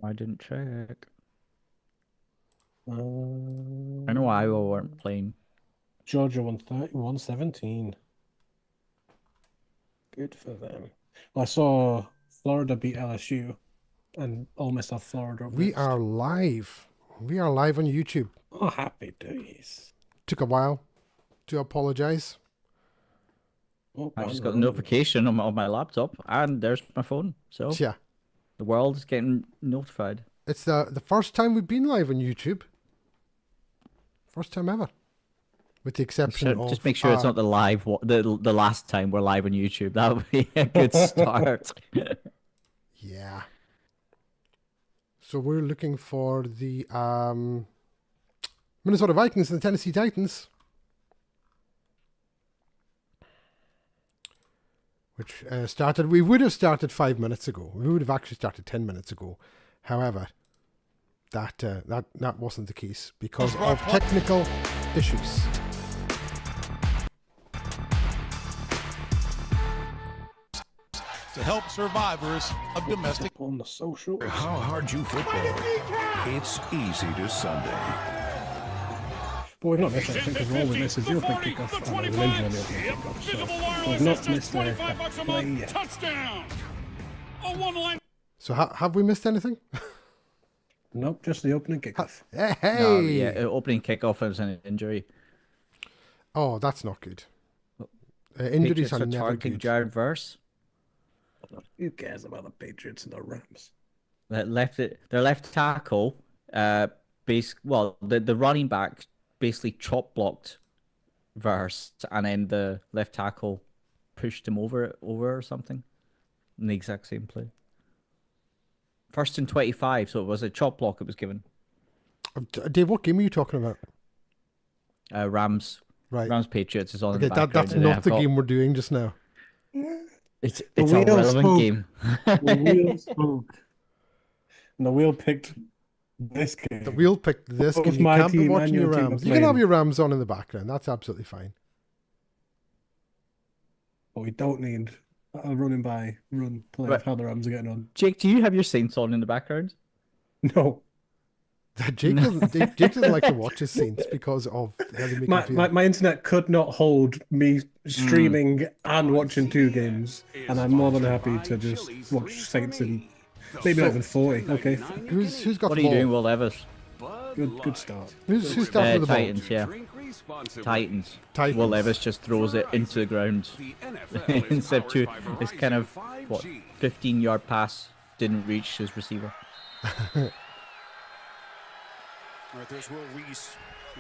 I didn't check. I know Iowa Um, weren't playing. Georgia 130, 117. Good for them. Well, I saw Florida beat LSU and Ole Miss have Florida up We next. are live. We are live on YouTube. Oh, happy days. Took a while to apologize. Oh, I on just the got a road. notification on my laptop, and there's my phone. So Yeah, the world is getting notified. it's the first time we've been live on YouTube. First time ever. With the exception of Just make sure it's not the the last time we're live on YouTube. That would be a good start. Yeah. So we're looking for the Minnesota Vikings and the Tennessee Titans. Which started, we would have started 5 minutes ago. We would have actually started 10 minutes ago. However, that wasn't the case because of technical issues. To help survivors of domestic. On the social. How hard you football, it's easy to Sunday. But we've not missed anything because all we missed is the opening kickoff. And there's an injury on the opening kickoff. So we've not missed a play yet. Touchdown. So have we missed anything? Nope, just the opening kickoff. Hey! No, yeah, opening kickoff was an injury. Oh, that's not good. Injuries Patriots are are never targeting good. Jared Verse. Who cares about the Patriots and the Rams? Their left tackle, the running back basically chop blocked Verse, and then the left tackle pushed him over or something in the exact same play. First and 25, so it was a chop block it was given. Dave, what game are you talking about? Rams. Right. Rams Patriots is on in Okay, the background. that's and then not I've the got- game we're doing just now. It's The a wheels relevant spoke. game. The wheel spoke. And the wheel picked this game. The wheel picked this Both game. You my can't be team watching and your your team are Rams. You can have playing. your Rams on in the background. That's absolutely fine. But we don't need a running by run play Right. of how the Rams are getting on. Jake, do you have your Saints on in the background? No. Jake doesn't like to watch his Saints because of how they make him feel. My internet could not hold me streaming and watching two games, and I'm more than happy to just watch Saints in maybe not even 40. Okay, Who's got What the are you ball? doing, Will Levis? good start. Who's starting with the ball? Titans, yeah. Titans. Titans. Will Levis just throws it into the ground. Instead of this kind of 15-yard pass didn't reach his receiver. All right, there's Will Reese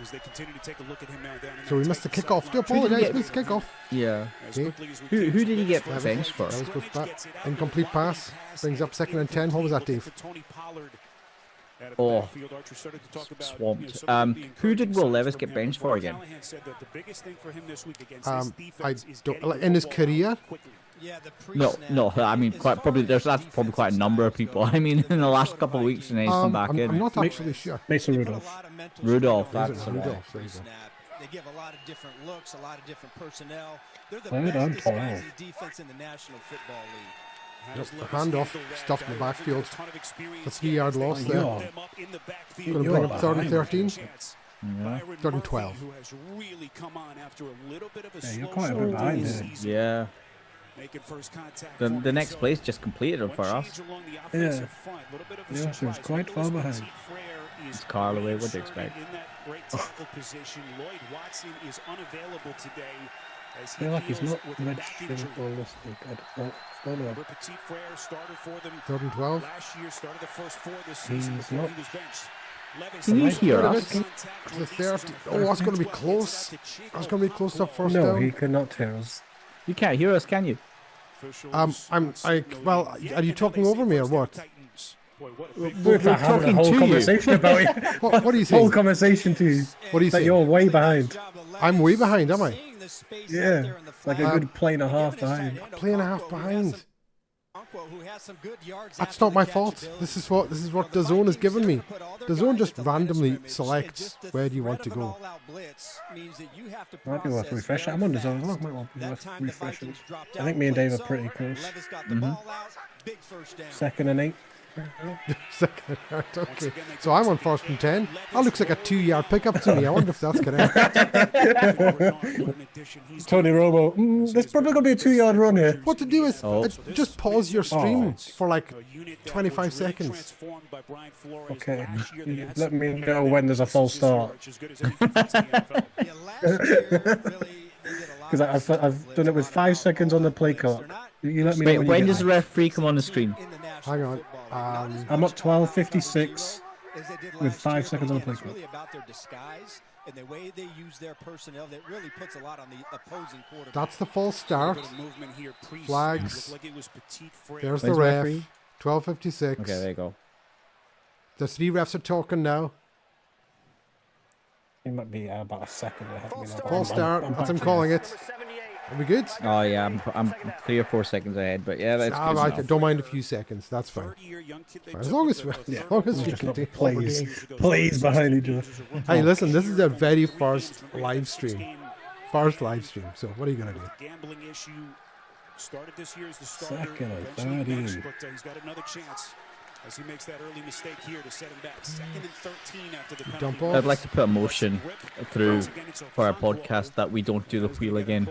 as they continue to take a look at him now down in So we that missed the Titans kickoff. sideline. Do apologize, get- missed the kickoff. Yeah. As Okay. quickly as we Who can. did he get That benched for? That was good. That incomplete pass brings up 2nd and 10. What was that, Dave? Oh, swamped. Who did Will Levis get benched for again? I don't like in his career. No. I mean, that's probably quite a number of people. I mean, in the last couple of weeks, and then he's come back I'm in. not actually sure. Mason Rudolph. Rudolph, Is it that's the one. Rudolph? There you go. They give a lot of different looks, a lot of different personnel. They're the Third and best 12. disguising defense in the National Football League. Yep, the handoff stuffed in the backfield. The 3-yard loss there. You're- Going to bring up 3rd and 13. Yeah. 3rd and 12. Yeah, you're quite a bit behind here. Yeah. The next place just completed for us. Yeah. Yeah, so it's quite far behind. It's Carl away. What do you expect? I feel like he's not registering for this week. I don't know. 3rd and 12. He's not. Can you hear Wait a us? minute. The 30. Oh, that's going to be close. That's going to be close to first No, down. he cannot hear us. You can't hear us, can you? Well, are you talking over me or what? We're having a talking whole to you. conversation about it. What are you Whole saying? conversation to you. What are you That saying? you're way behind. I'm way behind, am I? Yeah, like a good play and a half behind. Play and a half behind. That's not my fault. This is what DAZN has given me. DAZN just randomly selects where do you want to go. Might be worth refreshing. I'm on the zone as well. Might want to be worth refreshing. I think me and Dave are pretty close. 2nd and 8. Second yard, okay. So I'm on 1st and 10. That looks like a 2-yard pickup to me. I wonder if that's correct. Tony Romo, there's probably going to be a 2-yard run here. What to do is Oh. just pause your stream for like 25 seconds. Okay, let me know when there's a false start. Because I've done it with 5 seconds on the play clock. You let me know Wait, when when you does get the referee come on the screen? Hang on. I'm at 12:56 with 5 seconds on the play clock. Really about their disguise and the way they use their personnel that really puts a lot on the opposing quarterback. That's the false start. Flags. There's the When's ref. referee? 12:56. Okay, there you go. The 3 refs are talking now. It might be about a second ahead of me now. False start. That's him calling it. Are we good? Oh yeah, I'm 3 or 4 seconds ahead, but yeah, that's good I enough. don't mind a few seconds. That's fine. As long as we can do what we're doing. Plays behind each other. Hey, listen, this is our very first live stream. First live stream. So what are you gonna do? Gambling issue started this year as the starter. Second and eventually 13. benched, but he's got another chance as he makes that early mistake here to set him back. 2nd and 13 after the penalty. Dump off. I'd like to put a motion through for our podcast that we don't do the wheel again.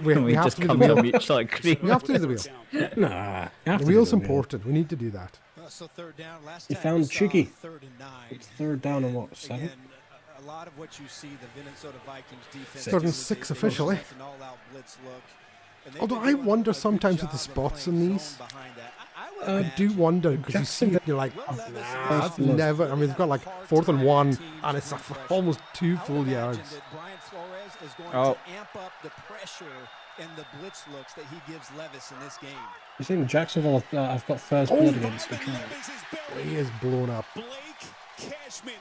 We have just to do come the to a wheel. mutual We agreement. have to do the wheel. Nah. The wheel's important. We need to do that. So third down. Last You time found we saw Cheeky. 3rd and 9. It's 3rd down and what, 7? Again, a lot of what you see the Minnesota Vikings defense. 3rd and do is 6 they officially. present an all-out blitz look. And they've Although been I doing wonder a good sometimes with job the of spots playing in zone these. behind that. I would I do imagine wonder because you see it, you're like, I've never. I mean, they've got like 4th and 1, and it's almost 2 full yards. Brian Flores is going Oh. to amp up the pressure and the blitz looks that he gives Levis in this game. You think Jacksonville I've got first blood against Detroit. He is blown up. Blake Cashman.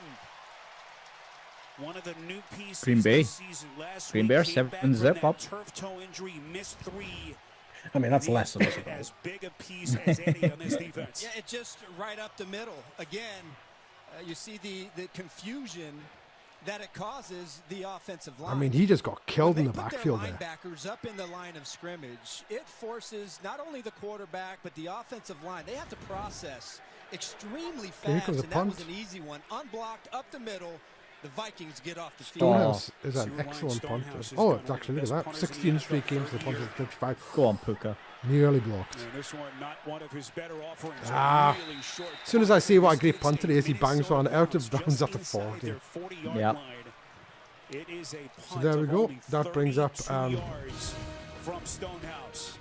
One of the new pieces Green Bay. this season. Last Green week Bay are came back 7 from zip that up. turf toe injury, missed 3. I mean, that's less than us. As big a piece as any on this defense. Yeah, it's just right up the middle. Again, you see the confusion that it causes the offensive line. I mean, he just got killed in When the they put backfield their there. linebackers up in the line of scrimmage, it forces not only the quarterback but the offensive line. They have to process extremely Here fast, comes a and that was punt. an easy one. Unblocked up the middle, the Vikings get off the field. Stonehouse is an See, Ryan excellent punter. Stonehouse is Oh, one of it's the actually, look best at that. punters in the 16 NFL straight games, the third punter year. at 55. Go on, Puka. Nearly blocked. And this one, not one of his better offerings. Ah. Really short As soon as I see what a punt. great punter he is, he bangs one out of Minnesota bounds just after inside 40. their 40-yard Yep. line. It is a So punt there we of go. only That brings up 32 yards from Stonehouse.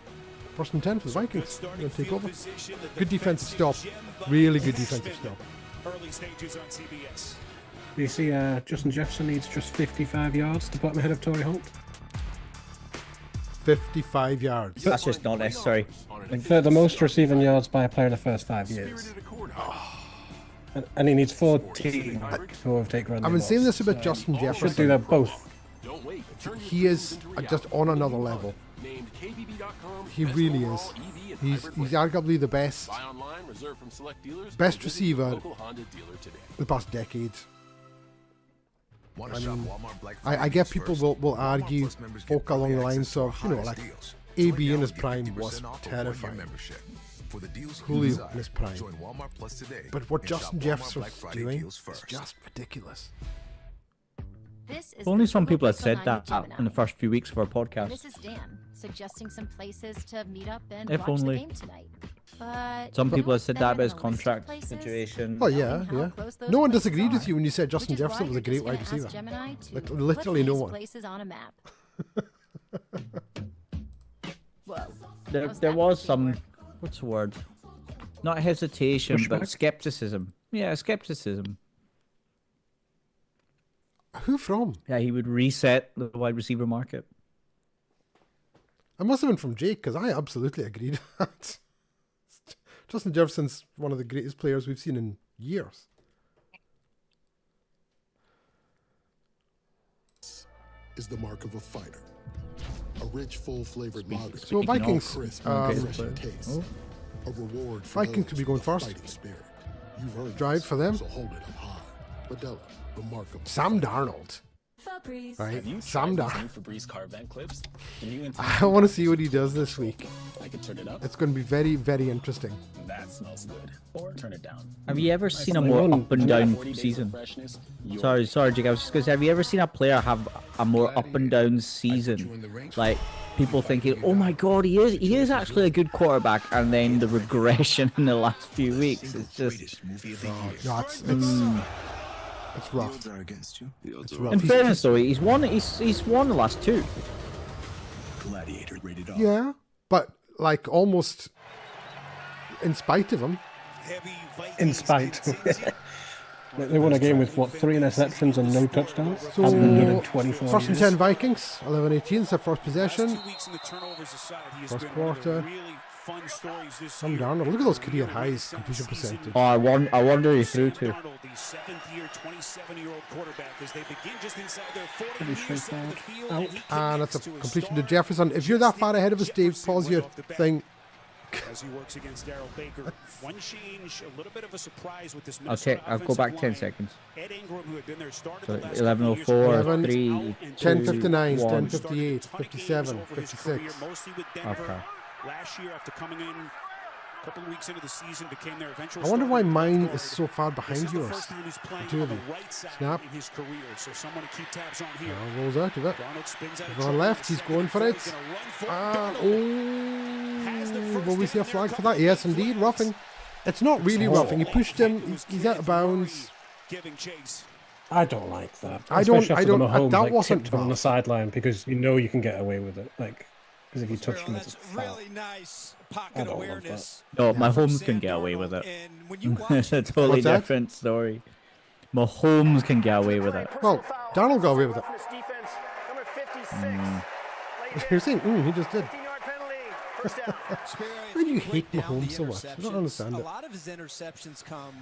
1st and 10 for the Good Vikings. They're starting going to take field over. position, the Good defensive defensive stop. gem, but Really good Cashman. defensive stop. Early stages on CBS. You see, Justin Jefferson needs just 55 yards to put him ahead of Torrey Holt. 55 yards. That's just not necessary. For the most receiving yards by a player in the first 5 years. And he needs 14 to overtake Randy I've been Moss. saying this about Justin Should do Jefferson. that both. He is just on another level. He really is. He's arguably the best receiver the past decades. I mean, I get people will argue folk along the lines of, you know, like AB in his prime was terrifying. Julio in his prime. But what Justin Jefferson is doing is just ridiculous. If only some people had said that in the first few weeks of our podcast. This is Dan, suggesting some places to meet up and If watch only. the game tonight. But Some people don't have said spend that about a his list of contract places. situation. Oh yeah, Knowing how yeah. close those No one places disagreed with are, you when you said which Justin is why Jefferson was a you're great just wide gonna ask receiver. Gemini to Like, put literally no these one. places on a map. Whoa. There How's that was for some, teamwork? what's the word? Not hesitation, but Pushback? skepticism. Yeah, skepticism. Who from? Yeah, he would reset the wide receiver market. It must have been from Jake, because I absolutely agreed with that. Justin Jefferson's one of the greatest players we've seen in years. Is the mark of a fighter. A rich, full-flavored lager. So Vikings, Crisp, um, fresh and taste. A reward for Vikings those could be going with a first. fighting spirit. You've earned Drive this, for them. So hold it up high. Modelo, the mark of a Sam fighter. Darnold. Right, Have you Sam tried Darnold. these new Febreze car vent clips? Can you I want to see what he does this week. I can turn it up. It's going to be very, very interesting. That smells good. Or turn it down. Have you ever seen a They more won up and 40 down days of season? freshness, Sorry, Jake. I was just going to say, have you ever seen a player have a more up and down season? Like people thinking, "Oh my God, he is actually a good quarterback," and then the regression in the last few weeks. It's just. No, it's rough. It's rough. In fairness, though, he's won the last two. Gladiator rated R. Yeah, but like almost in spite of him. In spite. They won a game with, what, 3 interceptions and no touchdowns? So, Hasn't been done in 24 first and years. 10 Vikings, 11-18, it's their first possession. First quarter. Sam Darnold, look at those career highs, completion percentage. Oh, I wonder he threw to. Pretty straightforward. Out. And that's a completion to Jefferson. If you're that far ahead of us, Dave, pause your thing. As he works against Darryl Baker. One change, a little bit of a surprise with this I'll go back 10 seconds. Ed Ingram, who had been there, started So the last 11:04, 11, 3, 10:59, 1. 10:58, 57, 56. Okay. Last year, after coming in a couple of weeks into the season, became their eventual I wonder why starting mine starter. is so far This behind is the yours. first time he's playing Two on of the you. right side Snap. in his career, so someone to keep tabs on here. Now rolls out of it. Darnold spins out of On trouble. left, he's going for it. He's gonna run for it. Oh, will we see a flag for that? Yes, indeed, roughing. It's not really roughing. He pushed him. He's out of bounds. Giving chase. I don't like that. I don't- Especially I after don't- the Mahomes, that like, wasn't tipped him on the bad. sideline because you know you can get away with it. Like, because if you touch him, it's a That's foul. really nice I pocket don't love awareness. No, from Mahomes Sam can get away with Darnold, it. And when you watch It's a him totally What's that? different story. Mahomes can get away with it. Well, Darnold got away with it. You're saying, he just did. Why do you hate Mahomes so much? I don't understand a it. lot of his interceptions come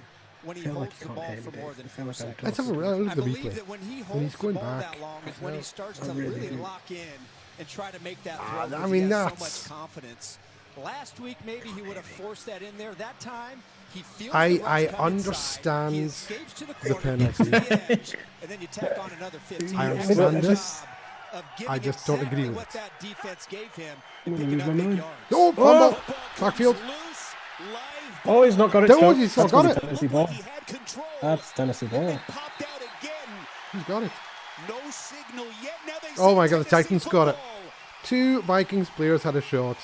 when he feel like holds you the can't ball hate for me, more Dave. than I feel 4 like I'm seconds. Let's have a look I at the believe replay. that when he When holds he's the going ball back. that long is when he starts to really really do. lock in and try to make that Ah, throw. I because mean, he has so that's- much confidence. Last week, maybe he would have forced that in there. That time, he feels I the rush come inside. understand He escapes to the the corner, gets to penalty. the edge, and then you tack on another 15. I He does a understand good this. job of giving I just don't agree exactly with what it. that defense gave him I'm and gonna picking lose up my big mind. yards. Oh, fumble. Football Backfield. comes loose, live Oh, he's not got it. No, Scott. he's still That's got because it. Tennessee ball. He had control. That's Tennessee ball. And popped out again. He's got it. No signal yet. Now they Oh say my God, the Tennessee Titans got it. football. 2 Vikings players had a shot.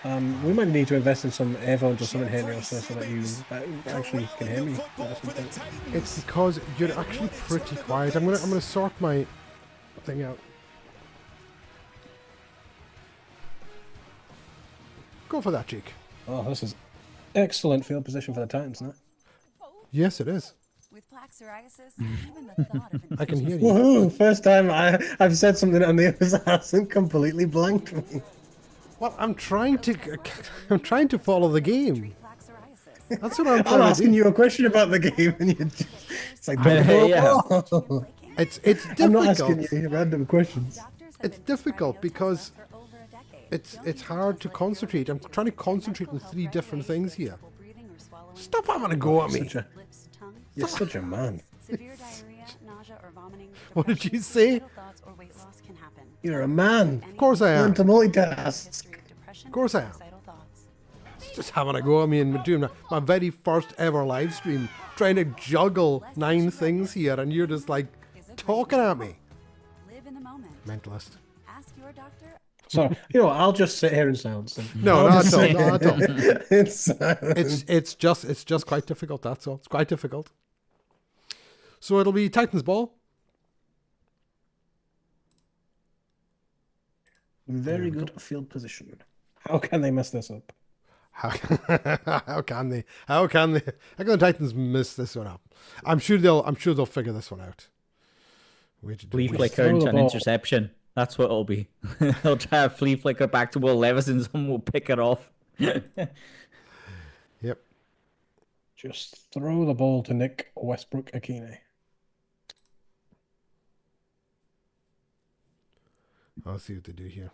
We might need to invest in some earphones or something here, Neil, so that you actually can hear me. Football for the Titans. It's because you're actually pretty quiet. I'm gonna sort my thing out. Go for that, Jake. Oh, this is excellent field position for the Titans, isn't it? Yes, it is. With plaque psoriasis, even the thought of I can hear you. Woohoo! First time I've said something and the other hasn't completely blanked me. Well, I'm trying to follow the game. plaque psoriasis. That's what I'm I'm trying to asking do. you a question about the game and you just, it's like, Yeah. It's I'm not asking difficult. you random questions. It's difficult because it's hard to concentrate. I'm trying to concentrate on 3 different things here. Stop having a go at me. You're such a man. Severe diarrhea, nausea, or vomiting. What did depression, you say? suicidal thoughts, or weight loss can happen. You're a man. Of course I Learn am. to multitask. Depression, Of course I am. suicidal thoughts. Just having a go at me and doing my very first ever live stream, trying to juggle 9 things here, and you're just like talking at me. Live in the moment. Mentalist. Ask your doctor. So, you know, I'll just sit here in silence. Then. No, I'll not just at all. sit Not at all. here in silence. It's just quite difficult. That's all. It's quite difficult. So it'll be Titans ball. Very good field position. How can they mess this up? How, how can they? How can they? How can the Titans miss this one up? I'm sure they'll figure this one out. Flea flicker throw into the an ball. interception. That's what it'll be. They'll try a flea flicker back to Will Levis and someone will pick it off. Yep. Just throw the ball to Nick Westbrook Akine. I'll see what they do here.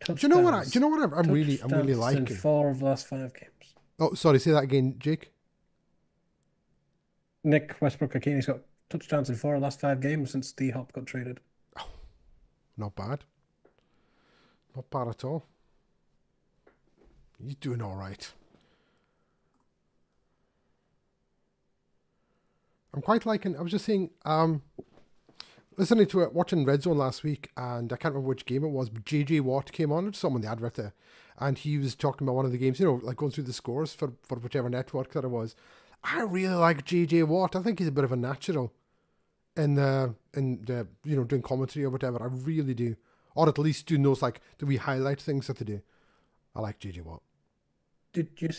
Do you know what? I'm really In liking. 4 of the last 5 games. Oh, sorry. Say that again, Jake. Nick Westbrook-Akini's got touchdowns in 4 of the last 5 games since D-Hop got traded. Not bad. Not bad at all. He's doing all right. I'm quite liking. I was just saying, listening to it, watching Red Zone last week, and I can't remember which game it was, but JJ Watt came on. It's someone the advert there, and he was talking about one of the games. You know, like going through the scores for whichever network that it was. I really like JJ Watt. I think he's a bit of a natural in the doing commentary or whatever. I really do, or at least doing those like the wee highlight things that they do. I like JJ Watt. Did you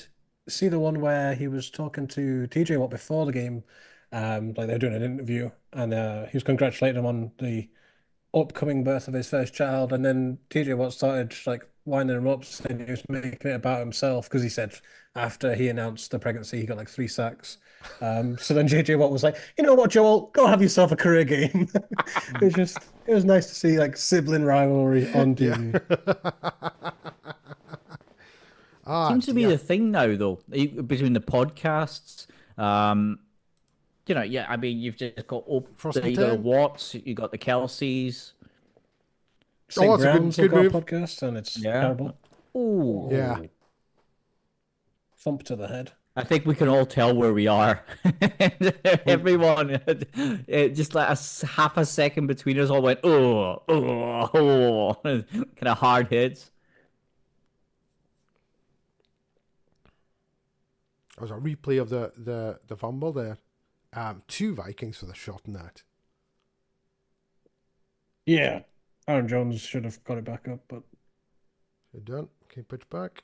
see the one where he was talking to TJ Watt before the game? Like they were doing an interview, and he was congratulating him on the upcoming birth of his first child, and then TJ Watt started like winding him up, saying he was making it about himself because he said after he announced the pregnancy, he got like 3 sacks. So then JJ Watt was like, "You know what, Joel? Go have yourself a career game." It was nice to see like sibling rivalry on TV. Seems to be the thing now, though, between the podcasts. You know, yeah, I mean, you've just got you got the Watts, you got the Kelseys. St. Brown's have got a podcast, and it's terrible. Oh, yeah. Thump to the head. I think we can all tell where we are. Everyone, just like half a second between us, all went kind of hard hits. There was a replay of the fumble there. 2 Vikings for the shot in that. Yeah, Aaron Jones should have got it back up, but Good done. Okay, pitch back.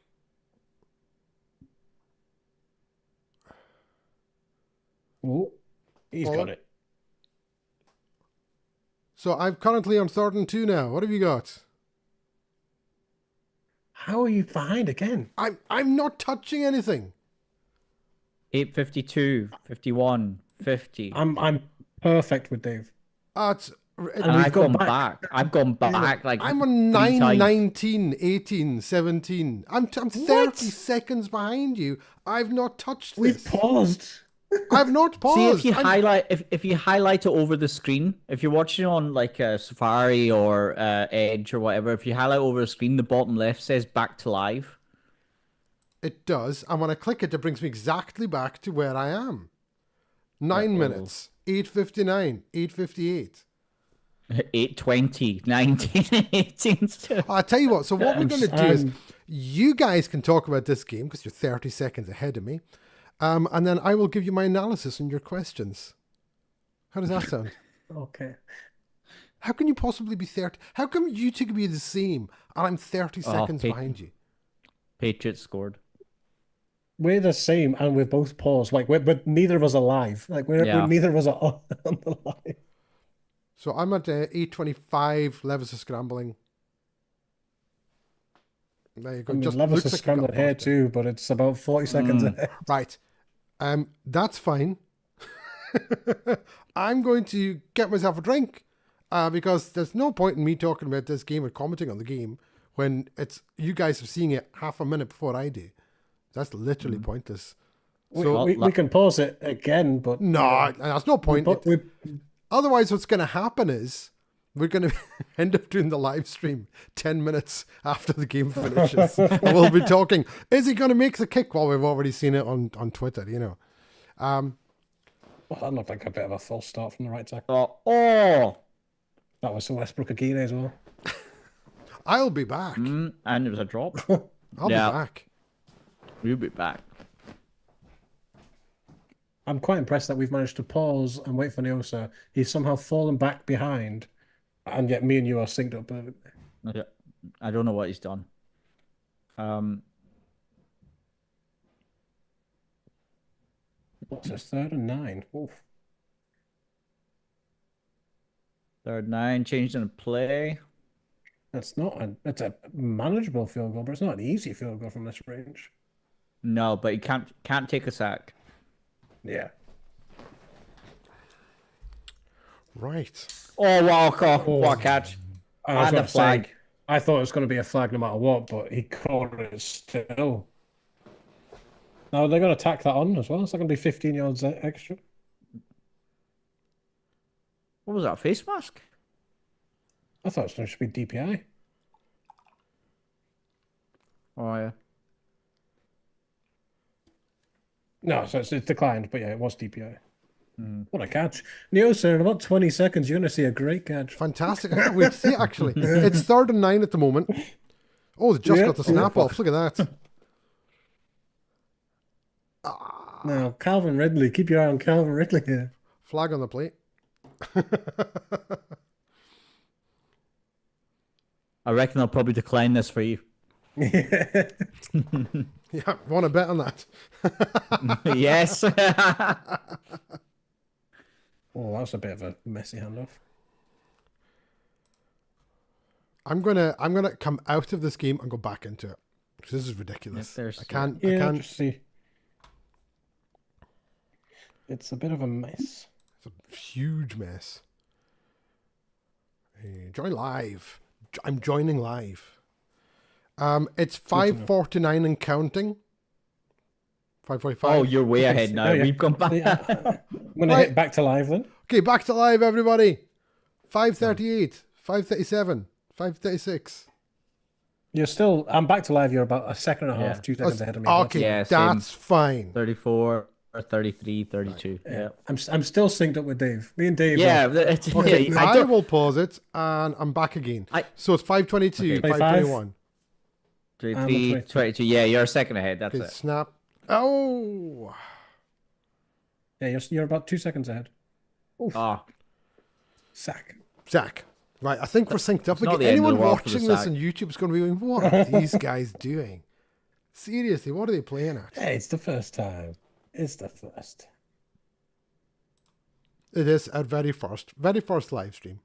oh, he's got it. So I'm currently on 3rd and 2 now. What have you got? How are you behind again? I'm not touching anything. 8:52, 51, 50. I'm perfect with Dave. And I've gone back. I've gone back like I'm on 3 times. 19, 18, 17. I'm 30 seconds behind you. I've not touched this. We've paused. I've not paused. See, if you highlight if you highlight it over the screen, if you're watching on like Safari or Edge or whatever, if you highlight over the screen, the bottom left says back to live. It does, and when I click it, it brings me exactly back to where I am. 9 minutes, 8:59, 8:58. 8:20, 19, 18. I'll tell you what, so what we're going to do is, you guys can talk about this game, because you're 30 seconds ahead of me, and then I will give you my analysis and your questions. How does that sound? Okay. How can you possibly be 30? How come you two can be the same, and I'm 30 seconds behind you? Patriots scored. We're the same, and we're both paused. Like, but neither of us are live. Like, neither of us are on the live. So I'm at 8:25. Levis is scrambling. There you go. Just Levis is scrambling here too, but it's about 40 seconds ahead. Right. That's fine. I'm going to get myself a drink because there's no point in me talking about this game or commenting on the game when it's you guys are seeing it half a minute before I do. That's literally pointless. We can pause it again, but no, there's no point. Otherwise, what's going to happen is we're going to end up doing the live stream 10 minutes after the game finishes. And we'll be talking, is he going to make the kick? Well, we've already seen it on Twitter, you know. Well, that looked like a bit of a false start from the right tackle. That was Westbrook-Akini as well. I'll be back. And it was a drop. I'll be back. We'll be back. I'm quite impressed that we've managed to pause and wait for Niosa. He's somehow fallen back behind, and yet me and you are synced up perfectly. Okay. I don't know what he's done. What's this? 3rd and 9. Oof. 3rd and 9, changed in a play. That's a manageable field goal, but it's not an easy field goal from this range. No, but he can't take a sack. Yeah. Right. Oh, Walker. What a catch. And a flag. I thought it was going to be a flag no matter what, but he caught it still. Now they're going to tack that on as well. It's not going to be 15 yards extra. What was that? A face mask? I thought it should be DPI. Oh yeah. No, so it's declined, but yeah, it was DPI. What a catch. Neo, sir, in about 20 seconds, you're going to see a great catch. Fantastic. I can't wait to see it, actually. It's 3rd and 9 at the moment. Oh, they just got the snap off. Look at that. Now, Calvin Ridley. Keep your eye on Calvin Ridley here. Flag on the plate. I reckon I'll probably decline this for you. Yeah. Yeah, want to bet on that? Yes. Oh, that's a bit of a messy handoff. I'm gonna come out of this game and go back into it. This is ridiculous. I can't. Just see. It's a bit of a mess. It's a huge mess. Join live. I'm joining live. It's 5:49 and counting. 5:45. Oh, you're way ahead now. We've gone back. I'm gonna hit back to live then. Okay, back to live, everybody. 5:38, 5:37, 5:36. You're still. I'm back to live. You're about a second and a half, 2 seconds ahead of me. Okay, Yeah, that's fine. 34 or 33, 32. Yeah. I'm still synced up with Dave. Me and Dave. Yeah. Okay, I will pause it and I'm back again. So it's 5:22, Okay. 5:21. 23, 22. Yeah, you're a second ahead. That's Okay, it. snap. Oh. Yeah, you're about 2 seconds ahead. Oof. Ah, Sack. Zach. Right, I think we're synced up It's not again. the end of Anyone the world for the watching this sack. on YouTube is going to be going, what are these guys doing? Seriously, what are they playing at? Hey, it's the first time. It's the first. It is our very first live stream.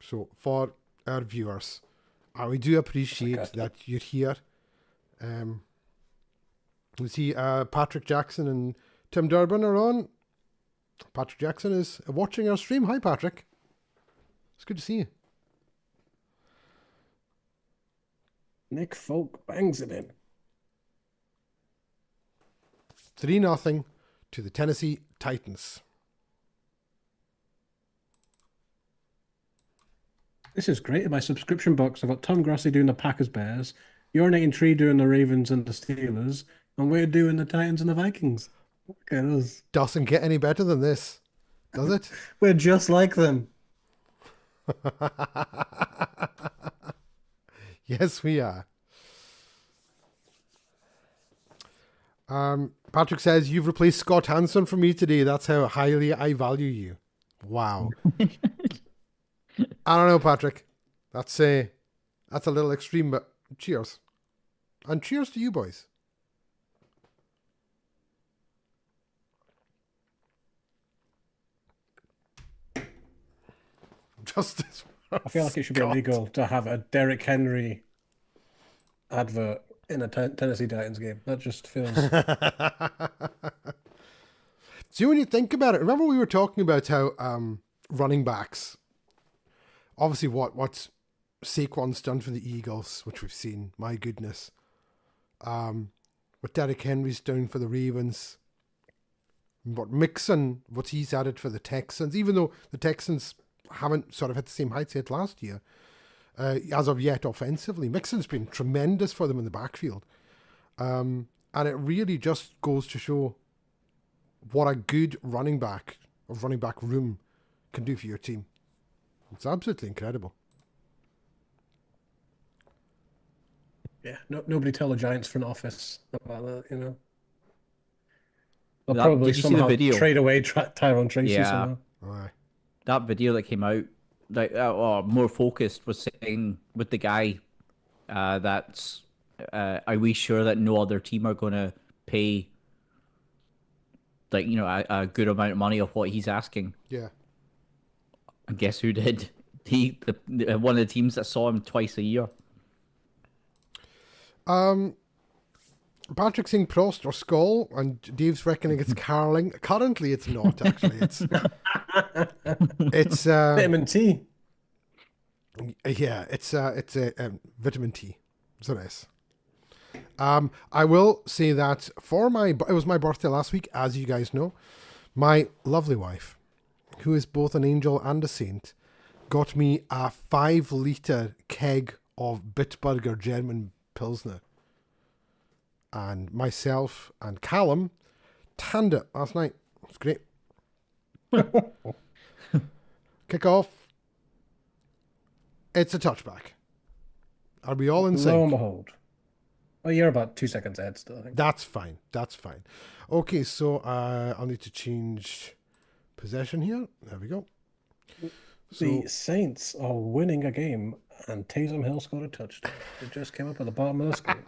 So for our viewers, we do appreciate that you're here. We see Patrick Jackson and Tim Durbin are on. Patrick Jackson is watching our stream. Hi, Patrick. It's good to see you. Nick Folk bangs it in. 3-0 to the Tennessee Titans. This is great. In my subscription box, I've got Tom Grossi doing the Packers Bears, Urinating Tree doing the Ravens and the Steelers, and we're doing the Titans and the Vikings. Look at us. Doesn't get any better than this, does it? We're just like them. Yes, we are. Patrick says, you've replaced Scott Hansen for me today. That's how highly I value you. Wow. I don't know, Patrick. That's a little extreme, but cheers. And cheers to you boys. Justice. I feel like it should be illegal to have a Derrick Henry advert in a Tennessee Titans game. That just feels... See, when you think about it, remember we were talking about how running backs, obviously what Saquon's done for the Eagles, which we've seen, my goodness. What Derrick Henry's done for the Ravens. What Mixon, what he's added for the Texans, even though the Texans haven't sort of had the same heights yet last year, as of yet offensively. Mixon's been tremendous for them in the backfield. And it really just goes to show what a good running back room can do for your team. It's absolutely incredible. Yeah, nobody tell the Giants front office about that, you know. They'll That- probably did you see the somehow video? trade away Tyrone Tracy Yeah. somehow. Aye. that video that came out, like or more focused, was saying with the guy that's are we sure that no other team are going to pay like a good amount of money of what he's asking? Yeah. And guess who did? The one of the teams that saw him twice a year. Patrick saying Prost or Skull, and Dave's reckoning it's Carling. Currently, it's not actually. It's Vitamin T. Yeah, it's a vitamin T. So nice. I will say that it was my birthday last week, as you guys know. My lovely wife, who is both an angel and a saint, got me a 5-litre keg of Bitburger German Pilsner. And myself and Callum tanned it last night. It's great. Kick off. It's a touchback. Are we all in sync? Lo and behold. Oh, you're about 2 seconds ahead still, I think. That's fine. That's fine. Okay, so I'll need to change possession here. There we go. The Saints are winning a game, and Taysom Hill scored a touchdown. It just came up at the bottom of the screen.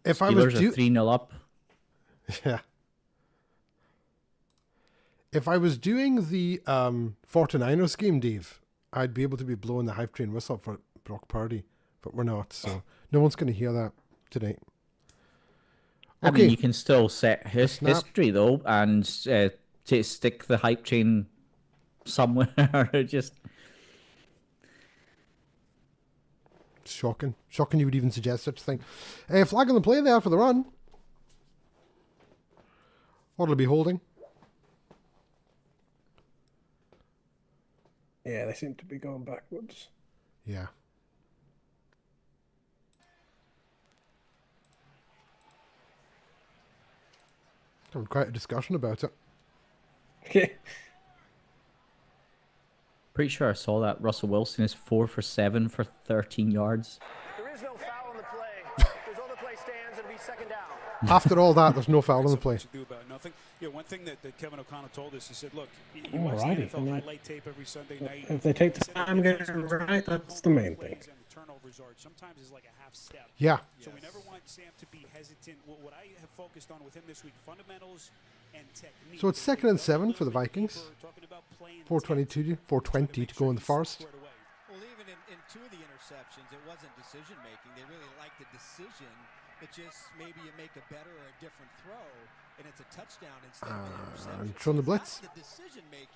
If I was Steelers are 3-0 up. Yeah. If I was doing the 49ers game, Dave, I'd be able to be blowing the hype train whistle for Brock Purdy, but we're not, so no one's going to hear that tonight. I mean, you can still set history, though, and stick the hype train somewhere. Just shocking. Shocking you would even suggest such a thing. Flag on the play there for the run. What'll it be holding? Yeah, they seem to be going backwards. Yeah. Having quite a discussion about it. Yeah. pretty sure I saw that Russell Wilson is 4 for 7 for 13 yards. There is no foul in the play. There's other play stands and be second down. After all that, there's no foul in the play. Yeah, one thing that Kevin O'Connell told us, he said, look, you watch the NFL highlight tape every Sunday night. If they take the time to get it right, that's the main thing. Sometimes it's like a half step. Yeah. So we never want Sam to be hesitant. What I have focused on with him this week, fundamentals and technique. So it's 2nd and 7 for the Vikings. 4:20 to go in the first. Well, even in two of the interceptions, it wasn't decision making. They really liked the decision. It just maybe you make a better or a different throw, and it's a touchdown instead of an interception. And throwing the blitz.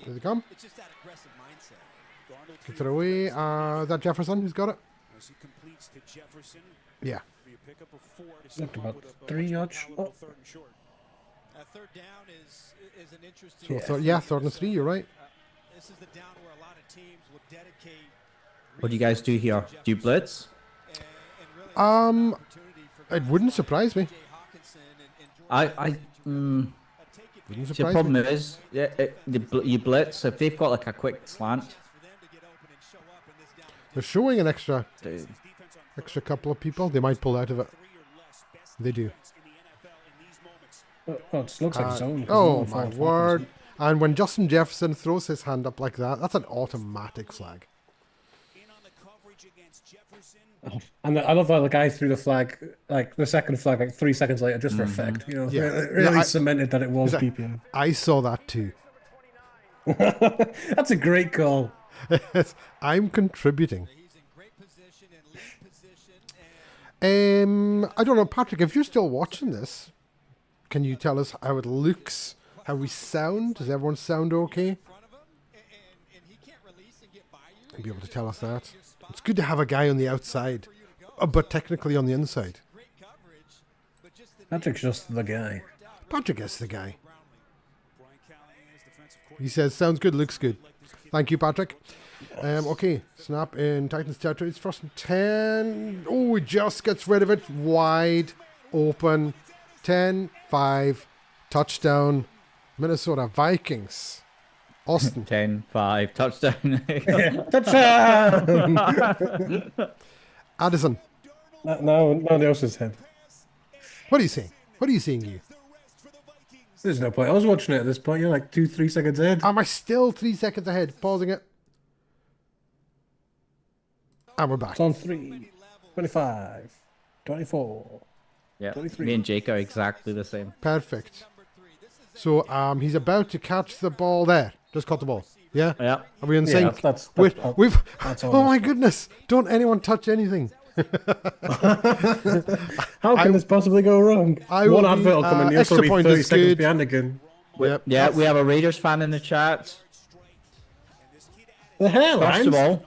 There they come. It's just that aggressive mindset. Gets it away. That Jefferson who's got it. As he completes to Jefferson. Yeah. Looked about 3 yards short. Third down is an interesting. So third and 3. You're right. This is the down where a lot of teams will dedicate. What do you guys do here? Do you blitz? It wouldn't surprise me. The problem is, you blitz if they've got like a quick slant. They're showing an extra couple of people. They might pull out of it. They do. Oh, it looks like zone. Oh my word! And when Justin Jefferson throws his hand up like that, that's an automatic flag. And I love how the guy threw the flag, like the second flag, like 3 seconds later, just for effect. You know, it really cemented that it was PPM. I saw that too. That's a great call. I'm contributing. I don't know, Patrick, if you're still watching this, can you tell us how it looks, how we sound? Does everyone sound okay? You'll be able to tell us that. It's good to have a guy on the outside, but technically on the inside. Patrick's just the guy. Patrick is the guy. He says, sounds good, looks good. Thank you, Patrick. Okay, snap in Titans territory. It's 1st and 10. Oh, he just gets rid of it. Wide open. 10-5. Touchdown. Minnesota Vikings. Austin. 10-5. Touchdown. Touchdown! Addison. No one else's head. What are you saying? What are you saying, you? There's no point. I was watching it at this point. You're like 2-3 seconds ahead. Am I still 3 seconds ahead? Pausing it. And we're back. It's on 3, 25, 24. Yeah, 23. me and Jake are exactly the same. Perfect. So he's about to catch the ball there. Just caught the ball. Yeah? Yeah. Are we in sync? That's oh my goodness. Don't anyone touch anything. How can this possibly go wrong? One advert will come in. You'll still be 30 seconds behind again. Yeah, we have a Raiders fan in the chat. The hairline? First of all.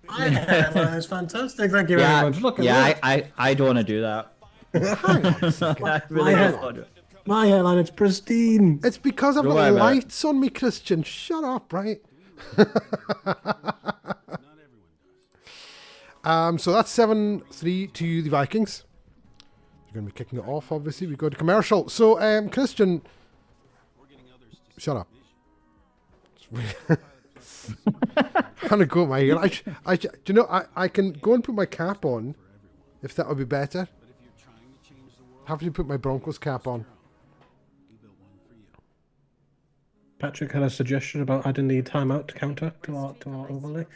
My hairline is fantastic. Thank you very much. Look at that. I don't want to do that. Hang on a second. I really My don't want it. My hairline is pristine. It's because I've Don't got worry about it. lights on me, Christian. Shut up, right? So that's 7-3 to the Vikings. You're going to be kicking it off, obviously. We go to commercial. So, Christian... Shut up. I'm going to go my ear. Do you know, I can go and put my cap on, if that would be better. Have to put my Broncos cap on. Patrick had a suggestion about adding the timeout counter to our overlay,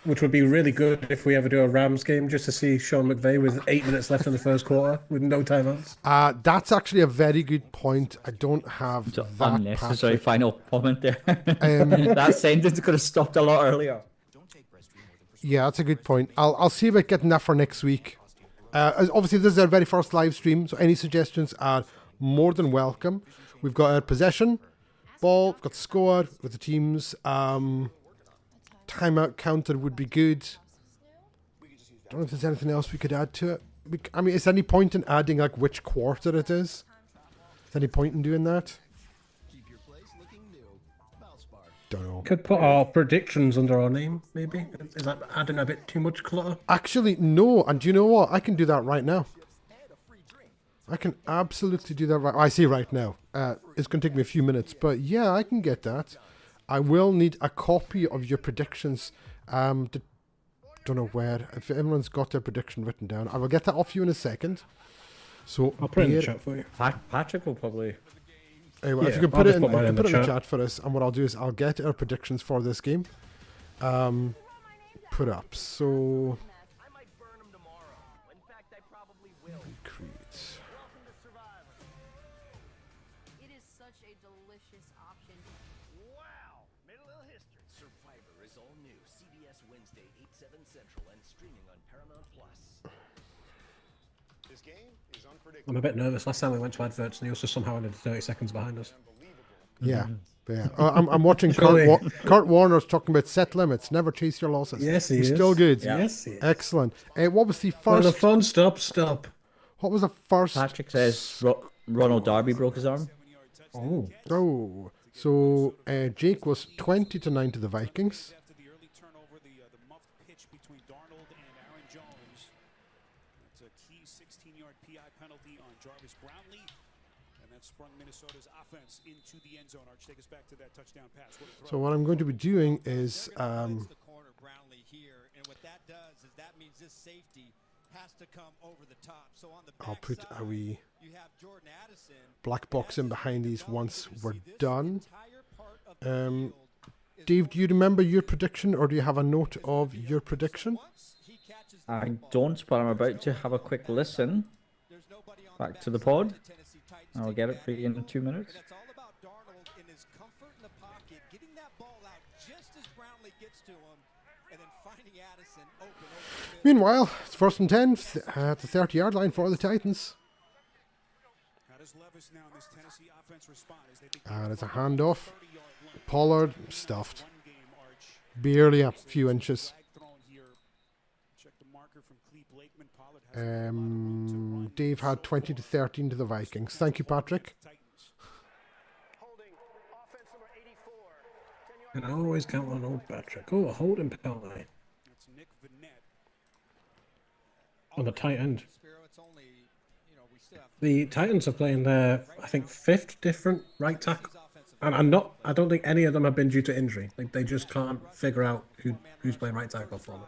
which would be really good if we ever do a Rams game, just to see Sean McVay with 8 minutes left in the first quarter with no timeouts. That's actually a very good point. I don't have that, Unnecessary Patrick. final comment there. That sentence could have stopped a lot earlier. Yeah, that's a good point. I'll see about getting that for next week. Obviously, this is our very first live stream, so any suggestions are more than welcome. We've got our possession, ball, we've got score with the teams. Timeout counter would be good. Don't know if there's anything else we could add to it. I mean, is there any point in adding like which quarter it is? Is there any point in doing that? Don't know. Could put our predictions under our name, maybe. Is that adding a bit too much clutter? Actually, no. And do you know what? I can do that right now. I can absolutely do that right. I see right now. It's going to take me a few minutes, but yeah, I can get that. I will need a copy of your predictions. Don't know where. If everyone's got their prediction written down, I will get that off you in a second. So I'll put it in the chat for you. Patrick will probably. Anyway, if Yeah, you can I'll put it just in, put mine in the put it in the chat. chat for us, and what I'll do is I'll get our predictions for this game. Put up. So. Create. It is such a delicious option. Wow, made a little history. Survivor is all new. CBS Wednesday, 8/7 Central, and streaming on Paramount Plus. This game is unpredictable. I'm a bit nervous. Last time we went to adverts, and he was just somehow ended 30 seconds behind us. Yeah. Yeah. I'm watching Surely. Kurt Warner's talking about set limits. Never chase your losses. Yes, he He's is. still good. Yes, he is. Excellent. What was the When the first? fun stop. What was the first? Patrick says Ronald Darby broke his arm. Oh. Oh. So Jake was 20-9 to the Vikings. After the early turnover, the muffed pitch between Darnold and Aaron Jones. It's a key 16-yard PI penalty on Jarvis Brownlee. And that sprung Minnesota's offense into the end zone. Arch, take us back to that touchdown pass. What a throw. So what I'm going to be doing is The corner Brownlee here, and what that does is that means this safety has to come over the top. So on the I'll put backside, a wee you have Jordan Addison. black box in behind these once we're This done. entire part of the field is Dave, do you remember your prediction, or do you have a note of your prediction? once he catches the I ball, don't, but I'm about to have a quick listen there's nobody on back to the the backside pod. of the Tennessee Titans I'll taking get it that for you in angle. 2 minutes. And it's all about Darnold in his comfort in the pocket, getting that ball out just as Brownlee gets to him, and then finding Addison open over the middle. Meanwhile, it's 1st and 10 at the 30-yard line for the Titans. How does Levis now in this Tennessee offense respond as they think And it's a handoff. 30-yard line? Pollard stuffed. One game, Arch. Barely a few inches. Flag thrown here. Check the marker from Cleve Blakeman. Pollard has a lot of room to run. Dave had 20-13 to the Vikings. Thank you, Patrick. Titans. Holding offense number 84. 10 And I always count on old Patrick. Oh, a holding penalty That's Nick Vanette. on the tight end. Spiro, it's only, we still have The Titans are playing their, I think, 5th different right tackle. And I don't think any of them have been due to injury. Like, they just can't figure out who's playing right tackle for them.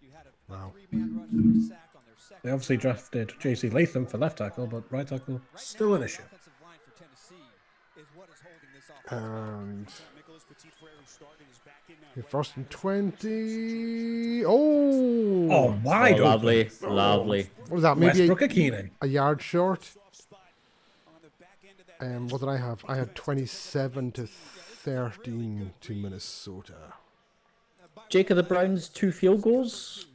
you had a Wow. three-man rush and a sack on their second. They obviously drafted J.C. Latham for left tackle, but right tackle still an issue. Offensive line for Tennessee is what is holding this offense. And Nicholas Petit-Frere, who started, is back in now. your 1st and 20. Oh! Oh, wide Oh, open. lovely, lovely. What was that? Maybe Westbrook Akine. a yard short. Soft spot on the back end of that. What did I have? I had 27-13 to Minnesota. Jake, are the Browns 2 field goals,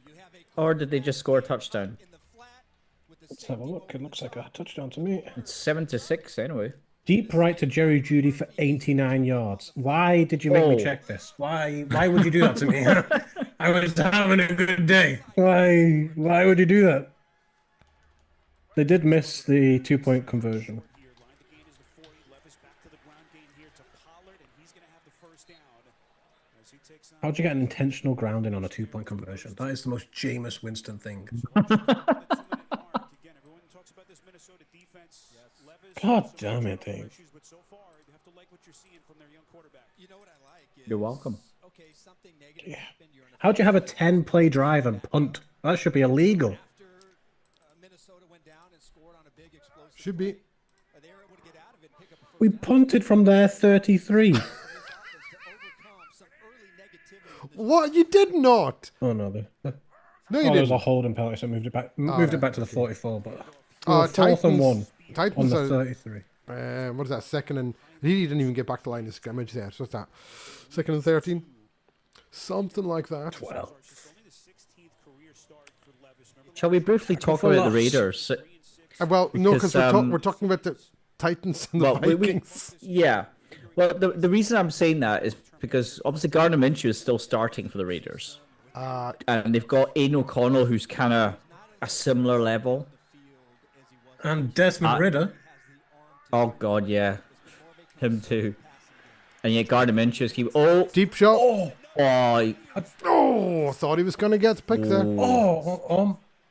or did they just score a touchdown? In the flat with the Let's have a look. It looks like a touchdown to me. It's 7-6 anyway. Deep right to Jerry Judy for 89 yards. Why did you make me Oh. check this? Why would you do that to me? I was having a good day. Why would you do that? They did miss the 2-point conversion. How'd you get an intentional grounding on a 2-point conversion? That is the most Jameis Winston thing. God damn it, Dave. You're welcome. Yeah. How'd you have a 10-play drive and punt? That should be illegal. Should be. We punted from their 33. What? You did not? Oh, no. No, you There didn't. was a holding penalty, so moved it back. Moved it back to the 44, but Titans, 4th and 1 Titans on the are, 33. what is that? Second and... He didn't even get back to line of scrimmage there. So what's that? 2nd and 13? Something like that. 12. Shall we briefly talk about the Raiders? Well, no, because Because, we're talking about the Titans and the Vikings. Yeah. Well, the reason I'm saying that is because obviously Gardner Minshew is still starting for the Raiders. And they've got Aiden O'Connell, who's kind of a similar level. And Desmond Ridder. Oh, God, yeah. Him too. And yet Gardner Minshew is deep shot. I Thought he was going to get the pick there.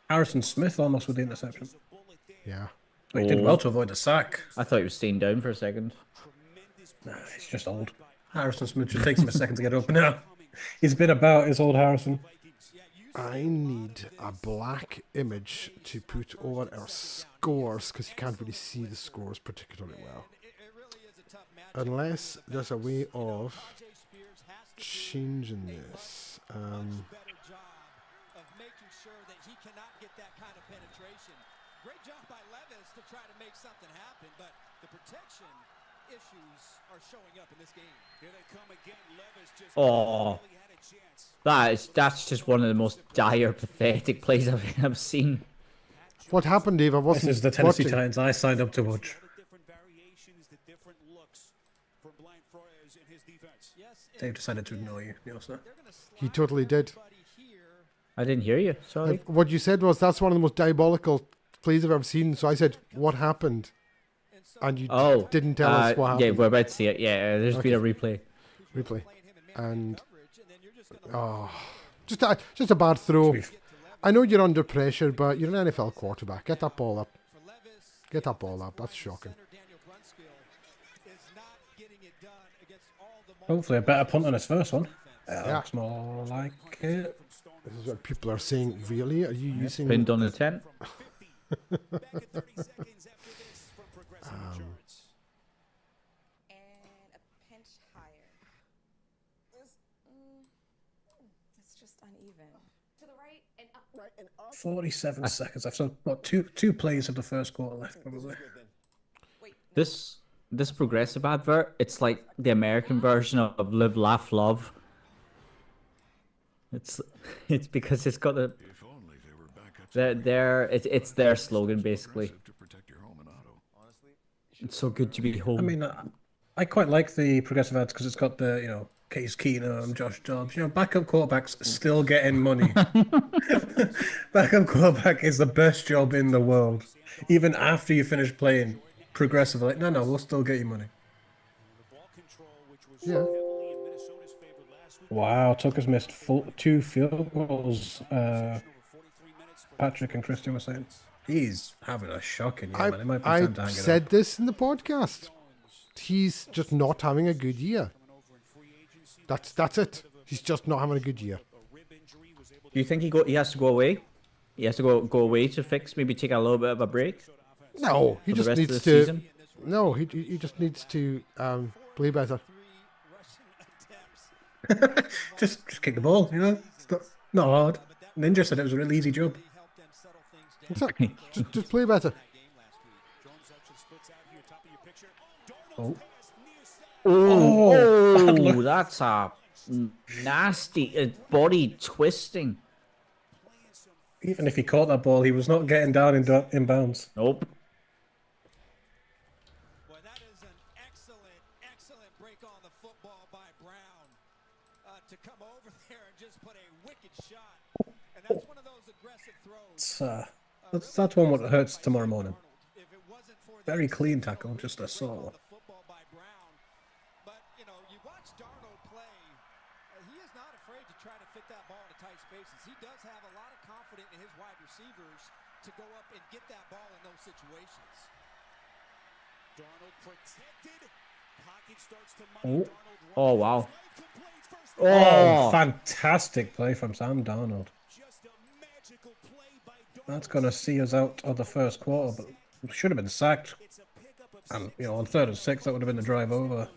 Harrison Smith almost with the interception. Yeah. But he did well to avoid the sack. I thought he was staying down for a second. Nah, he's just old. Harrison Smith just takes him a second to get up now. He's been about his old Harrison. I need a black image to put over our scores because you can't really see the scores particularly well. Unless there's a way of changing this. Great job by Levis to try to make something happen, but the protection issues are showing up in this game. Here they come again. Levis just really had a chance. That's just one of the most dire, pathetic plays I've ever seen. What happened, Dave? I wasn't This is the Tennessee watching. Titans I signed up to watch. Dave decided to ignore you, sir. He totally did. I didn't hear you. Sorry. What you said was that's one of the most diabolical plays I've ever seen. So I said, "What happened?" And you didn't tell us what happened. Yeah, we're about to see it. Yeah, there's been a replay. And just a bad throw. I know you're under pressure, but you're an NFL quarterback. Get that ball up. Get that ball up. That's shocking. Hopefully a better punt on his first one. Looks more like it. This is what people are saying. Really? Are you using... Pinned on the 10. It's just uneven. To the right and up. Right and up. 47 seconds. I've still got two plays of the first quarter left, probably. This progressive advert, it's like the American version of Live, Laugh, Love. It's because it's got a... It's their slogan, basically. It's so good to be home. I mean, I quite like the progressive ads because it's got the, Case Keenum, Josh Dobbs. Backup quarterbacks still getting money. Backup quarterback is the best job in the world. Even after you finish playing, progressive, like, no, we'll still get you money. Yeah. Wow, Tucker's missed 2 field goals. Patrick and Christian were saying he's having a shocking year, man. It might be time to hang it up. said this in the podcast. He's just not having a good year. That's it. He's just not having a good year. Do you think he has to go away? He has to go away to fix, maybe take a little bit of a break? No, he for just the rest needs of the to. season? No, he just needs to play better. just kick the ball, It's not hard. Ninja said it was a really easy job. Just play better. Oh, that's a nasty body twisting. Even if he caught that ball, he was not getting down in bounds. Nope. Well, that is an excellent break on the football by Brown to come over there and just put a wicked shot. And that's one of those aggressive throws. That's one what hurts tomorrow morning. Very clean tackle, just a saw. But, you know, you watch Darnold play, he is not afraid to try to fit that ball into tight spaces. He does have a lot of confidence in his wide receivers to go up and get that ball in those situations. Darnold protected. Pocket starts to money. Darnold Oh, wow. Oh, fantastic play from Sam Darnold. Just a magical play by Darnold. That's going to see us out of the first quarter, but we should have been sacked. And, you know, on 3rd and 6, that would have been the drive over.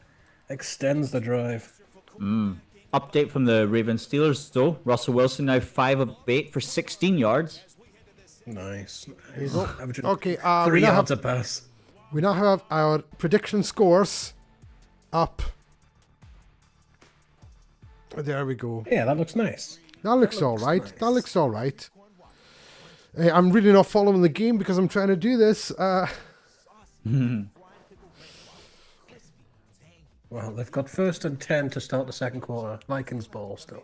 Extends the drive. Update from the Ravens Steelers, though. Russell Wilson now 5 of 8 for 16 yards. Nice. He's up. Averaging Okay, 3 yards a pass. We now have our prediction scores up. There we go. Yeah, that looks nice. That looks all right. Nice. That looks all right. I'm really not following the game because I'm trying to do this. Well, they've got 1st and 10 to start the second quarter. Vikings ball still.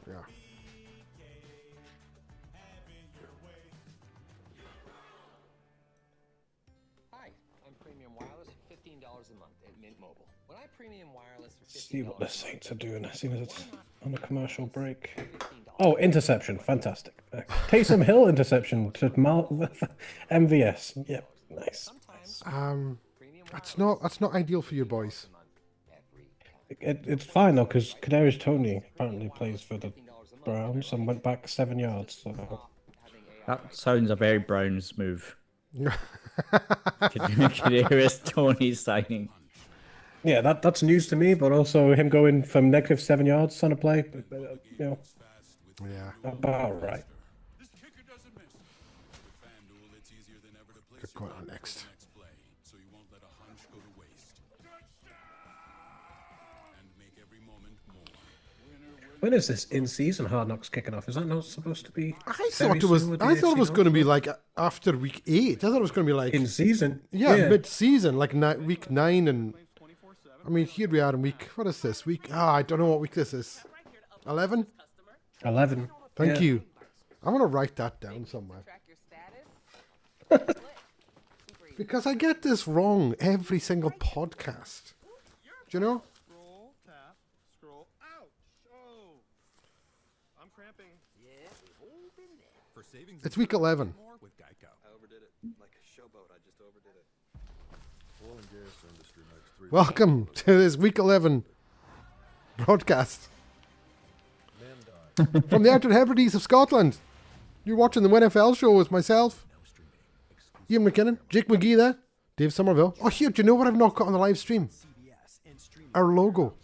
Yeah. Hi, I'm Premium Wireless for $15 a month at Mint Mobile. When I Premium Wireless for $15 See what the Saints are doing as soon as it's on a commercial break. Oh, interception. Fantastic. Taysom Hill interception to MVS. Yep, nice. That's not ideal for you boys. It's fine though, because Kadarius Toney apparently plays for the Browns and went back 7 yards. So. That sounds a very Browns move. Kadarius Toney signing. Yeah, that's news to me, but also him going from -7 yards on a play, you know. Yeah. About right. Good going on next. When is this in-season Hard Knocks kicking off? Is that not supposed to be? I thought it was going to be like after week 8. I thought it was going to be like in season. Yeah, mid-season, like week 9, and I mean here we are in week. What is this week? I don't know what week this is. 11. 11. Thank you. I'm gonna write that down somewhere. Because I get this wrong every single podcast. Do you know? Scroll, tap, scroll. Ouch! Oh, I'm cramping. Yeah, we've all been there. For savings. It's week 11. With Geico. I overdid it. Like a showboat, I just overdid it. Oil and gas industry makes 3. Welcome to this week 11 broadcast from the Outer Hebrides of Scotland. You're watching the NFL show with myself, Ian McKinnon, Jake McGee there, Dave Somerville. Oh, here, do you know what I've not got on the live stream? Our logo.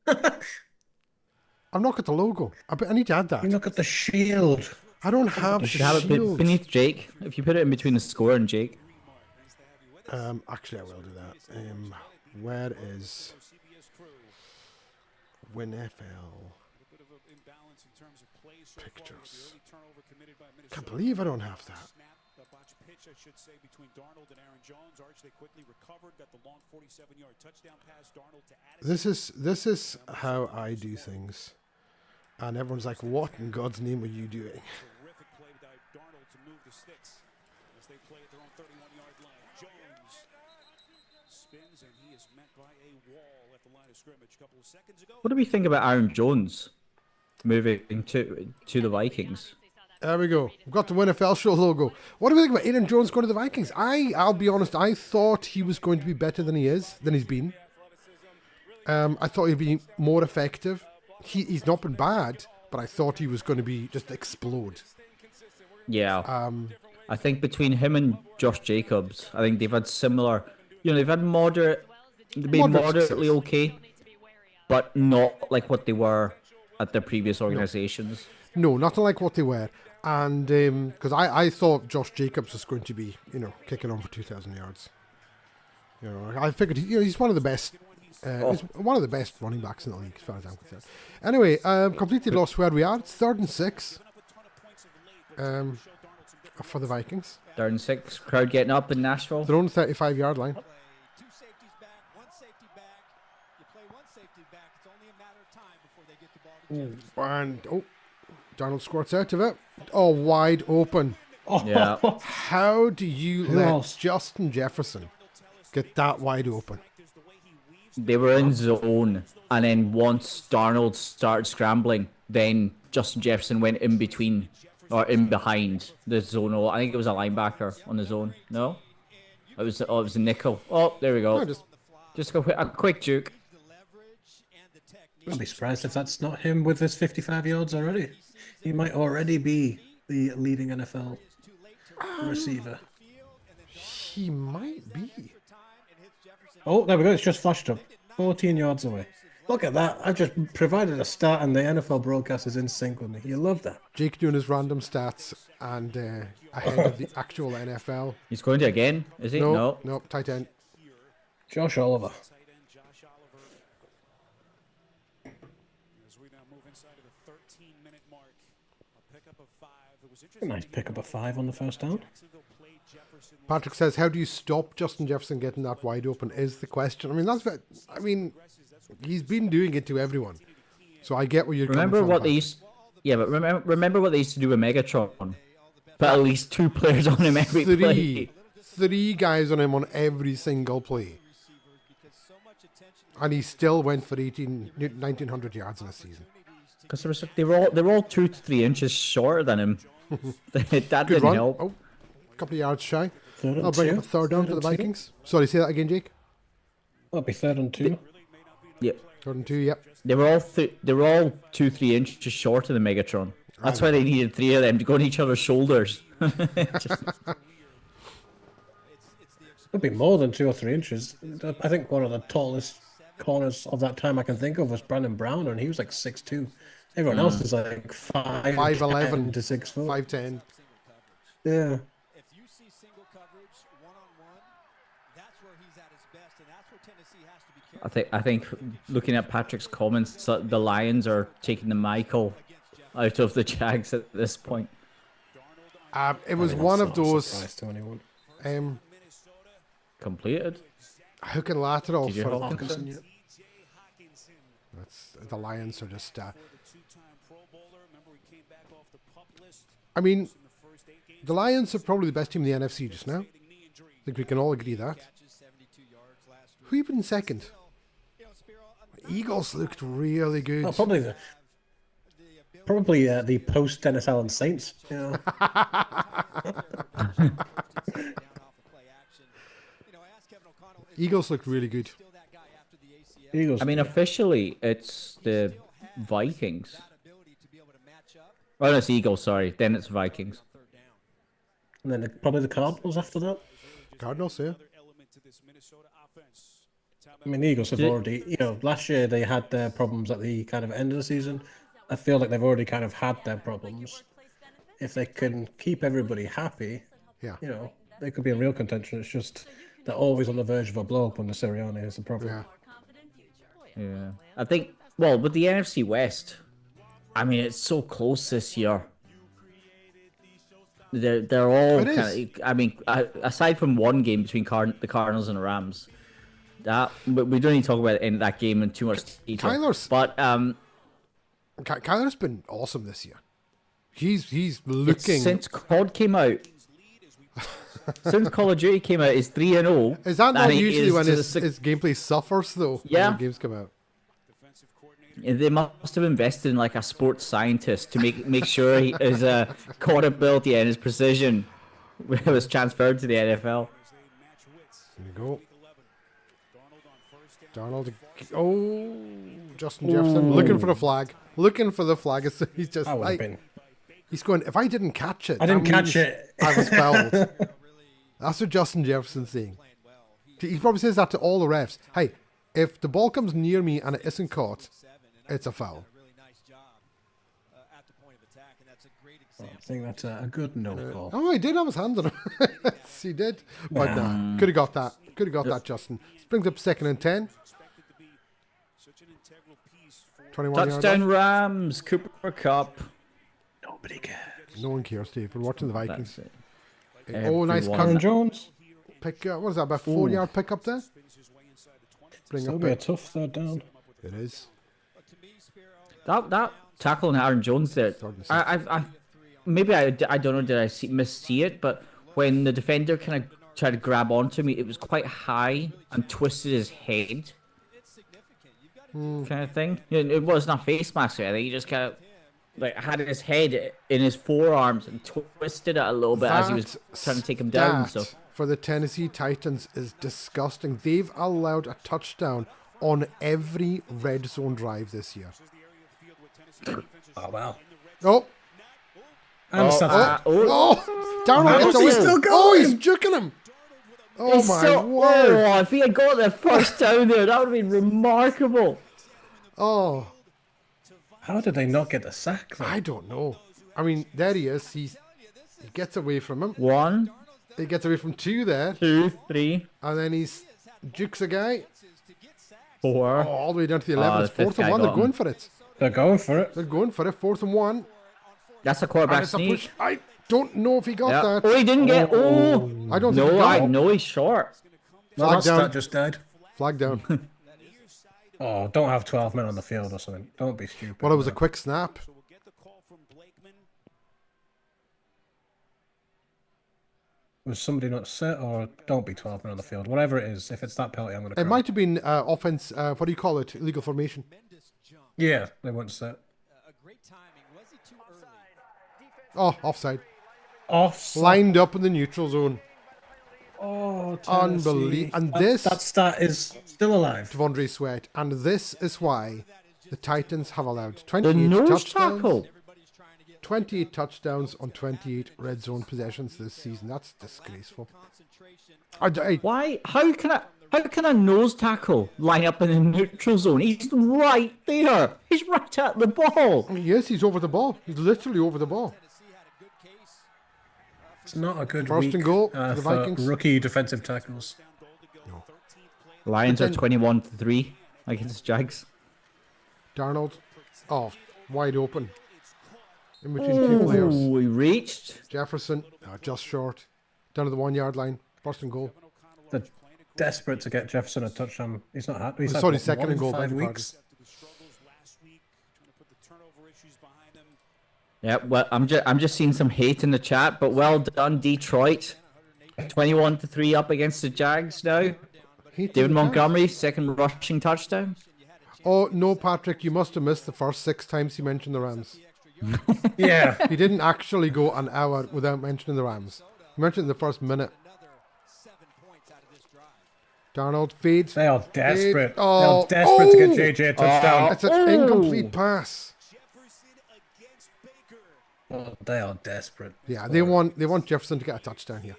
I've not got the logo. I need to add that. You look at the shield. I don't have the You should have it beneath Jake. If you put it in between the score and Jake. Actually, I will do that. Where is WinFL pictures? Can't believe I don't have that. Pitch, I should say, between Darnold and Aaron Jones. Arch, they quickly recovered, got the long 47-yard touchdown pass. Darnold to Addison. This is how I do things, and everyone's like, "What in God's name are you doing?" Terrific play by Darnold to move the sticks as they play at their own 31-yard line. Jones spins, and he is met by a wall at the line of scrimmage a couple of seconds ago. What do we think about Aaron Jones moving to the Vikings? There we go. We've got the WinFL show logo. What do we think about Aaron Jones going to the Vikings? I'll be honest, I thought he was going to be better than he's been. I thought he'd be more effective. He's not been bad, but I thought he was going to be just explode. Yeah. I think between him and Josh Jacobs, I think they've had similar, they've had moderately okay, but not like what they were at their previous organizations. No, not like what they were. And because I thought Josh Jacobs was going to be, kicking on for 2,000 yards. I figured he's one of the best. He's one of the best running backs in the league, as far as I'm concerned. Anyway, completely lost where we are. It's 3rd and 6 for the Vikings. 3rd and 6. Crowd getting up in Nashville. Their own 35-yard line. Two safeties back, one safety back. You play one safety back. It's only a matter of time before they get the ball to Jefferson. And Darnold squirts out of it. Oh, wide open. Yeah. How do you Who let else? Justin Jefferson get that wide open? They were in zone, and then once Darnold started scrambling, then Justin Jefferson went in between or in behind the zone. I think it was a linebacker on the zone. No, it was a nickel. Oh, there we go. No, Just a quick juke. I'd be surprised if that's not him with his 55 yards already. He might already be the leading NFL receiver. he might be. Oh, there we go. It's just flashed up. 14 yards away. Look at that. I just provided a stat and the NFL broadcast is in sync with me. You love that. Jake doing his random stats and ahead of the actual NFL. He's going to again, is he? No, No. tight end. Josh Oliver. As we now move inside of the 13-minute mark, a pickup of 5. It was A nice pickup of 5 on the first down. Patrick says, "How do you stop Justin Jefferson getting that wide open?" Is the question. I mean, he's been doing it to everyone, so I get where you're Remember coming from. what they used? Yeah, but remember what they used to do with Megatron? Put at least 2 players on him every play. Three guys on him on every single play, and he still went for 1,900 yards in a season. Because they were all 2 to 3 inches shorter than him. That Good didn't run. help. Oh, a couple of yards shy. Third and I'll bring two. up a third down for the Vikings. Sorry, say that again, Jake. That'll be 3rd and 2. Yep. 3rd and 2, yep. They were all 2-3 inches shorter than Megatron. That's why they needed 3 of them to go on each other's shoulders. It'll be more than 2 or 3 inches. I think one of the tallest corners of that time I can think of was Brandon Brown, and he was like 6'2". Everyone else is like 5'11" to 6'4". 5'10". Yeah. If you see single coverage one-on-one, that's where he's at his best, and that's where Tennessee has to be careful. I think looking at Patrick's comments, the Lions are taking the Michael out of the Jags at this point. It was one of those To anyone. Completed. hook and lateral TJ for Hawkinson. Hawkinson. That's the Lions are just. I mean, the Lions are probably the best team in the NFC just now. I think we can all agree that. Who even second? Eagles looked really good. Oh, probably the post Dennis Allen Saints. Yeah. Eagles looked really good. Eagles. I mean, officially, it's the Vikings. Oh, no, it's Eagles, sorry. Then it's Vikings. And then probably the Cardinals after that. Cardinals, yeah. I mean, the Eagles have already, last year they had their problems at the kind of end of the season. I feel like they've already kind of had their problems. If they can keep everybody happy, yeah, they could be in real contention. It's just they're always on the verge of a blow up when the Sirianni is the problem. Yeah. I think, well, with the NFC West, I mean, it's so close this year. They're all kind of, I mean, aside from one game between the Cardinals and the Rams, but we don't need to talk about in that game in too much detail. Kyler's been awesome this year. He's looking since COD came out. Since Call of Duty came out, is 3-0. Is that not usually when his gameplay suffers though? Yeah. When the games come out. They must have invested in like a sports scientist to make sure his COD ability and his precision was transferred to the NFL. There you go. Darnold. Oh, Justin Jefferson looking for the flag. Looking for the flag. He's just he's going. If I didn't catch it, I didn't catch it. I was fouled. That's what Justin Jefferson's saying. He probably says that to all the refs. Hey, if the ball comes near me and it isn't caught, it's a foul. I think that's a good no call. Oh, he did have his hand on him. Yes, he did. But nah, could have got that. Could have got that, Justin. This brings up 2nd and 10. 21 Touchdown Rams, Cooper Cup. Nobody cares. No one cares, Steve. We're watching the Vikings. Everyone. Nice Aaron Jones. What is that, about 4-yard pickup there? It'll be a tough third down. It is. That tackle on Aaron Jones there. maybe I don't know, did I miss-see it? But when the defender kind of tried to grab onto me, it was quite high and twisted his head, kind of thing. It wasn't a face mask or anything. He just kind of like had his head in his forearms and twisted it a little bit as he was trying to take him down. So for the Tennessee Titans is disgusting. They've allowed a touchdown on every red zone drive this year. Oh wow. Oh. And Darnold gets away. Still going. Oh, he's juking him. Oh my word. Oh, if he had got the first down there, that would have been remarkable. Oh. How did they not get the sack, though? I don't know. I mean, there he is. He gets away from him. 1. He gets away from 2 there. 2, 3. And then he's jukes a guy. 4. Oh, all the way down to the 11th. 4th and 1. They're going for it. They're going for it. They're going for it. 4th and 1. That's a quarterback sneak. I don't know if he got that. Oh, he didn't get. Oh, I don't think he got it. No, he's short. Flag down. That just died. Flag down. Oh, don't have 12 men on the field or something. Don't be stupid. Well, it was a quick snap. Was somebody not set, or don't be 12 men on the field? Whatever it is, if it's that penalty, I'm going to. It might have been offense. What do you call it? Illegal formation. Yeah, they weren't set. Oh, offside. Offside. Lined up in the neutral zone. Oh, unbelievable! And that stat is still alive. Devondre Sweat, and this is why the Titans have allowed 28 The nose touchdowns. tackle. 28 touchdowns on 28 red zone possessions this season. That's disgraceful. Why? How can a nose tackle line up in the neutral zone? He's right there. He's right at the ball. Yes, he's over the ball. He's literally over the ball. It's not a good First week and goal for the for Vikings. rookie defensive tackles. No. Lions are 21-3 against Jags. Darnold, wide open. In between 2 players. Oh, he reached. Jefferson, just short. Down to the 1 yard line. First and goal. They're desperate to get Jefferson a touchdown. He's not happy. He's Sorry, had, second and goal. 5 weeks. Yeah, well, I'm just seeing some hate in the chat, but well done, Detroit. 21-3 up against the Jags now. David Montgomery, second rushing touchdown. Oh no, Patrick, you must have missed the first 6 times he mentioned the Rams. Yeah, he didn't actually go an hour without mentioning the Rams. He mentioned in the first minute. Darnold feeds. They are desperate. Oh, they are desperate to get JJ a touchdown. It's an incomplete pass. Oh, they are desperate. Yeah, they want Jefferson to get a touchdown here.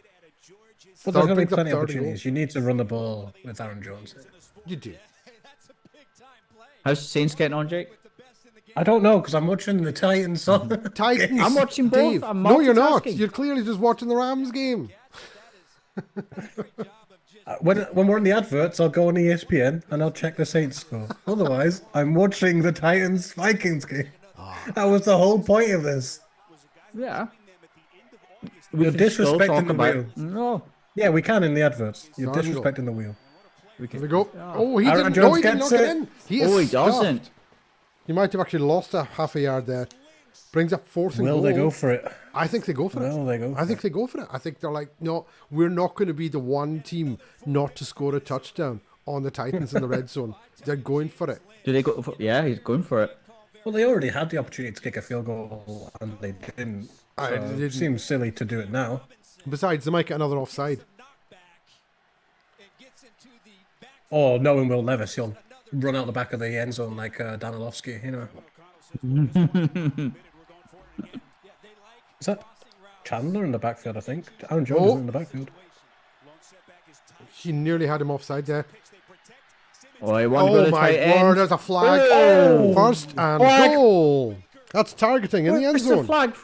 But there's going to be plenty of opportunities. You need to run the ball with Aaron Jones. You do. How's Saints getting on, Jake? I don't know, because I'm watching the Titans. Titans. I'm watching both. Dave. I'm No, you're not. multitasking. You're clearly just watching the Rams game. When we're in the adverts, I'll go on ESPN and I'll check the Saints score. Otherwise, I'm watching the Titans Vikings game. That was the whole point of this. Yeah. You're disrespecting the wheel. No. Yeah, we can in the adverts. You're disrespecting the wheel. Here we go. Oh, he Aaron didn't. No, Jones he didn't gets knock it it. in. He is He doesn't. stuffed. He might have actually lost a half a yard there. Brings up 4th and goal. Will they go for it? I think they go for it. Will they go for I think they go for it. I think they're like, no, we're not going to be the one team not to score a touchdown on the Titans in the red zone. They're going for it. Do they go for? Yeah, he's going for it. Well, they already had the opportunity to kick a field goal and they didn't. So it seems silly to do it now. Besides, they might get another offside. Or knowing Will Levis, he'll run out the back of the end zone like Danilowski, you know. Is that Chandler in the backfield, I think? Aaron Jones is in the backfield. She nearly had him offside there. Oh, he won Oh my word, there's a flag. Oh. First and goal. That's targeting in the end Where's zone. the flag?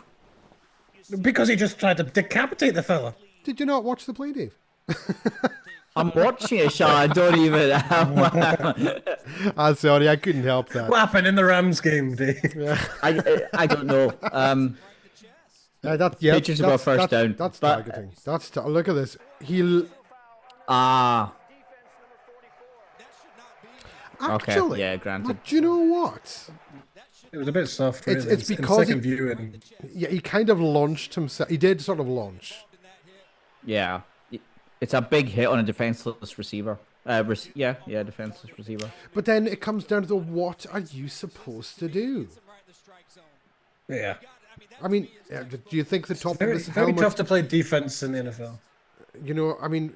Because he just tried to decapitate the fella. Did you not watch the play, Dave? I'm watching it, Sean. I don't even. I'm sorry, I couldn't help that. What happened in the Rams game, Dave? I don't know. Patriots have got first down. That's targeting. Look at this. Okay, Actually, yeah, granted. But you know what? It was a bit soft, really. It's in because second viewing. Yeah, he kind of launched himself. He did sort of launch. Yeah. It's a big hit on a defenseless receiver. Yeah, defenseless receiver. But then it comes down to what are you supposed to do? Yeah. I mean, do you think the top Very, of his very helmet... tough to play defense in the NFL. You know, I mean,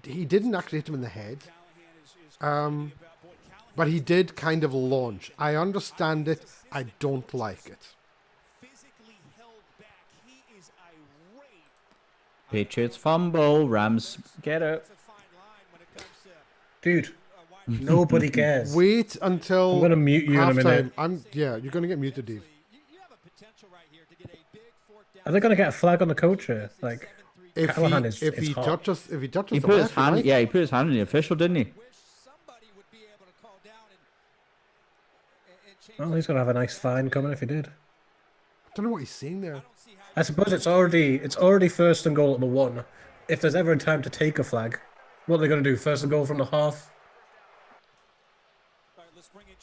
he didn't actually hit him in the head. But he did kind of launch. I understand it. I don't like it. Patriots fumble. Rams get it. Dude, nobody cares. Wait until I'm going to mute you in a minute. Yeah, you're going to get muted, Dave. Are they going to get a flag on the coach here? Like, If Callahan he hot. touches He the put his ref, hand. right? Yeah, he put his hand on the official, didn't he? Well, he's going to have a nice fine coming if he did. I don't know what he's saying there. I suppose it's already first and goal at the 1. If there's ever a time to take a flag, what are they going to do? First and goal from the half?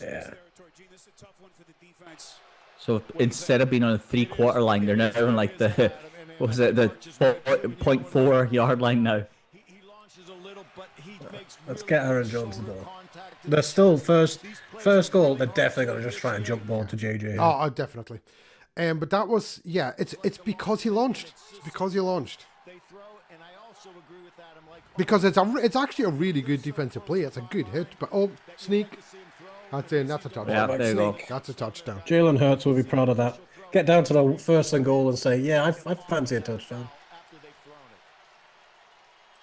Yeah. So instead of being on the 3/4 line, they're now on like the what was it, the 0.4 yard line now. Let's get Aaron Jones the ball. They're still first goal. They're definitely going to just try and jump ball to JJ. Oh, definitely. But that was, yeah, it's because he launched. It's because he launched. Because it's actually a really good defensive play. It's a good hit. But sneak. That's a touchdown. Yeah, there you go. That's a touchdown. Jalen Hurts will be proud of that. Get down to the first and goal and say, yeah, I fancy a touchdown.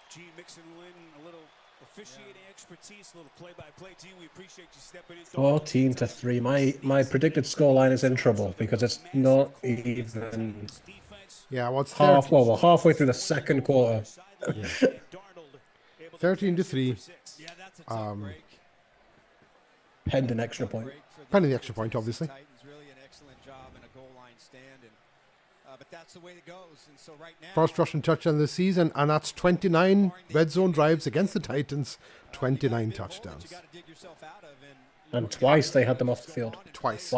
Gene Mixon-Lynn, a little officiating expertise, a little play-by-play team. We appreciate you stepping in. 14-3. My predicted scoreline is in trouble because it's not even. Yeah, well, it's we're halfway through the second quarter. 13-3. Pending extra point. Pending the extra point, obviously. First rushing touchdown this season, and that's 29 red zone drives against the Titans, 29 touchdowns. And twice they had them off the field. Twice.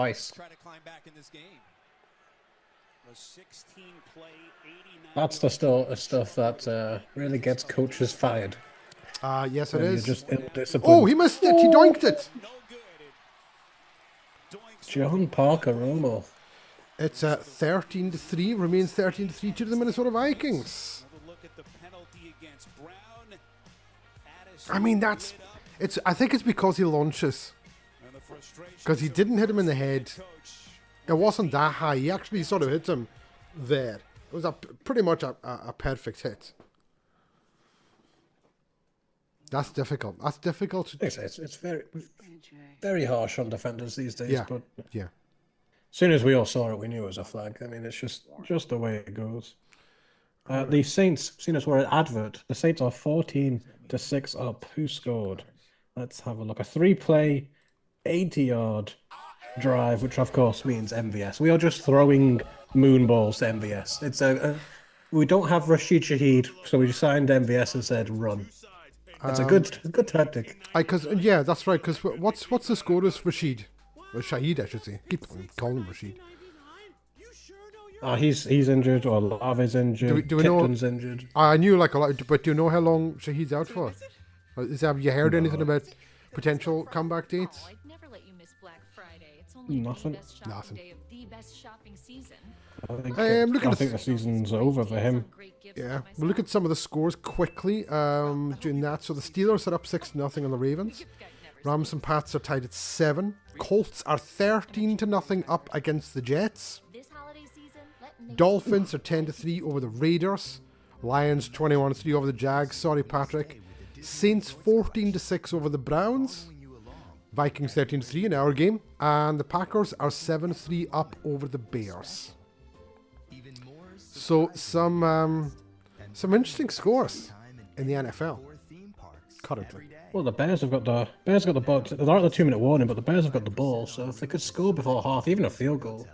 That's the stuff that really gets coaches fired. Yes, it When is. you're just indisciplined. Oh, he missed it. He doinked it. John Parker Romo. It's 13-3. Remains 13-3 to the Minnesota Vikings. I mean, I think it's because he launches. Because he didn't hit him in the head. It wasn't that high. He actually sort of hit him there. It was pretty much a perfect hit. That's difficult. That's difficult. It's very, very harsh on defenders these days. Yeah. But Yeah. as soon as we all saw it, we knew it was a flag. I mean, it's just the way it goes. The Saints, seen as we're an advert, the Saints are 14-6 up. Who scored? Let's have a look. A 3-play, 80-yard drive, which of course means MVS. We are just throwing moon balls to MVS. It's we don't have Rashid Shaheed, so we signed MVS and said run. It's a good tactic. Yeah, that's right. Because what's the score is Rashid? Or Shaheed, I should say. Keep calling him Rashid. He's injured, or Lava's injured. Do we know? Tipton's injured. I knew like a lot, but do you know how long Shaheed's out for? Have you heard anything about potential comeback dates? I'd never let you miss Black Friday. It's only Nothing. the best shopping Nothing. day of the best shopping season. I think the season's over for him. Yeah, we'll look at some of the scores quickly. Doing that, so the Steelers are up 6-0 on the Ravens. Rams and Pats are tied at 7. Colts are 13-0 up against the Jets. Dolphins are 10-3 over the Raiders. Lions 21-3 over the Jags. Sorry, Patrick. Saints 14-6 over the Browns. Vikings 13-3 in our game, and the Packers are 7-3 up over the Bears. So some interesting scores in the NFL currently. Well, the Bears have got the ball. They're at the 2-minute warning, but the Bears have got the ball. So if they could score before half, even a field goal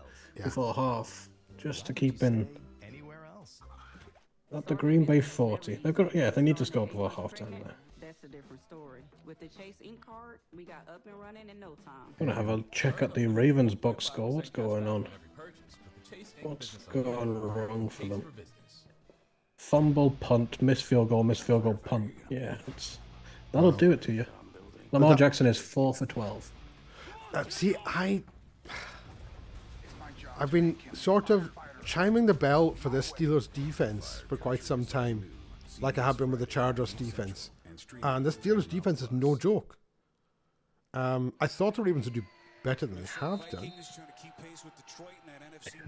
before half, just to keep in at the Green Bay 40. They've got they need to score before half time there. That's a different story. With the Chase Inc. card, we got up and running in no time. I'm gonna have a check at the Ravens box score. What's going on? What's going wrong for them? Fumble, punt, miss field goal, punt. Yeah, that'll do it to you. Lamar Jackson is 4 for 12. See, I've been sort of chiming the bell for this Steelers defense for quite some time, like I have been with the Chargers defense. And this Steelers defense is no joke. I thought the Ravens would do better than they have done.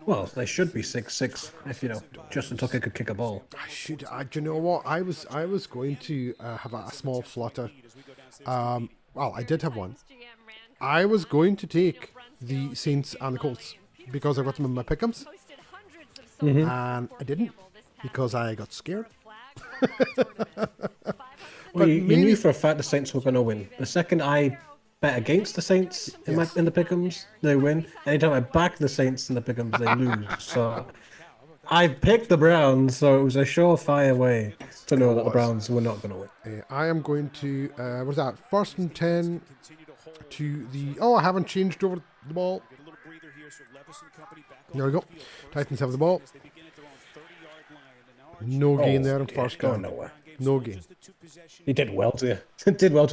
Well, they should be 6-6 if Justin Tucker could kick a ball. Do you know what? I was going to have a small flutter. Well, I did have one. I was going to take the Saints and the Colts because I got them in my pick'ems, and I didn't because I got scared. Well, you knew for a fact the Saints were going to win. The second I bet against the Saints in the pick'ems, they win. Anytime I back the Saints in the pick'ems, they lose. So I picked the Browns, so it was a surefire way to know that the Browns were not going to win. I am going to what's that? 1st and 10 to the. Oh, I haven't changed over the ball. There we go. Titans have the ball. No gain there in first down. Nowhere. No gain. He did well to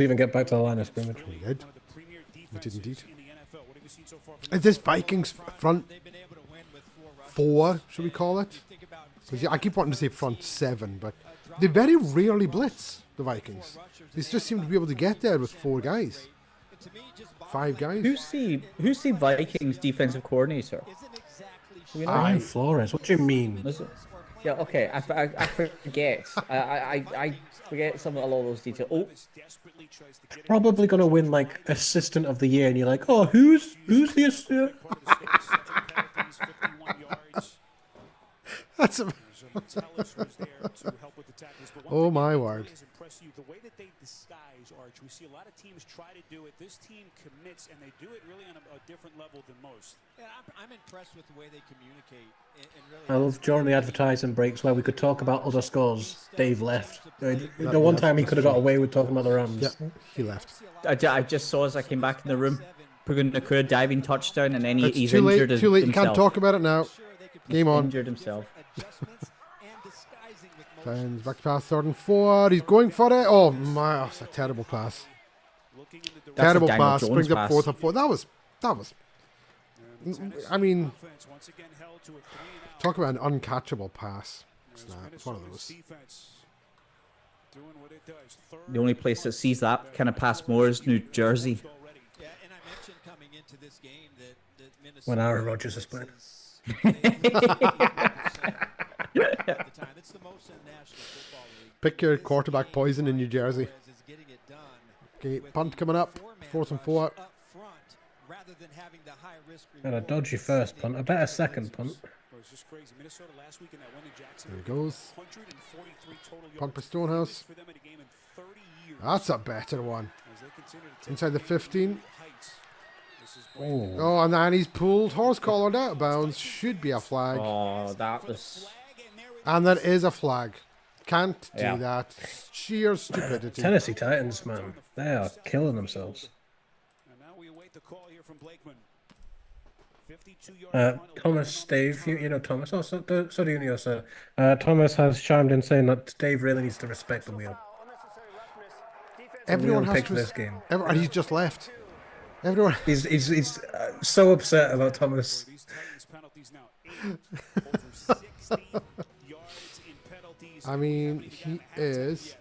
even get back to the line of scrimmage. He did. He did indeed. Is this Vikings front 4, should we call it? Because I keep wanting to say front 7, but they very rarely blitz, the Vikings. They just seem to be able to get there with 4 guys. 5 guys. Who's the Vikings defensive coordinator? Brian Flores. What do you mean? Yeah, okay. I forget. I forget a lot of those details. Oh, probably gonna win like assistant of the year, and you're like, oh, who's the assistant? That's oh my word. The way that they disguise, Arch, we see a lot of teams try to do it. This team commits, and they do it really on a different level than most. Yeah, I'm impressed with the way they communicate. I love during the advertising breaks where we could talk about other scores. Dave left. The one time he could have got away with talking about the Rams. Yeah, he left. I just saw as I came back in the room, Pugun Nakua diving touchdown, and then he's too late. injured Too late. himself. You can't talk about it now. Game on. Injured himself. Turns back past 3rd and 4. He's going for it. Oh my! That's a terrible pass. Terrible pass. Brings up 4th and 4. That was. I mean, talk about an uncatchable pass. It's one of those. The only place that sees that kind of pass more is New Jersey. When Aaron Rodgers is playing. Pick your quarterback poison in New Jersey. Okay, punt coming up. 4th and 4. And a dodgy first punt. A better second punt. There he goes. Punt by Stonehouse. That's a better one. Inside the 15. Oh, and then he's pulled. Horse collared out of bounds. Should be a flag. Oh, that was... And there is a flag. Can't do that. Sheer stupidity. Tennessee Titans, man. They are killing themselves. Thomas, Dave, you know Thomas. Oh, so do you know, sir. Thomas has chimed in saying that Dave really needs to respect the wheel. Everyone has picked to this game. And he's just left. Everyone. He's so upset about Thomas. I mean, he is.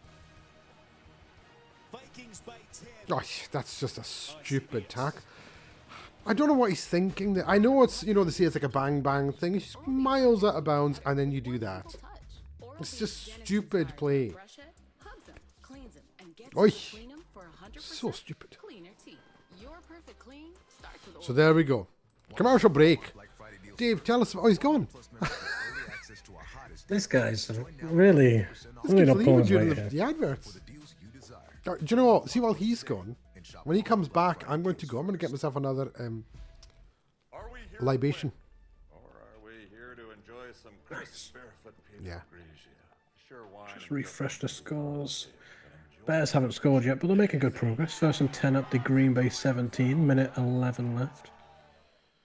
Gosh, that's just a stupid tack. I don't know what he's thinking. I know it's, they say it's like a bang bang thing. It's just miles out of bounds, and then you do that. It's just stupid play. Oi! So stupid. So there we go. Commercial break. Dave, tell us. Oh, he's gone. This guy's really not pulling his weight here. The adverts. Do you know what? See, while he's gone, when he comes back, I'm going to get myself another libation. Or are we here to enjoy some crisp barefoot Pinot Yeah. Grigio? Sure, wine. Just refresh the scores. Bears haven't scored yet, but they're making good progress. First and 10 at the Green Bay 17, minute 11 left.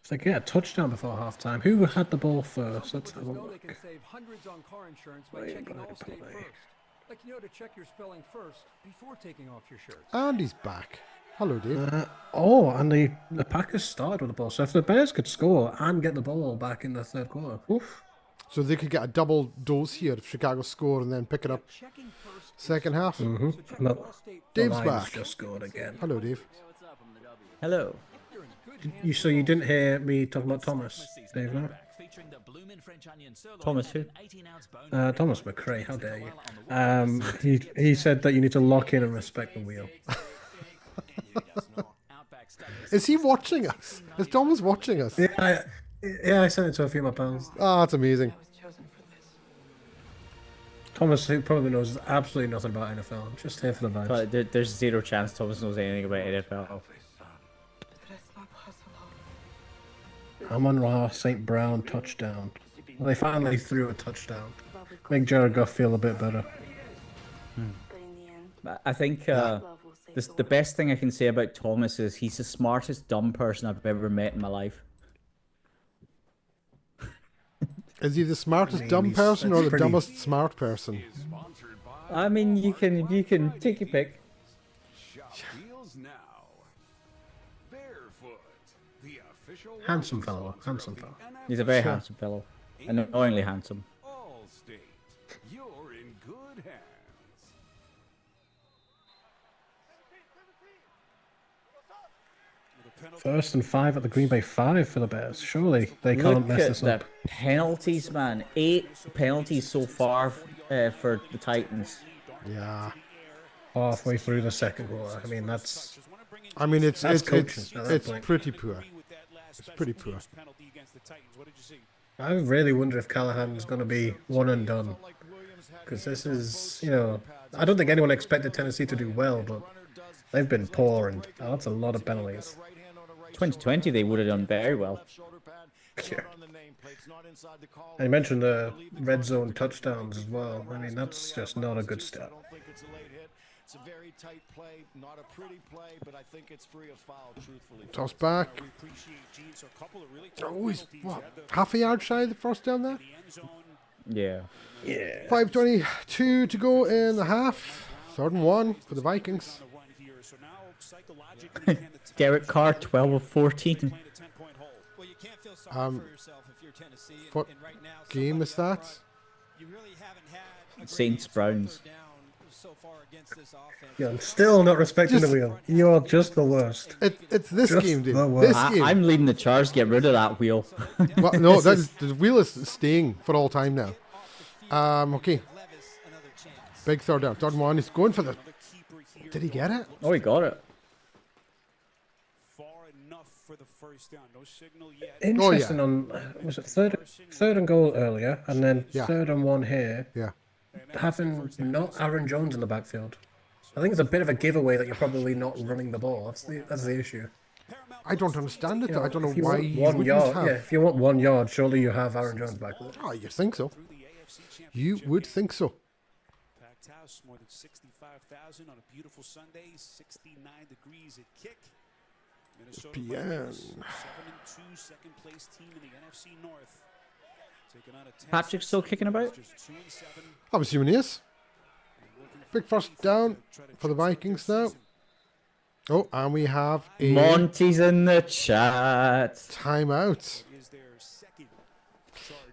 If they get a touchdown before halftime, who had the ball first? Let's have a look. They can save hundreds on car insurance by checking Allstate first. Like you know to check your spelling first before taking off your shirt. And he's back. Hello, Dave. And the Packers started with the ball. So if the Bears could score and get the ball back in the third quarter, oof. So they could get a double dose here if Chicago score and then pick it up second half. Dave's back. Just scored again. Hello, Dave. Hello. So you didn't hear me talking about Thomas, Dave? No? Thomas who? Thomas McRae. How dare you? He said that you need to lock in and respect the wheel. Is he watching us? Is Thomas watching us? Yeah, I sent it to a few of my pals. Oh, that's amazing. Thomas, who probably knows absolutely nothing about NFL, just here for the vibes. But there's zero chance Thomas knows anything about NFL. Amon-Ra St. Brown touchdown. Well, they finally threw a touchdown. Make Jared Goff feel a bit better. I think the best thing I can say about Thomas is he's the smartest dumb person I've ever met in my life. Is he the smartest dumb person or the dumbest smart person? I mean, you can take your pick. Handsome fellow. He's a very handsome fellow. Annoyingly handsome. You're in good hands. First and 5 at the Green Bay 5 for the Bears. Surely they can't mess this up. The penalties, man. 8 penalties so far for the Titans. Yeah. Halfway through the second quarter. I mean, that's. It's coaching. pretty poor. It's pretty poor. I really wonder if Callahan's going to be one and done. Because this is, I don't think anyone expected Tennessee to do well, but they've been poor, and that's a lot of penalties. 2020, they would have done very well. Yeah. And you mentioned the red zone touchdowns as well. I mean, that's just not a good start. It's a very tight play, not a pretty play, but I think it's free of foul, truthfully. Toss back. Oh, he's what? Half a yard shy of the first down there? Yeah. 5:22 to go in the half. 3rd and 1 for the Vikings. Derek Carr, 12 of 14. What game is that? Saints Browns. Yeah, I'm still not respecting the wheel. You're just the worst. It's this just game, dude. This game. I'm leading the charge. Get rid of that wheel. Well, no, the wheel is staying for all time now. Okay. Big 3rd down. 3rd and 1. He's going for the. Did he get it? Oh, he got it. Interesting on was it third and goal earlier, and then 3rd and 1 here. Yeah. Having not Aaron Jones in the backfield. I think it's a bit of a giveaway that you're probably not running the ball. That's the issue. I don't understand it. I don't know if you why want you 1 wouldn't yard. have. Yeah, if you want 1 yard, surely you have Aaron Jones back there. Oh, you think so? You would think so. Packed house, more than 65,000 on a beautiful Sunday, 69 degrees at kick. Minnesota Vikings, 7-2, second place team in the NFC North. Patrick's still kicking about? I'm assuming he is. Big first down for the Vikings now. Oh, and we have a Monty's in the chat. Timeout.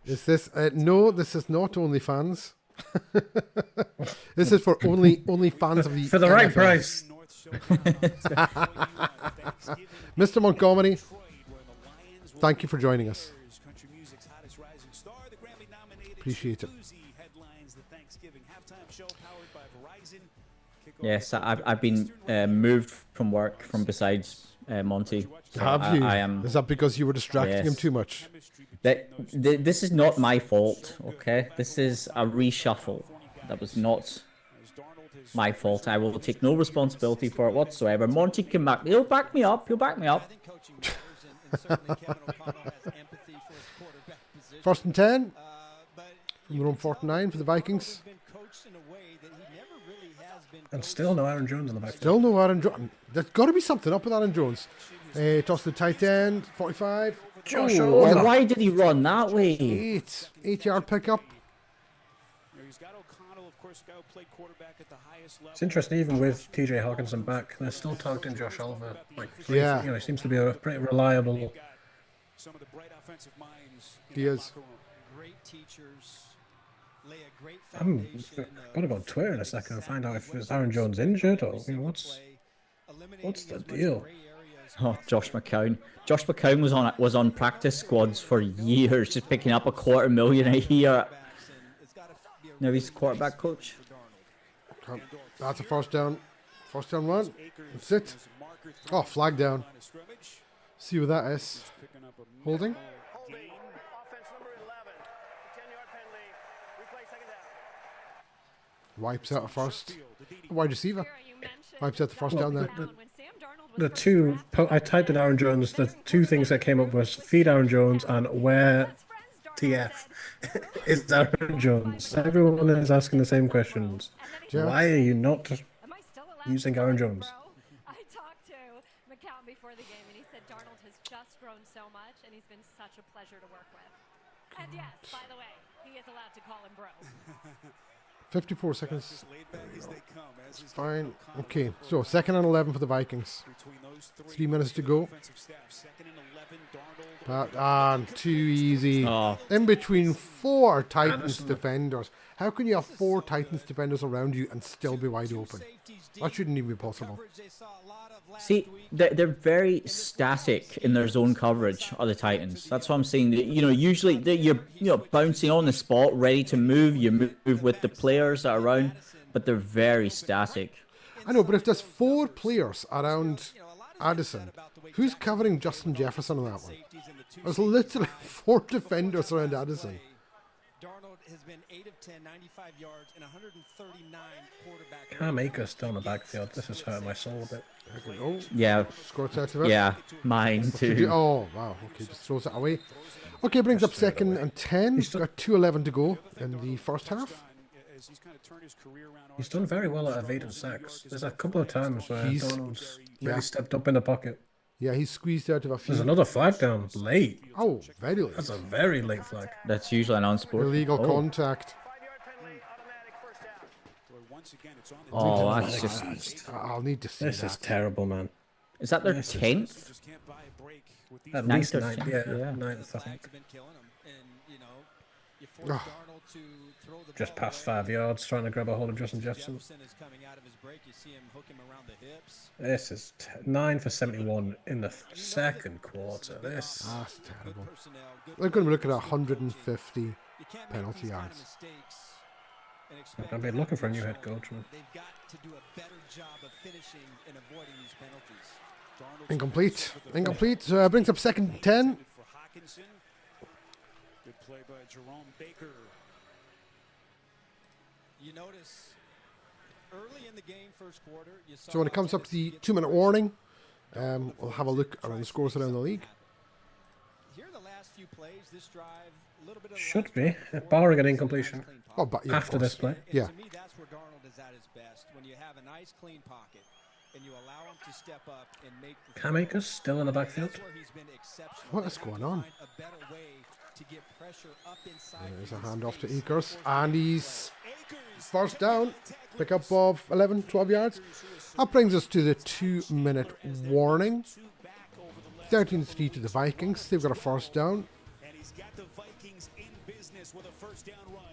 Is this no? This is not OnlyFans. This is for only fans of the for the NFL. right price. Mr. Montgomery, thank you for joining us. Appreciate it. Yes, I've been moved from work from besides Monty. So Have you? I am. Is that because you were distracting him too much? This is not my fault. Okay, this is a reshuffle. That was not my fault. I will take no responsibility for it whatsoever. Monty can back. He'll back me up. He'll back me up. 1st and 10. From the room 49 for the Vikings. And still no Aaron Jones in the back. Still no Aaron Jones. There's got to be something up with Aaron Jones. Toss to the tight end, 45. Josh Oh, Oliver. why did he run that way? 8-yard pickup. It's interesting, even with TJ Hawkinson back, they're still targeting Josh Oliver. Like, Yeah. You know, he seems to be a pretty reliable. Some of the bright offensive minds. He is. Great teachers. Lay a great I'm foundation. gonna go on Twitter in a second and find out if is Aaron Jones injured or you know, what's the deal. Oh, Josh McCown. Josh McCown was on practice squads for years, just picking up $250,000 a year. Now he's quarterback coach. That's a first down. First down run. That's it. Oh, flag down. See what that is. Holding. Offense number 11. 10-yard penalty. Replay second down. Wipes out a first. Wide receiver. Wipes out the first down there. The two, I typed in Aaron Jones, the two things that came up was feed Aaron Jones and where TF is Aaron Jones. Everyone is asking the same questions. Yeah. Why are you not using Aaron Jones? I talked to McCown before the game, and he said Darnold has just grown so much, and he's been such a pleasure to work with. And yes, by the way, he is allowed to call him bro. 54 seconds. It's fine. Okay, so 2nd and 11 for the Vikings. 3 minutes to go. Too easy. Oh. In between 4 Titans defenders. How can you have 4 Titans defenders around you and still be wide open? That shouldn't even be possible. See, they're very static in their zone coverage, are the Titans. That's what I'm saying. You know, usually you're bouncing on the spot, ready to move. You move with the players that are around, but they're very static. I know, but if there's 4 players around Addison, who's covering Justin Jefferson on that one? There's literally 4 defenders around Addison. Darnold has been 8 of 10, 95 yards, and 139 quarterback. Cam Akers still in the backfield. This has hurt my soul a bit. Oh, Yeah. Scored out of it. Yeah, mine too. Oh, wow. Okay, just throws it away. Okay, brings up 2nd and 10. He's got 2:11 to go in the first half. He's done very well at evading sacks. There's a couple of times where Donald's really Yeah. stepped up in the pocket. Yeah, he's squeezed out of a few. There's another flag down late. Oh, very late. That's a very late flag. That's usually an unsportsmanlike. Illegal contact. Oh, that's just... I'll need to see This that. is terrible, man. Is that their This is- 10th? At Ninth least or 9th. 10th, Yeah, yeah. 9th, I think. Oh. Just past 5 yards, trying to grab a hold of Justin Jefferson. This is 9 for 71 in the second quarter. This. That's terrible. They're going to be looking at 150 penalty yards. I'm going to be looking for a new head coach, man. Incomplete. Incomplete. Brings up 2nd and 10. Good play by Jerome Baker. You notice early in the game, first quarter, you saw So when it comes up to the 2-minute warning, we'll have a look around the scores around the league. Here are the last few plays. This drive, a little bit of Should be, barring an incompletion. Oh, but yeah, After this play. Yeah. To me, that's where Darnold is at his best. When you have a nice, clean pocket and you allow him to step up and make the Cam Akers still in the backfield. That's where he's been exceptional. What is going on? Find a better way to get pressure up inside. There's a handoff to Akers. And he's first down. Pick up of 11, 12 yards. That brings us to the 2-minute warning. 13-3 to the Vikings. They've got a first down. And he's got the Vikings in business with a first down run.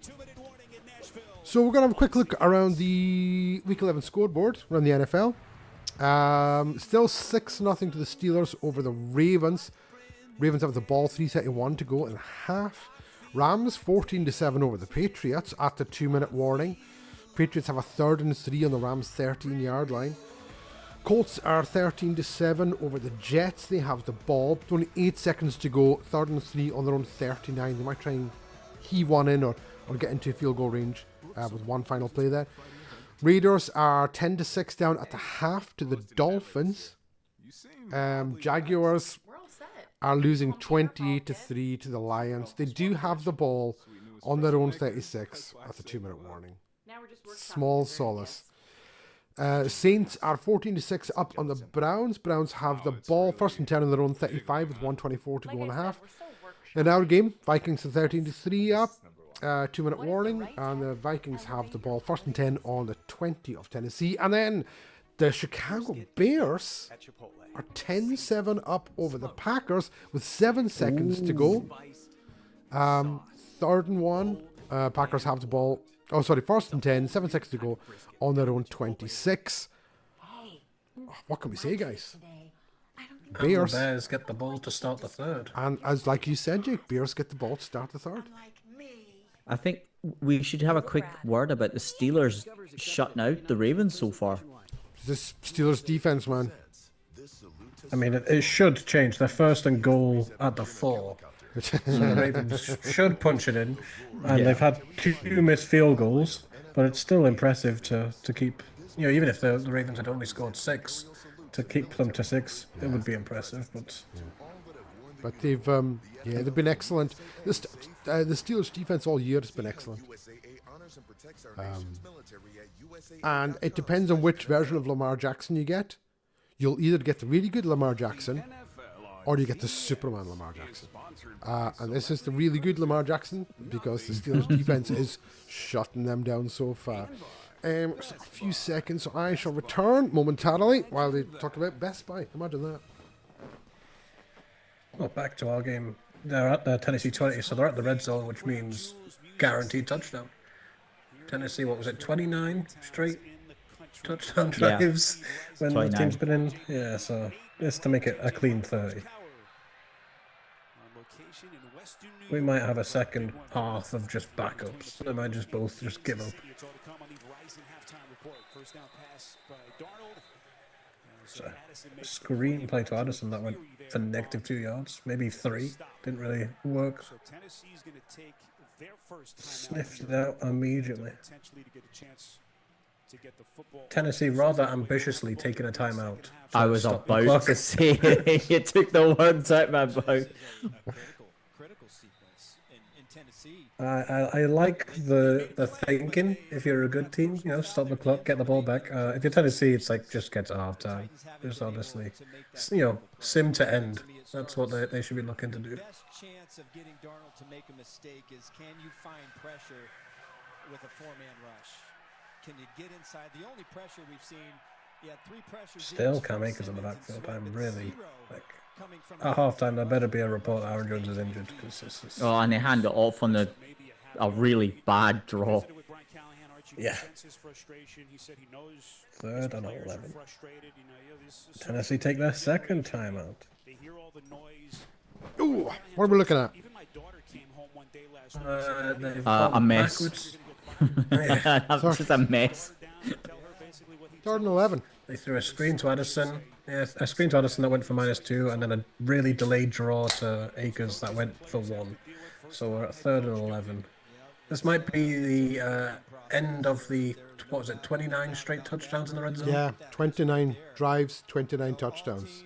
2-minute warning in Nashville. So we're going to have a quick look around the Week 11 scoreboard around the NFL. Still 6-0 to the Steelers over the Ravens. Ravens have the ball, 3:31 to go in half. Rams 14-7 over the Patriots at the 2-minute warning. Patriots have a 3rd and 3 on the Rams 13-yard line. Colts are 13-7 over the Jets. They have the ball. Only 8 seconds to go. 3rd and 3 on their own 39. They might try and heave one in or get into field goal range with one final play there. Raiders are 10-6 down at the half to the Dolphins. Jaguars are losing 28-3 to the Lions. They do have the ball on their own 36 at the 2-minute warning. Now we're Small solace. Saints are 14-6 up on the Browns. Browns have the ball first and 10 on their own 35 with 1:24 to go in the half. In our game, Vikings are 13-3 up. 2-minute warning, and the Vikings have the ball first and 10 on the 20 of Tennessee. And then the Chicago Bears are 10-7 up over the Packers with 7 seconds to go. 3rd and 1. Packers have the ball. Oh, sorry, 1st and 10, 7 seconds to go on their own 26. What can we say, guys? Bears get the ball to start the third. And as like you said, Jake, Bears get the ball to start the third. I think we should have a quick word about the Steelers shutting out the Ravens so far. This Steelers defense, man. I mean, it should change. They're 1st and goal at the 4. So the Ravens should punch it in. And they've had 2 missed field goals, but it's still impressive to keep, even if the Ravens had only scored 6, to keep them to 6, it would be impressive. But they've been excellent. The Steelers defense all year has been excellent. And it depends on which version of Lamar Jackson you get. You'll either get the really good Lamar Jackson, or you get the Superman Lamar Jackson. And this is the really good Lamar Jackson, because the Steelers defense is shutting them down so far. A few seconds, so I shall return momentarily while they talk about Best Buy. Imagine that. Well, back to our game. They're at the Tennessee 20, so they're at the red zone, which means guaranteed touchdown. Tennessee, what was it, 29 straight touchdown drives when 29. The team's been in? Yeah, so it's to make it a clean 30. We might have a second half of just backups. They might just both just give up. So, screenplay to Addison that went for -2 yards, maybe 3. Didn't really work. Sniffed it out immediately. Tennessee rather ambitiously taking a timeout. I was about to say you took the words out my mouth. I like the thinking. If you're a good team, stop the clock, get the ball back. If you're Tennessee, it's like just get to halftime. Just honestly, sim to end. That's what they should be looking to do. The best chance of getting Darnold to make a mistake is, can you find pressure with a 4-man rush? Can you get inside? The only pressure we've seen, he had 3 pressures. Still Cam Akers in the backfield. I'm really at halftime. There better be a report Aaron Jones is injured, because this is. Oh, and they hand it off on a really bad draw. Yeah. 3rd and 11. Tennessee take their second timeout. Ooh, what are we looking at? A mess. Just a mess. 3rd and 11. They threw a screen to Addison. Yeah, a screen to Addison that went for -2, and then a really delayed draw to Akers that went for 1. So we're at 3rd and 11. This might be the end of the, 29 straight touchdowns in the red zone? Yeah, 29 drives, 29 touchdowns.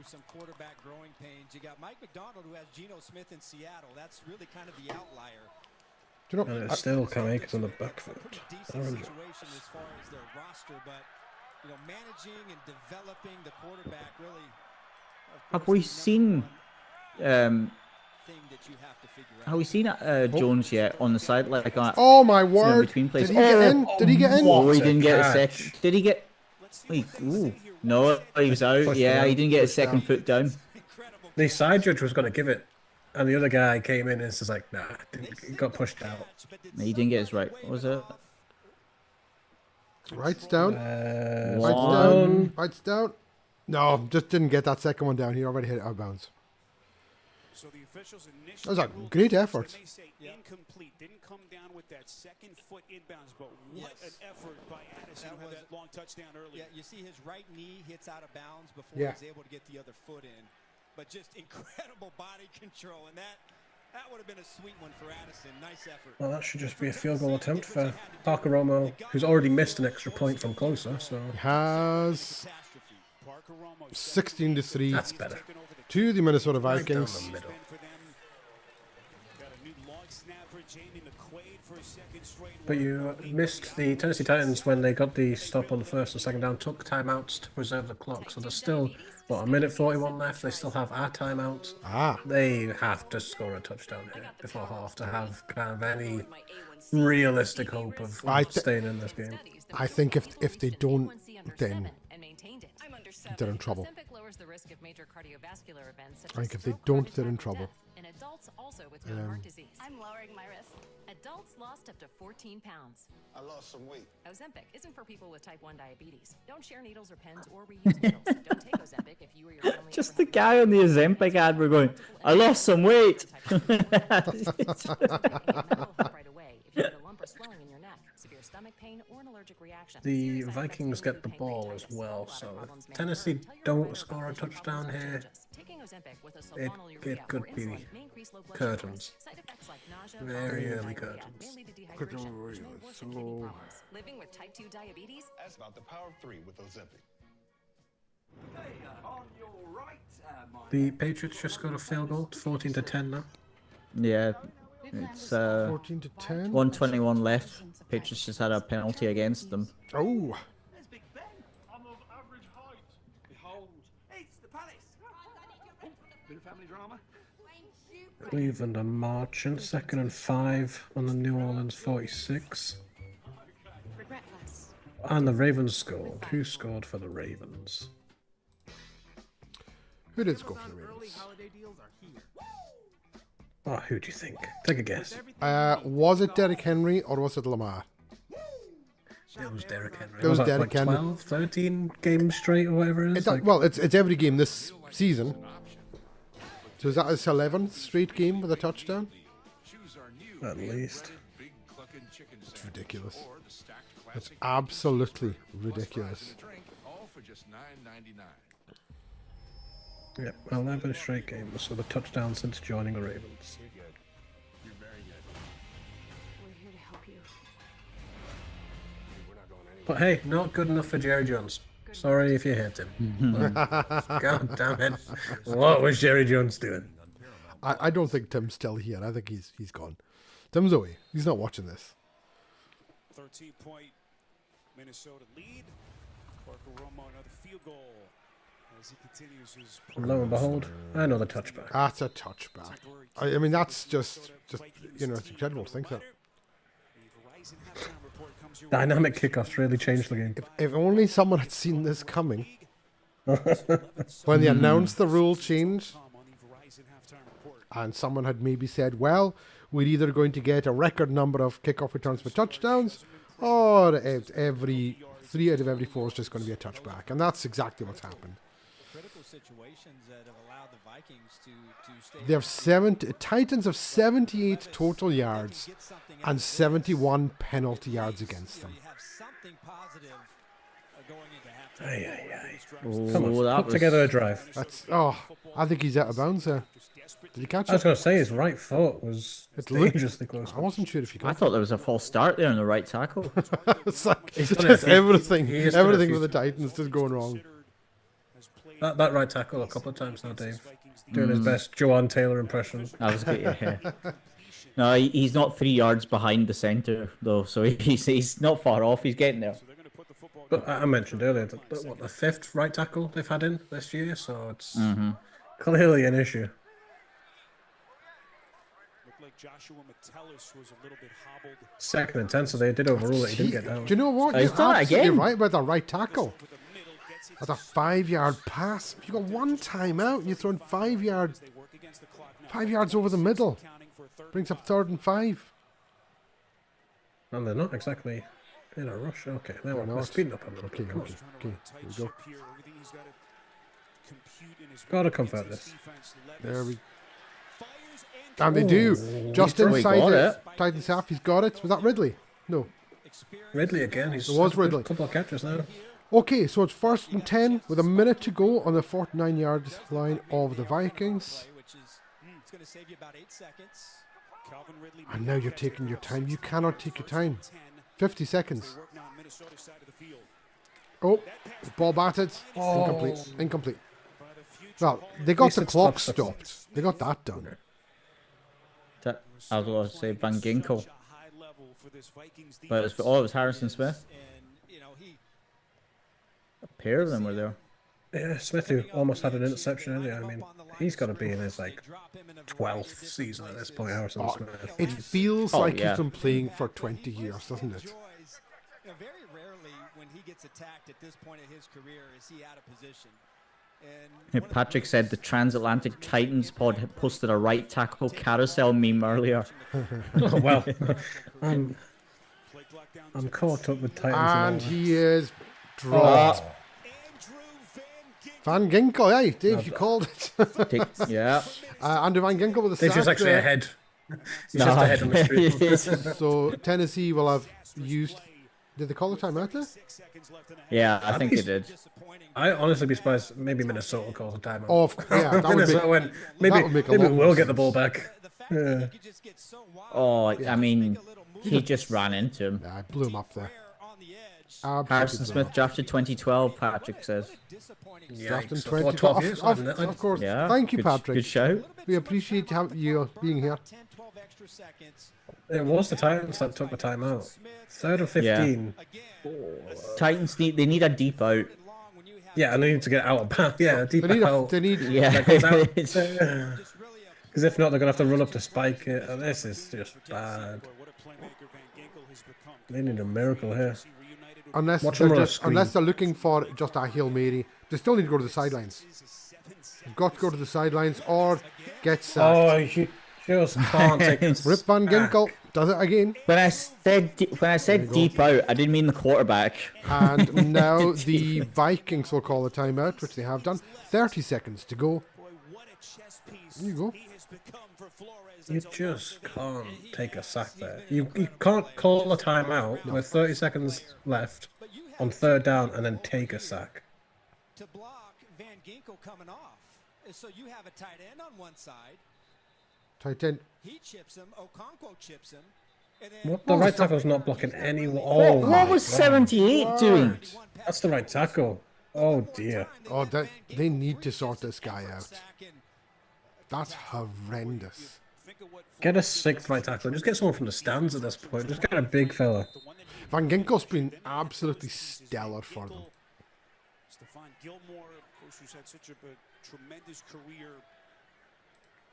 Some quarterback growing pains. You got Mike McDonald, who has Geno Smith in Seattle. That's really kind of the outlier. Do you know, and it's still Cam Akers on the backfield. Situation as far as their roster, but managing and developing the quarterback really. Have we seen? Have we seen Jones yet on the side? Oh my word! Did he get in? Did he get in? Oh, he didn't get a second. Did he get? Wait, ooh. No, he was out. Yeah, he didn't get his second foot down. The side judge was going to give it, and the other guy came in and it's just like, nah, he got pushed out. He didn't get his right. What was it? Rights down. Rights down. Rights down. No, just didn't get that second one down. He already hit it out of bounds. That was a great effort. Incomplete. Didn't come down with that second foot inbounds, but what an effort by Addison, who had that long touchdown earlier. Yeah, you see his right knee hits out of bounds before he's able to get the other foot in. But just incredible body control, and that would have been a sweet one for Addison. Nice effort. Well, that should just be a field goal attempt for Parker Romo, who's already missed an extra point from closer. So he has 16-3. That's better. To the Minnesota Vikings. But you missed the Tennessee Titans when they got the stop on the first and second down, took timeouts to preserve the clock. So there's still, what, a minute 41 left. They still have our timeouts. They have to score a touchdown here before half to have kind of any realistic hope of staying in this game. I think if they don't, then they're in trouble. I think if they don't, they're in trouble. I'm lowering my risk. Adults lost up to 14 pounds. I lost some weight. Ozempic isn't for people with type 1 diabetes. Don't share needles or pens or reuse needles. Don't take Ozempic if you or your family Just the guy on the Ozempic ad, we're going, I lost some weight. The Vikings get the ball as well, so if Tennessee don't score a touchdown here, it could be curtains. Very early curtains. Living with type 2 diabetes? That's about the power of 3 with Ozempic. The Patriots just got a field goal, 14-10 now. Yeah, it's 14 to 10. 121 left. Patriots just had a penalty against them. Oh. I'm of average height. Behold, it's the palace. Bit of family drama. Cleveland are marching, 2nd and 5 on the New Orleans 46. And the Ravens scored. Who scored for the Ravens? Who did score for the Ravens? Oh, who do you think? Take a guess. Was it Derrick Henry or was it Lamar? It was Derrick Henry. It was Derrick like Henry. 12, 13 games straight or whatever it is. Well, it's every game this season. So is that his 11th straight game with a touchdown? At least. It's ridiculous. It's absolutely ridiculous. Yep, 11 straight games, so the touchdown since joining the Ravens. You're very good. We're here to help you. We're not going anywhere. But hey, not good enough for Jerry Jones. Sorry if you hate him. God damn it. What was Jerry Jones doing? I don't think Tim's still here. I think he's gone. Tim's away. He's not watching this. 13-point Minnesota lead. Parker Romo, another field goal. As he continues his Lo and behold, another touchback. That's a touchback. I mean, that's just you know, it's incredible to think that. Dynamic kickoffs really changed the game. If only someone had seen this coming. When they announced the rule change, and someone had maybe said, well, we're either going to get a record number of kickoff returns for touchdowns, or every 3 out of every 4 is just going to be a touchback. And that's exactly what's happened. Situations that have allowed the Vikings to stay. They have Titans have 78 total yards and 71 penalty yards against them. Come on, put together a drive. I think he's out of bounds there. Did he catch it? I was going to say his right foot was dangerously close. I wasn't sure if he caught it. I thought there was a false start there on the right tackle. It's like just everything with the Titans just going wrong. That right tackle a couple of times now, Dave. Doing his best Joanne Taylor impression. I was good, yeah. No, he's not 3 yards behind the centre, though, so he's not far off. He's getting there. But I mentioned earlier, the 5th right tackle they've had in this year, so it's clearly an issue. Looked like Joshua Metellus was a little bit hobbled. 2nd and 10, so they did overrule it. He didn't get down. Do you know what? You're absolutely right about the right tackle. That's a 5-yard pass. You got one timeout and you're throwing 5 yards over the middle. Brings up 3rd and 5. And they're not exactly in a rush. Okay, they're speeding up a little bit. Okay, here we go. Gotta convert this. There we go. And they do. Just inside it. Titans half, he's got it. Was that Ridley? No. Ridley again. It was Ridley. A couple of catches now. Okay, so it's 1st and 10 with a minute to go on the 49-yard line of the Vikings. And now you're taking your time. You cannot take your time. 50 seconds. Oh, ball batted. Incomplete. Well, they got the clock stopped. They got that done. I was going to say Van Ginkel. But it was Harrison Smith. A pair of them were there. Yeah, Smith, who almost had an interception earlier. I mean, he's got to be in his 12th season at this point, Harrison Smith. It feels like he's been playing for 20 years, doesn't it? Very rarely when he gets attacked at this point in his career is he out of position. Patrick said the Transatlantic Titans pod had posted a right tackle carousel meme earlier. Oh, well, I'm caught up with Titans. And he is dropped. Van Ginkel, hey, Dave, you called it. Yeah. Andrew Van Ginkel with a sack. Dave's just actually ahead. He's just ahead on the street. So Tennessee will have used. Did they call the timeout there? Yeah, I think they did. I honestly be surprised. Maybe Minnesota calls a timeout. Oh, yeah, maybe we'll get the ball back. Yeah. Oh, I mean, he just ran into him. Yeah, I blew him up there. Harrison Smith drafted 2012. Patrick says. Drafted 2012. Years, of course. Yeah. Thank you, Patrick. Good show. We appreciate you being here. It was the Titans that took the timeout. 3rd and 15. Yeah. Titans need a deep out. Yeah, and they need to get out of bounds. Yeah, deep out. They need. Yeah. Because if not, they're gonna have to run up to spike it. And this is just bad. They need a miracle here. Unless they're looking for just a Hail Mary, they still need to go to the sidelines. You've got to go to the sidelines or get sacked. Oh, you just can't take it. Rip Van Ginkel does it again. When I said deep out, I didn't mean the quarterback. And now the Vikings will call the timeout, which they have done. 30 seconds to go. There you go. You just can't take a sack there. You can't call a timeout with 30 seconds left on 3rd down and then take a sack. To block Van Ginkel coming off. So you have a tight end on one side. Tight end. He chips him. Okonkwo chips him. And then What? The right tackle's not blocking anyone. Oh, what was 78 doing? That's the right tackle. Oh dear. Oh, they need to sort this guy out. That's horrendous. Get a 6th right tackle. Just get someone from the stands at this point. Just get a big fella. Van Ginkel's been absolutely stellar for them. Stephon Gilmore, of course, who's had such a tremendous career.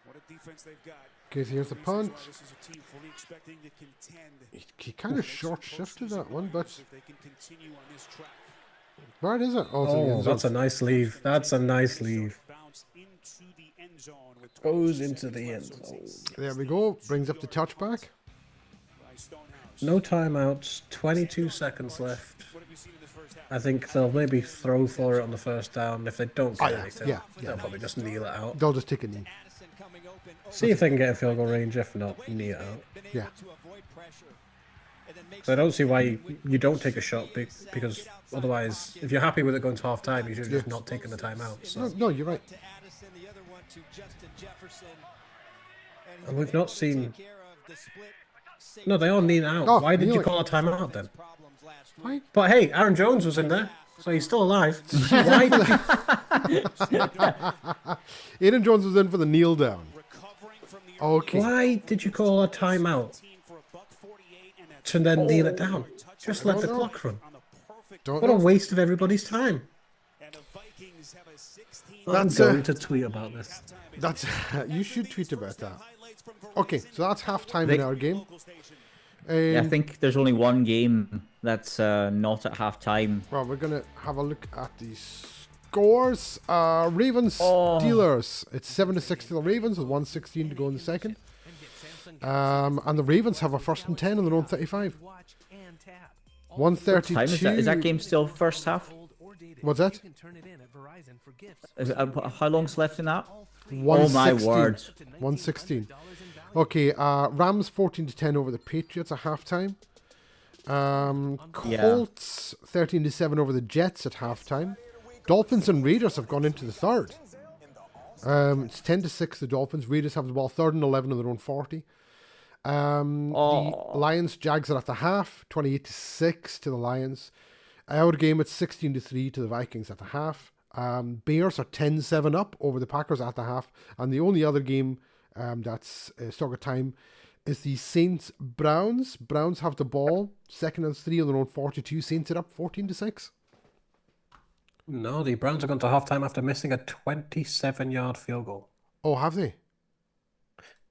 What a defense they've got. Okay, so here's the punt. This is a team fully expecting to contend. He kind of short-shifted that one, but If they can continue on this track. where is it? Oh, that's a nice leave. That's a nice leave. Bounce into the end zone with Goes into the end zone. There we go. Brings up the touchback. No timeouts. 22 seconds left. I think they'll maybe throw for it on the 1st down. If they don't get anything, they'll probably just kneel it out. They'll just take a knee. See if they can get in field goal range. If not, knee it out. Yeah. So I don't see why you don't take a shot because otherwise, if you're happy with it going to half time, you should just not taking the timeout. So. No, you're right. And we've not seen. No, they all kneel out. Oh, Why did you kneeling. call a timeout then? Why? But hey, Aaron Jones was in there, so he's still alive. Why did you... Aaron Jones was in for the kneel down. Okay. Why did you call a timeout to then kneel it down? Just let the clock run. What a waste of everybody's time. I'm going to tweet about this. That's you should tweet about that. Okay, so that's halftime in our game. Yeah, I think there's only one game that's not at halftime. Well, we're gonna have a look at the scores. Ravens Steelers. It's 7-6 to the Ravens with 1:16 to go in the second. And the Ravens have a 1st and 10 on their own 35. 1:32. Time is that? Is that game still first half? What's that? How long's left in that? 1:16. Oh my word! 1:16. Okay, Rams 14-10 over the Patriots at halftime. Colts 13-7 over the Jets at halftime. Dolphins and Raiders have gone into the 3rd. It's 10-6 the Dolphins. Raiders have the ball 3rd and 11 on their own 40. The Lions Jags are at the half, 28-6 to the Lions. Our game it's 16-3 to the Vikings at the half. Bears are 10-7 up over the Packers at the half, and the only other game that's Soccer Time is the Saints-Browns. Browns have the ball. 2nd and 3 on their own 42. Saints are up 14-6. No, the Browns have gone to halftime after missing a 27-yard field goal. Oh, have they?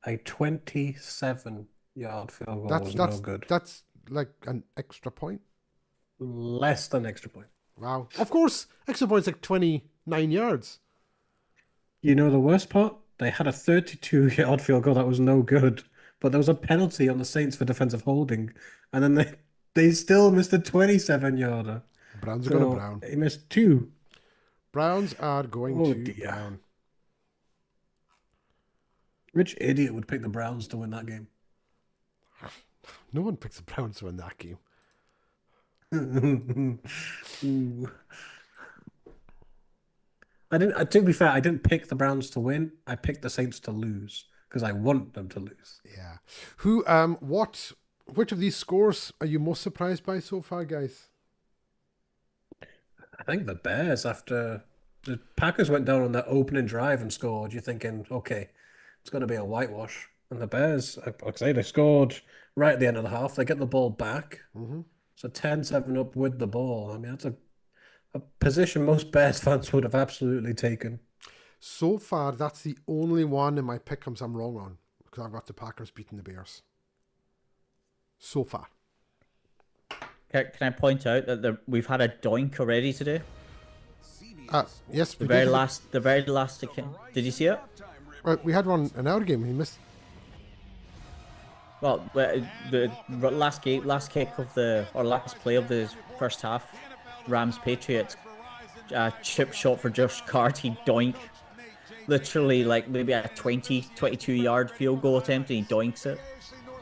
A 27-yard field goal was no good. That's like an extra point. Less than extra point. Wow. Of course, extra point's like 29 yards. You know the worst part? They had a 32-yard field goal that was no good, but there was a penalty on the Saints for defensive holding, and then they still missed a 27-yarder. Browns are going to Brown. They missed 2. Browns are going to Brown. Which idiot would pick the Browns to win that game? No one picks the Browns to win that game. To be fair, I didn't pick the Browns to win. I picked the Saints to lose because I want them to lose. Yeah. Which of these scores are you most surprised by so far, guys? I think the Bears, after the Packers went down on that opening drive and scored, you're thinking, okay, it's going to be a whitewash. And the Bears, like I say, they scored right at the end of the half. They get the ball back. Mm-hmm. So 10-7 up with the ball. I mean, that's a position most Bears fans would have absolutely taken. So far, that's the only one in my pick'ems I'm wrong on, because I've got the Packers beating the Bears. So far. Can I point out that we've had a doink already today? Yes. The very last. Did you see it? We had one an hour game. He missed. Well, the last kick of last play of the first half, Rams Patriots, chip shot for Josh Carty, doink. Literally like maybe a 22-yard field goal attempt, and he doinks it.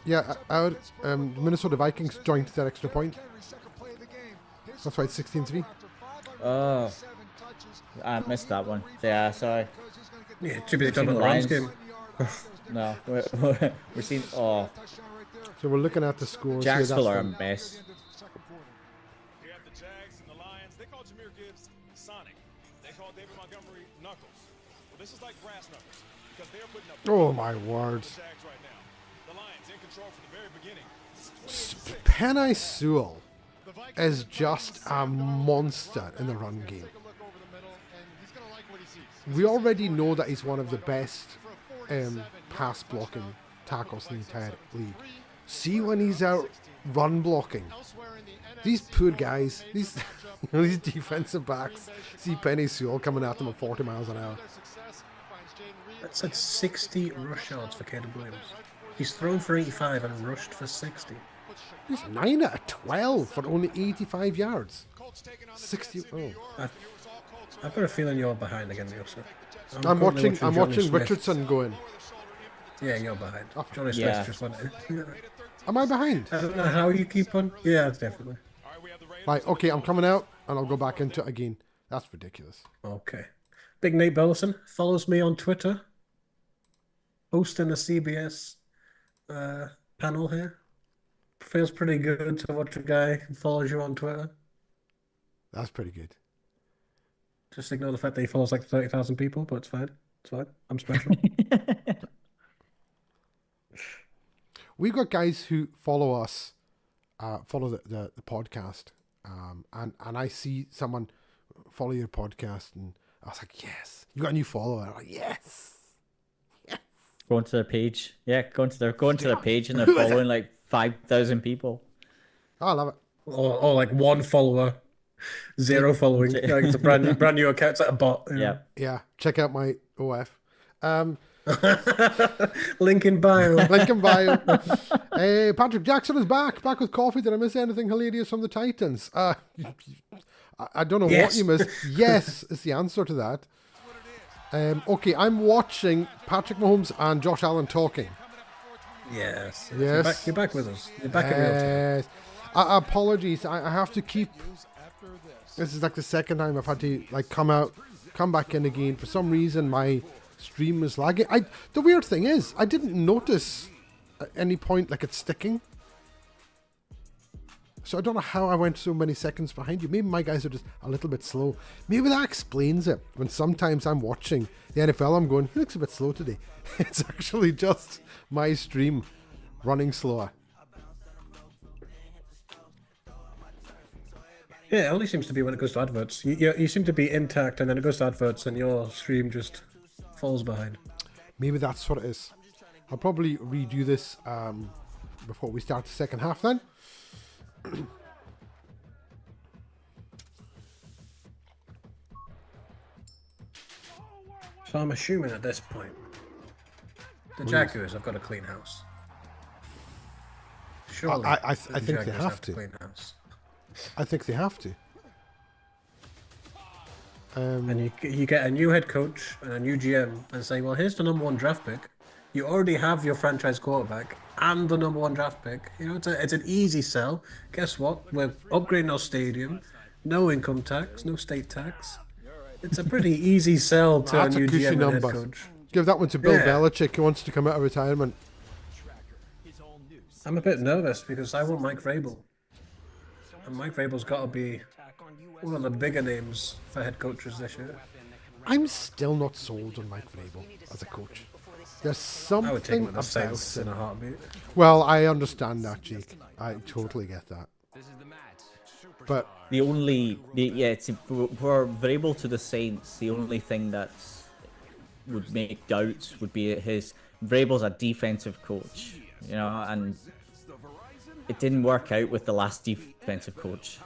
Yeah, the Minnesota Vikings joined that extra point. That's why it's 16-3. Oh, I missed that one. Yeah, sorry. Yeah, too busy talking about the Rams game. No, we're seeing. Oh, so we're looking at the scores. Jacksonville are a mess. You have the Jags and the Lions. They call Jahmyr Gibbs Sonic. They call David Montgomery Knuckles. Well, this is like brass knuckles because they're putting up. Oh my word! Right now. The Lions in control from the very beginning. Penei Sewell is just a monster in the run game. We already know that he's one of the best pass blocking tackles in the entire league. See when he's out run blocking. These poor guys, these defensive backs, see Penei Sewell coming at them at 40 miles an hour. That's at 60 rush yards for Caleb Williams. He's thrown for 85 and rushed for 60. He's 9 out of 12 for only 85 yards. 60. Oh. I've got a feeling you're behind again, Neil, sir. I'm watching Richardson going. Yeah, you're behind. Johnny Smith just went in. Am I behind? I don't know how you keep on. Yeah, definitely. Right, okay, I'm coming out and I'll go back into it again. That's ridiculous. Okay. Big Nate Burleson follows me on Twitter. Hosting a CBS panel here. Feels pretty good to watch a guy who follows you on Twitter. That's pretty good. Just ignore the fact that he follows like 30,000 people, but it's fine. It's fine. I'm special. We've got guys who follow us, follow the podcast, and I see someone follow your podcast, and I was like, yes, you got a new follower. I'm like, yes. Going to their page, going to their page, and they're following like 5,000 people. Oh, I love it. Or like one follower, 0 following. Like it's a brand new account. It's like a bot. Yeah. Check out my OF. Link in bio. Link in bio. Hey, Patrick Jackson is back with coffee. Did I miss anything hilarious from the Titans? I don't know what you missed. Yes is the answer to that. Okay, I'm watching Patrick Mahomes and Josh Allen talking. Yes. Yes. You're back with us. You're back in real time. Apologies. I have to keep. This is like the second time I've had to come back in again. For some reason, my stream is lagging. The weird thing is, I didn't notice at any point like it's sticking. So I don't know how I went so many seconds behind you. Maybe my guys are just a little bit slow. Maybe that explains it. When sometimes I'm watching the NFL, I'm going, he looks a bit slow today. It's actually just my stream. running slower. Yeah, it only seems to be when it goes to adverts. You seem to be intact, and then it goes to adverts, and your stream just falls behind. Maybe that's what it is. I'll probably redo this before we start the second half then. So I'm assuming at this point, the Jaguars have got a clean house. Surely, I think they have to. Clean house. I think they have to. And you get a new head coach and a new GM and say, well, here's the #1 draft pick. You already have your franchise quarterback and the #1 draft pick. You know, it's an easy sell. Guess what? We're upgrading our stadium. No income tax, no state tax. It's a pretty easy sell to That's a new a cushy GM and head number. coach. Give that one to Bill Yeah. Belichick, who wants to come out of retirement. I'm a bit nervous because I want Mike Vrabel. And Mike Vrabel's got to be one of the bigger names for head coaches this year. I'm still not sold on Mike Vrabel as a coach. There's I would take him something at the about Saints in him. a heartbeat. Well, I understand that, Jake. I totally get that. But it's for Vrabel to the Saints. The only thing that would make doubts would be Vrabel's a defensive coach, you know, and it didn't work out with the last defensive coach,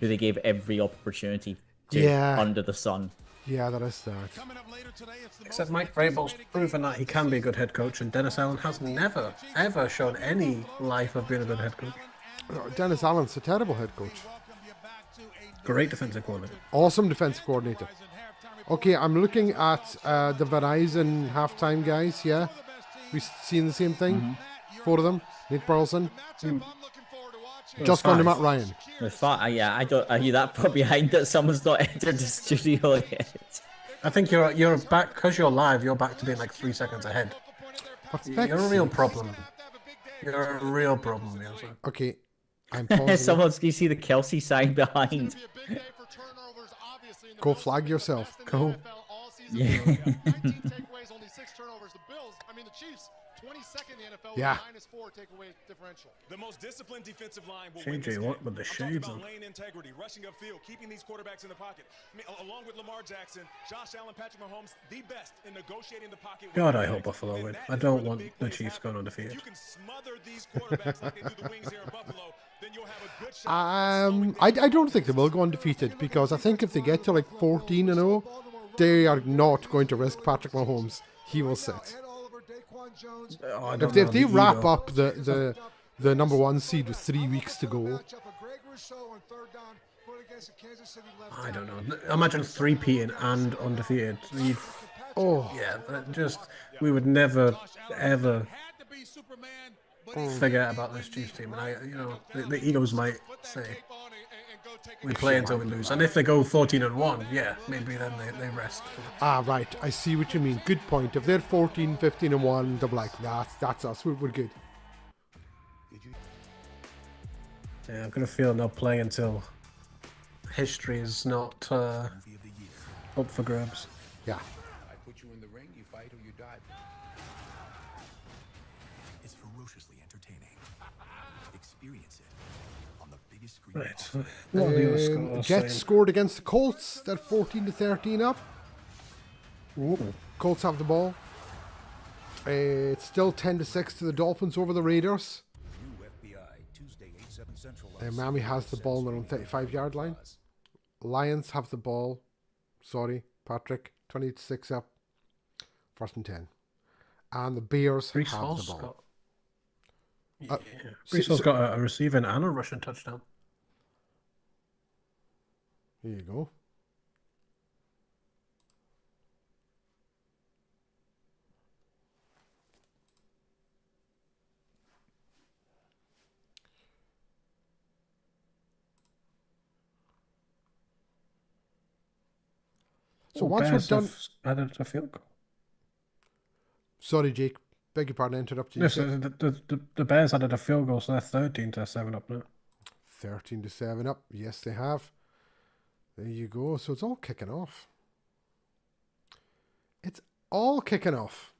who they gave every opportunity to under the sun. Yeah, that is that. Except Mike Vrabel's proven that he can be a good head coach, and Dennis Allen has never, ever shown any life of being a good head coach. Dennis Allen's a terrible head coach. Great defensive coordinator. Awesome defensive coordinator. Okay, I'm looking at the Verizon halftime guys, yeah? We've seen the same thing? 4 of them. Nick Burleson. Just gone to Matt Ryan. Yeah, are you that far behind that someone's not entered the studio yet? I think you're back, because you're live, you're back to being like 3 seconds ahead. You're a real problem. You're a real problem, Yelza. Okay, I'm pausing. You see the Kelsey sign behind. Go flag yourself. Go. Yeah. 19 takeaways, only 6 turnovers. The Chiefs, 22nd in the NFL, yeah. -4 takeaway differential. The most disciplined defensive line will JJ Watt with the shades on. lane integrity, rushing upfield, keeping these quarterbacks in the pocket. I mean, along with Lamar Jackson, Josh Allen, Patrick Mahomes, the best in negotiating the pocket. God, I hope Buffalo win. I don't want the Chiefs going undefeated. You can smother these quarterbacks like they do the Wings here in Buffalo, then you'll have a good shot. I don't think they will go undefeated, because I think if they get to like 14-0, they are not going to risk Patrick Mahomes. He will sit. If they wrap up the #1 seed with 3 weeks to go. I don't know. Imagine 3-peating and undefeated. Yeah, we would never, ever forget about this Chiefs team. And the egos might say, we play until we lose. And if they go 14-1, yeah, maybe then they rest. Right. I see what you mean. Good point. If they're 14, 15-1, they're like, that's us. We're good. Yeah, I'm going to feel no play until history is not up for grabs. Yeah. I put you in the ring, you fight or you die. It's ferociously entertaining. Experience it on the biggest screen. Right. What are the other scores Jets saying? scored against the Colts. They're 14-13 up. Ooh. Colts have the ball. It's still 10-6 to the Dolphins over the Raiders. Miami has the ball on their own 35-yard line. Lions have the ball. Sorry, Patrick. 26 up. 1st and 10. And the Bears have the ball. Brees Hall's got a receiving and a rushing touchdown. Here you go. So once we're done, added a field goal. Sorry, Jake. Beg your pardon, I interrupted you. Yes, the Bears added a field goal, so they're 13-7 up now. 13-7 up. Yes, they have. There you go. So it's all kicking off. It's all kicking off.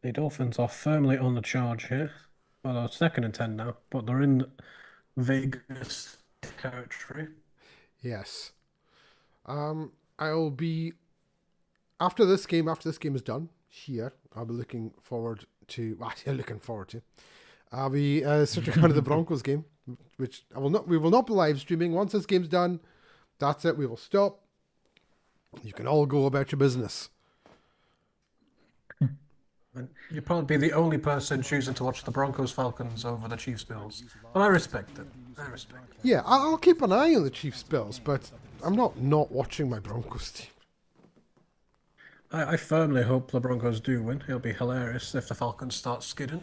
The Dolphins are firmly on the charge here. Well, they're 2nd and 10 now, but they're in Vegas territory. Yes. I'll be after this game is done here. I'll be looking forward to. I'll be switching on to the Broncos game, which we will not be live streaming. Once this game's done, that's it. We will stop. You can all go about your business. And you'll probably be the only person choosing to watch the Broncos Falcons over the Chiefs Bills. But I respect it. Yeah, I'll keep an eye on the Chiefs Bills, but I'm not watching my Broncos team. I firmly hope the Broncos do win. It'll be hilarious if the Falcons start skidding.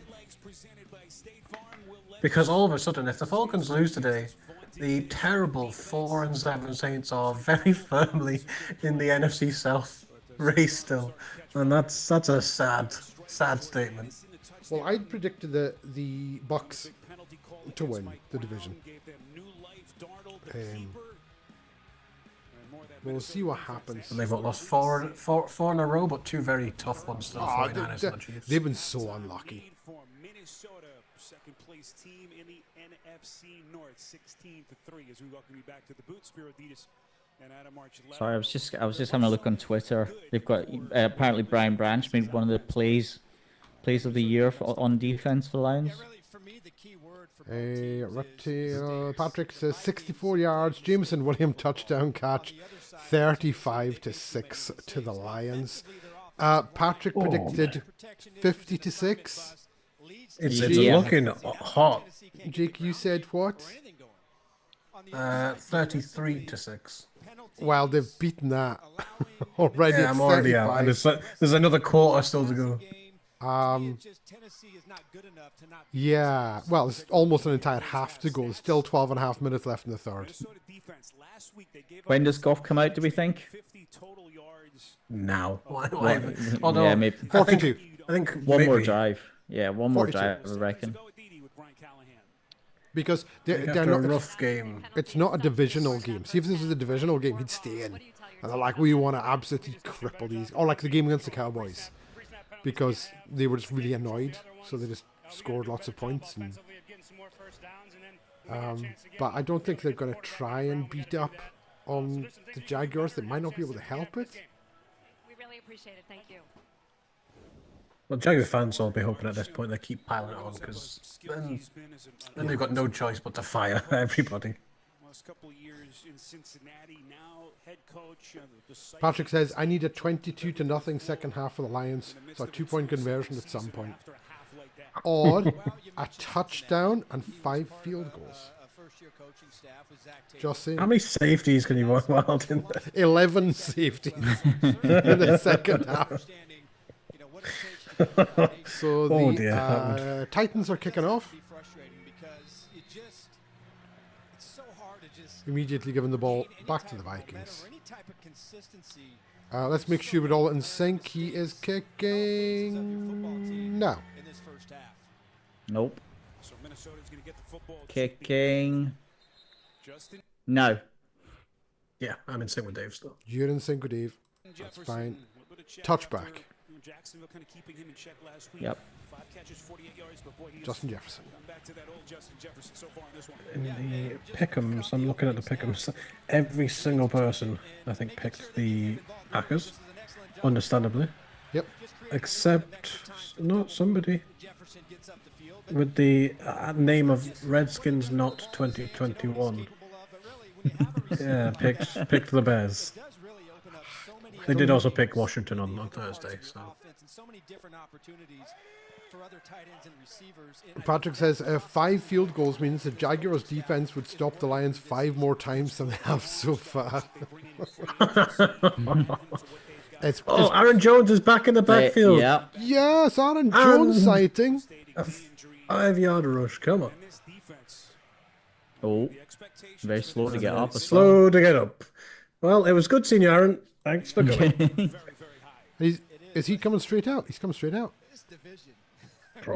Because all of a sudden, if the Falcons lose today, the terrible 4-7 Saints are very firmly in the NFC South race still. And that's a sad statement. Well, I predicted the Bucks to win the division. We'll see what happens. And they've lost four in a row, but 2 very tough ones still. They've been so unlucky. Second place team in the NFC North, 16-3. As we welcome you back to the booth, Spiro Ditas and Adam Arch. Sorry, I was just having a look on Twitter. They've got apparently Brian Branch made one of the plays of the year on defense for the Lions. Patrick says 64 yards. Jameson Williams touchdown catch, 35-6 to the Lions. Patrick predicted 50-6. It's looking hot. Jake, you said what? 33-6. Well, they've beaten that already. Yeah, I'm already out. And there's another quarter still to go. Yeah, well, it's almost an entire half to go. There's still 12.5 minutes left in the third. When does Goff come out, do we think? Now. Yeah, maybe. 42. I think one more drive. Yeah, one more drive, I reckon. Because they're not a rough game. It's not a divisional game. See, if this was a divisional game, he'd stay in. And they're like, we want to absolutely cripple these. Or like the game against the Cowboys. Because they were just really annoyed. So they just scored lots of points. But I don't think they're going to try and beat up on the Jaguars. They might not be able to help it. We really appreciate it. Thank you. Well, Jaguar fans will be hoping at this point they keep piling it on, because then they've got no choice but to fire everybody. Last couple of years in Cincinnati, now head coach. Patrick says, I need a 22-0 second half for the Lions, so a 2-point conversion at some point. Or a touchdown and 5 field goals. Just saying. How many safeties can you run wild in there? 11 safeties in the second half. So the Titans are kicking off. Immediately giving the ball back to the Vikings. Let's make sure we're all in sync. He is kicking now. Nope. Kicking. No. Yeah, I'm in sync with Dave still. You're in sync with Dave. That's fine. Touchback. Jacksonville kind of keeping him in check last week. Yep. 5 catches, 48 yards, but boy, Justin Jefferson. Back to that old Justin Jefferson so far in this one. In the pick'ems, I'm looking at the pick'ems. Every single person, I think, picked the Packers, understandably. Yep. Except, not somebody with the name of Redskins Not 2021. Yeah, picked the Bears. They did also pick Washington on Thursday. So. Patrick says 5 field goals means the Jaguars defense would stop the Lions 5 more times than they have so far. Aaron Jones is back in the backfield. Yeah. Yes, Aaron Jones sighting. A 5-yard rush. Come on. Oh, very slow to get up. Slow to get up. Well, it was good seeing you, Aaron. Thanks for coming. Is he coming straight out? He's coming straight out.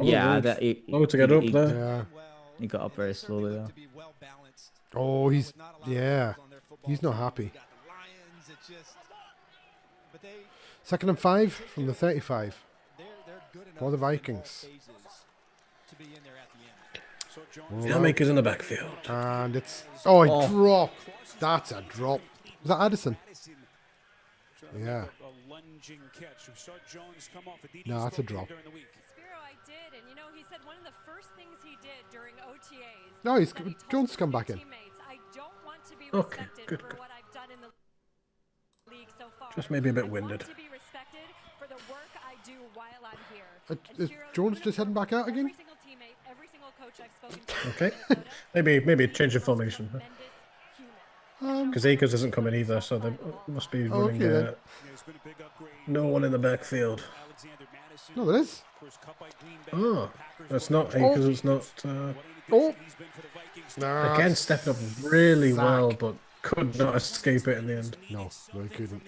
Yeah, slow to get up there. Yeah. He got up very slowly though. Oh, he's not happy. 2nd and 5 from the 35. for the Vikings. Jamaica's in the backfield. And it's... Oh, he dropped. That's a drop. Was that Addison? Yeah. No, that's a drop. He said one of the first things he did during OTAs. No, he's Jones come back in. I don't want to be Okay, respected good. for what I've done in the league so far. Just maybe a bit winded. I want to be respected for the work I do while I'm here. Is Jones just heading back out again? Every single teammate, every single coach I've spoken to. Okay. maybe a change of formation. Because Akers isn't coming either, so they must be running no one in the backfield. No, there is. Oh, that's not Akers. It's not. Again, stepped up really well, but could not escape it in the end. No, he couldn't.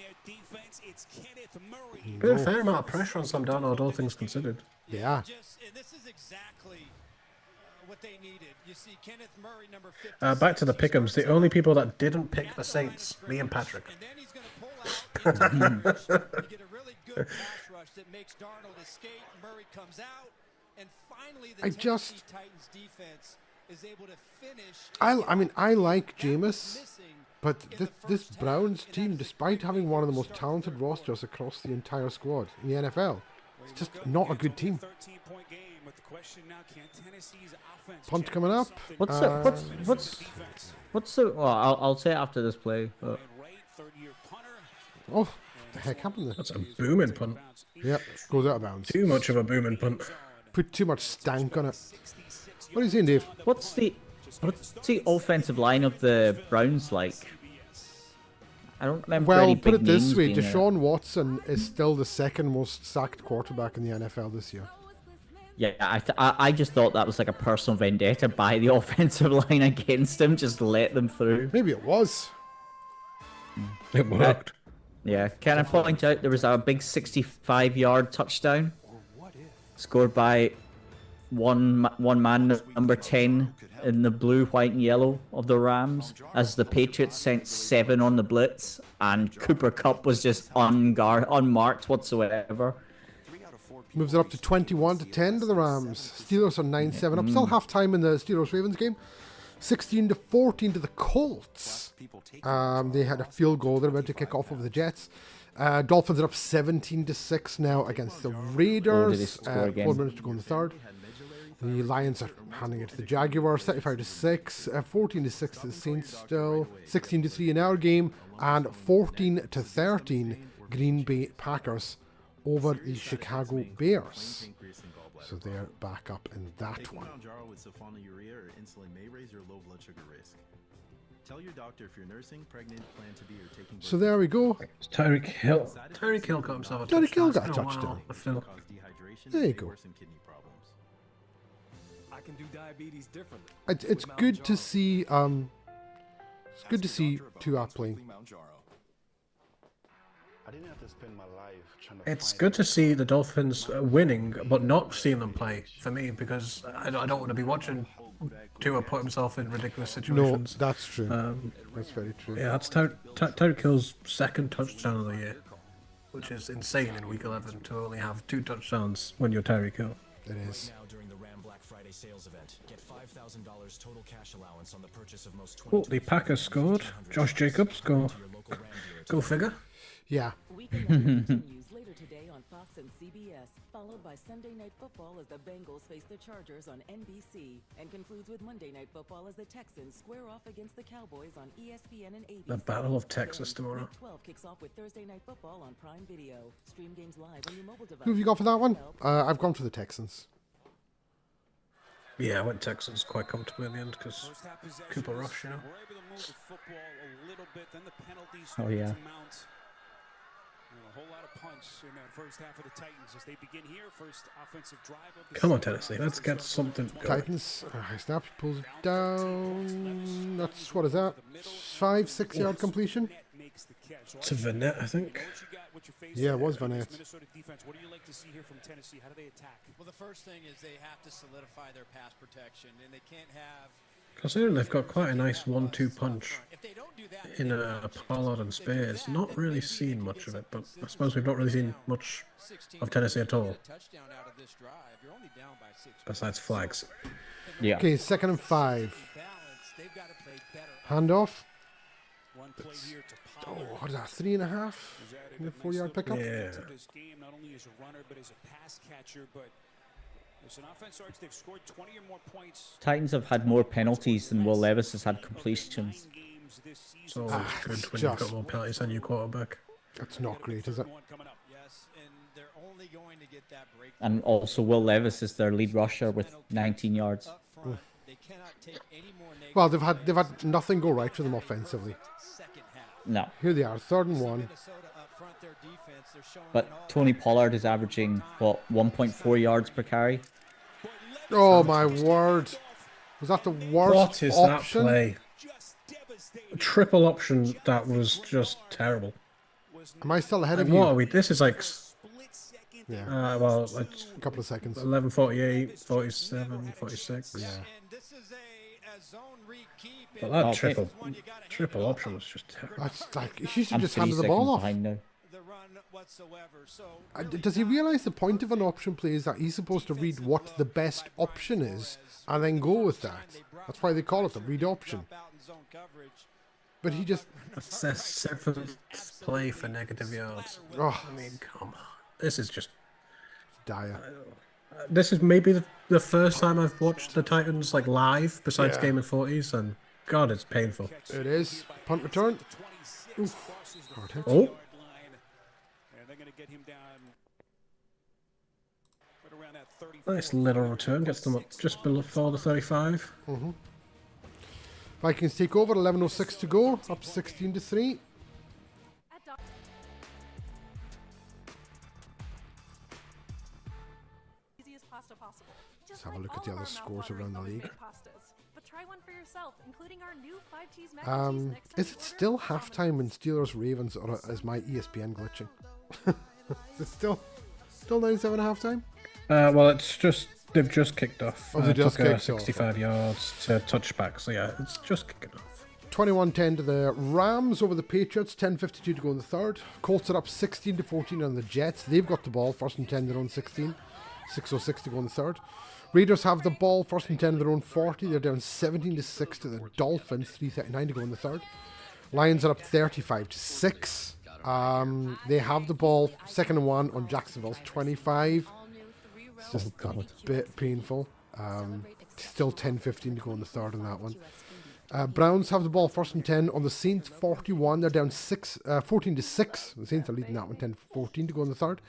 Been a fair amount of pressure on Sam Darnold, all things considered. Yeah. And this is exactly what they needed. You see Kenneth Murray, number 50. Back to the pick'ems. The only people that didn't pick the Saints, me and Patrick. And then he's going to pull out. You get a really good pass rush that makes Darnold escape. Murray comes out, and finally the Tennessee Titans defense is able to finish. I mean, I like Jameis, but this Browns team, despite having one of the most talented rosters across the entire squad in the NFL, it's just not a good team. Punt coming up. What's the? Well, I'll say it after this play. But... Oh, what the heck happened there? That's a booming punt. Yep, goes out of bounds. Too much of a booming punt. Put too much stank on it. What are you saying, Dave? What's the offensive line of the Browns like? I don't remember any big put it this names way: being there. Deshaun Watson is still the second most sacked quarterback in the NFL this year. Yeah, I just thought that was like a personal vendetta by the offensive line against him. Just let them through. Maybe it was. It worked. Yeah. Can I point out there was a big 65-yard touchdown scored by one man, number 10 in the blue, white, and yellow of the Rams, as the Patriots sent 7 on the blitz, and Cooper Kupp was just unmarked whatsoever. Moves it up to 21-10 to the Rams. Steelers are 9-7 up. Still half time in the Steelers-Ravens game. 16-14 to the Colts. They had a field goal. They're about to kick off over the Jets. Dolphins are up 17-6 now against the Raiders. 4 minutes to go in the third. The Lions are handing it to the Jaguars. 35-6. 14-6 to the Saints still. 16-3 in our game. And 14-13 Green Bay Packers over the Chicago Bears. So they're back up in that one. So there we go. It's Tyreek Hill. Tyreek Hill got himself a touchdown. Tyreek Hill got a touchdown. There you go. I can do diabetes differently. It's good to see. It's good to see Tua playing. It's good to see the Dolphins winning, but not seeing them play for me, because I don't want to be watching Tua put himself in ridiculous situations. No, that's true. That's very true. Yeah, that's Tyreek Hill's second touchdown of the year, which is insane in Week 11 to only have 2 touchdowns when you're Tyreek Hill. It is. Oh, the Packers scored. Josh Jacobs, go figure. Yeah. Later today on Fox and CBS, followed by Sunday Night Football as the Bengals face the Chargers on NBC, and concludes with Monday Night Football as the Texans square off against the Cowboys on ESPN and ABC. The Battle of Texas tomorrow. Week 12 kicks off with Thursday Night Football on Prime Video. Stream games live on your mobile device. Who have you got for that one? I've gone for the Texans. Yeah, I went Texans quite comfortably in the end because Cooper Rush, you know. Oh yeah. A whole lot of punts in that first half of the Titans as they begin here. First offensive drive of the Come on, Tennessee, let's get something going. Titans, high snap, pulls it down. That's, what is that? 5-6 yard completion? To Vanette, I think. Yeah, it was Vanette. Minnesota defense, what do you like to see here from Tennessee? How do they attack? Well, the first thing is they have to solidify their pass protection, and they can't have Considering they've got quite a nice 1-2 punch in Pollard and Spears. Not really seen much of it, but I suppose we've not really seen much of Tennessee at all. Besides flags. Yeah. Okay, 2nd and 5. Handoff. Oh, what is that? 3.5? 4-yard pickup? Yeah. Titans have had more penalties than Will Levis has had completions. It's always good when you've got more penalties than your quarterback. That's not great, is it? And also Will Levis is their lead rusher with 19 yards. Well, they've had nothing go right for them offensively. No. Here they are, 3rd and 1. But Tony Pollard is averaging, what, 1.4 yards per carry? Oh my word. Was that the worst What is option? that play? A triple option that was just terrible. Am I still ahead of And you? what are we? This is like... Yeah. Well, it's a couple of seconds. 11:48, 47, 46. Yeah. But that triple option was just terrible. That's like, he should just hand the ball off. Now. Does he realise the point of an option play is that he's supposed to read what the best option is and then go with that? That's why they call it the read option. But he just... That's their 7th play for negative yards. Oh. I mean, come on. This is just... dire. This is maybe the first time I've watched the Titans like live, besides Yeah. Game of 40s, and God, it's painful. It is. Punt return. Oof. Hard hit. Oh. Nice little return, gets them up just before the 35. Mm-hmm. Vikings take over, 11:06 to go, up 16-3. Let's have a look at the other scores around the league. Is it still halftime in Steelers Ravens, or is my ESPN glitching? Is it still 9-7 halftime? Well, it's just they've just kicked off. Oh, they just took kicked 65 yards to touchback. So yeah, it's just kicking off. 21-10 to the Rams over the Patriots. 10:52 to go in the third. Colts are up 16-14 on the Jets. They've got the ball, 1st and 10 their own 16. 6:06 to go in the third. Raiders have the ball, 1st and 10 their own 40. They're down 17-6 to the Dolphins. 3:39 to go in the third. Lions are up 35-6. They have the ball, 2nd and 1 on Jacksonville's 25. It's just a bit painful. Still 10:15 to go in the third on that one. Browns have the ball, 1st and 10 on the Saints 41. They're down 14-6. The Saints are leading that one, 10-14 to go in the third.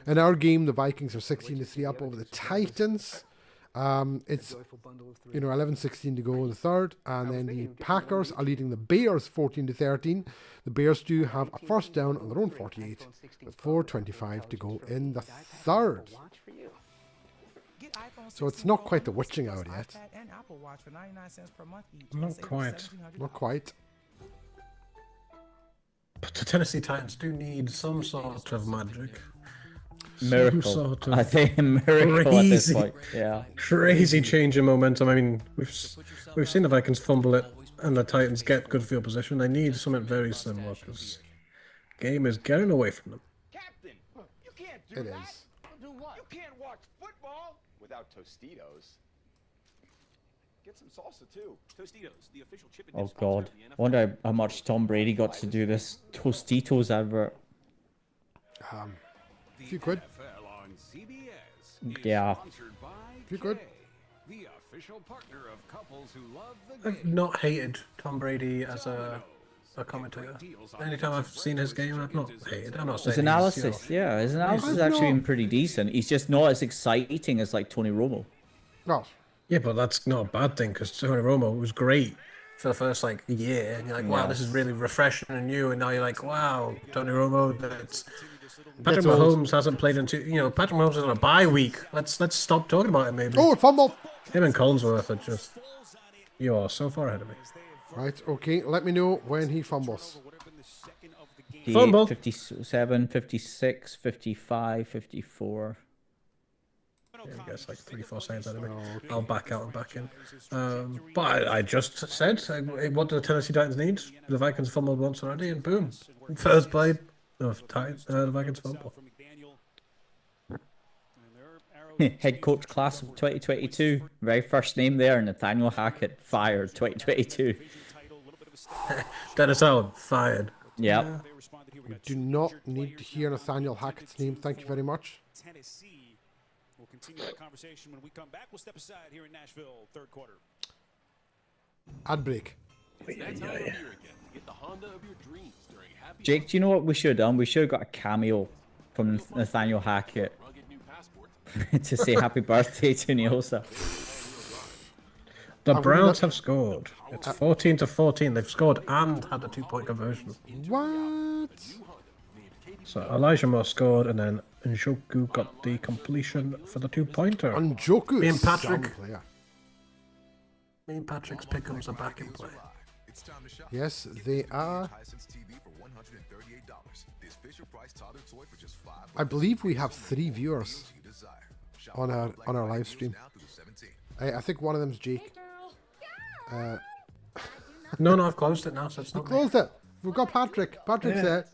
In our game, the Vikings are 16-3 up over the Titans. It's 11-16 to go in the third, and then the Packers are leading the Bears 14-13. The Bears do have a 1st down on their own 48 with 4:25 to go in the third. So it's not quite the witching hour yet. Not quite. Not quite. But the Tennessee Titans do need some sort of magic. Miracle. Some sort of I think a miracle at this point. Yeah. Crazy change in momentum. I mean, we've seen the Vikings fumble it and the Titans get good field position. They need something very similar because game is getting away from them. Captain, you can't do It that. is. Do what? You can't watch football without Tostitos. Get some salsa too. Tostitos, the official chip and Oh dip sponsor God. of the NFL. I wonder how much Tom Brady got to do this Tostitos advert. If you could. NFL on CBS is Yeah. sponsored by If you could. Kay, the official partner of couples who love the I've game. not hated Tom Brady as a commentator. Anytime I've seen his game, I've not hated. I'm not saying His analysis, yeah, his analysis has actually been pretty decent. He's just not as exciting as like Tony Romo. No. Yeah, but that's not a bad thing because Tony Romo was great for the first year, and you're like, wow, Yeah. this is really refreshing and new. And now you're like, wow, Tony Romo. Patrick That's old. Mahomes hasn't played into. Patrick Mahomes is on a bye week. Let's stop talking about him. Maybe. Oh, fumble. Him and Collinsworth are just. You are so far ahead of me. Right, okay. Let me know when he fumbles. 58, Fumble. 57, 56, 55, 54. I guess like 3-4 seconds anyway. I'll back out and back in. But I just said, what do the Tennessee Titans need? The Vikings fumbled once already, and boom, first play of the Vikings fumble. Head coach class of 2022. Very first name there, Nathaniel Hackett, fired 2022. Dennis Allen, fired. Yeah. We do not need to hear Nathaniel Hackett's name. Thank you very much. Tennessee. We'll continue the conversation when we come back. We'll step aside here in Nashville, third quarter. Ad break. Jake, do you know what we should have done? We should have got a cameo from Nathaniel Hackett to say happy birthday to Neosa. The Browns have scored. It's 14-14. They've scored and had a 2-point conversion. What? So Elijah Moore scored, and then Njoku got the completion for the 2-pointer. Njoku Me is and Patrick. player. Me and Patrick's pickums are back in play. Yes, they are. I believe we have 3 viewers on our live stream. I think one of them's Jake. No, I've closed it now, so it's not closed it. We've got Patrick. Patrick's there.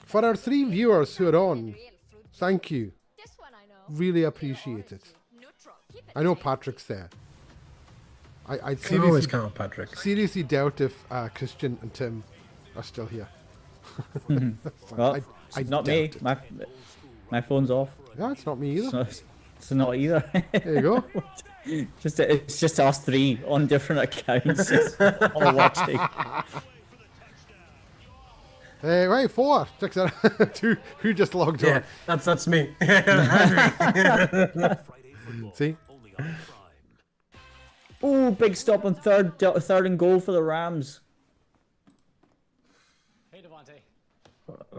For our 3 viewers who are on, thank you. Really appreciate it. I know Patrick's there. I can always count on Patrick. Seriously doubt if Christian and Tim are still here. Well, it's not me. My phone's off. Yeah, it's not me either. It's not either. There you go. It's just us 3 on different accounts all watching. Right, 4. Check that out. 2 who just logged on. Yeah, that's me. See? Oh, big stop on third and goal for the Rams.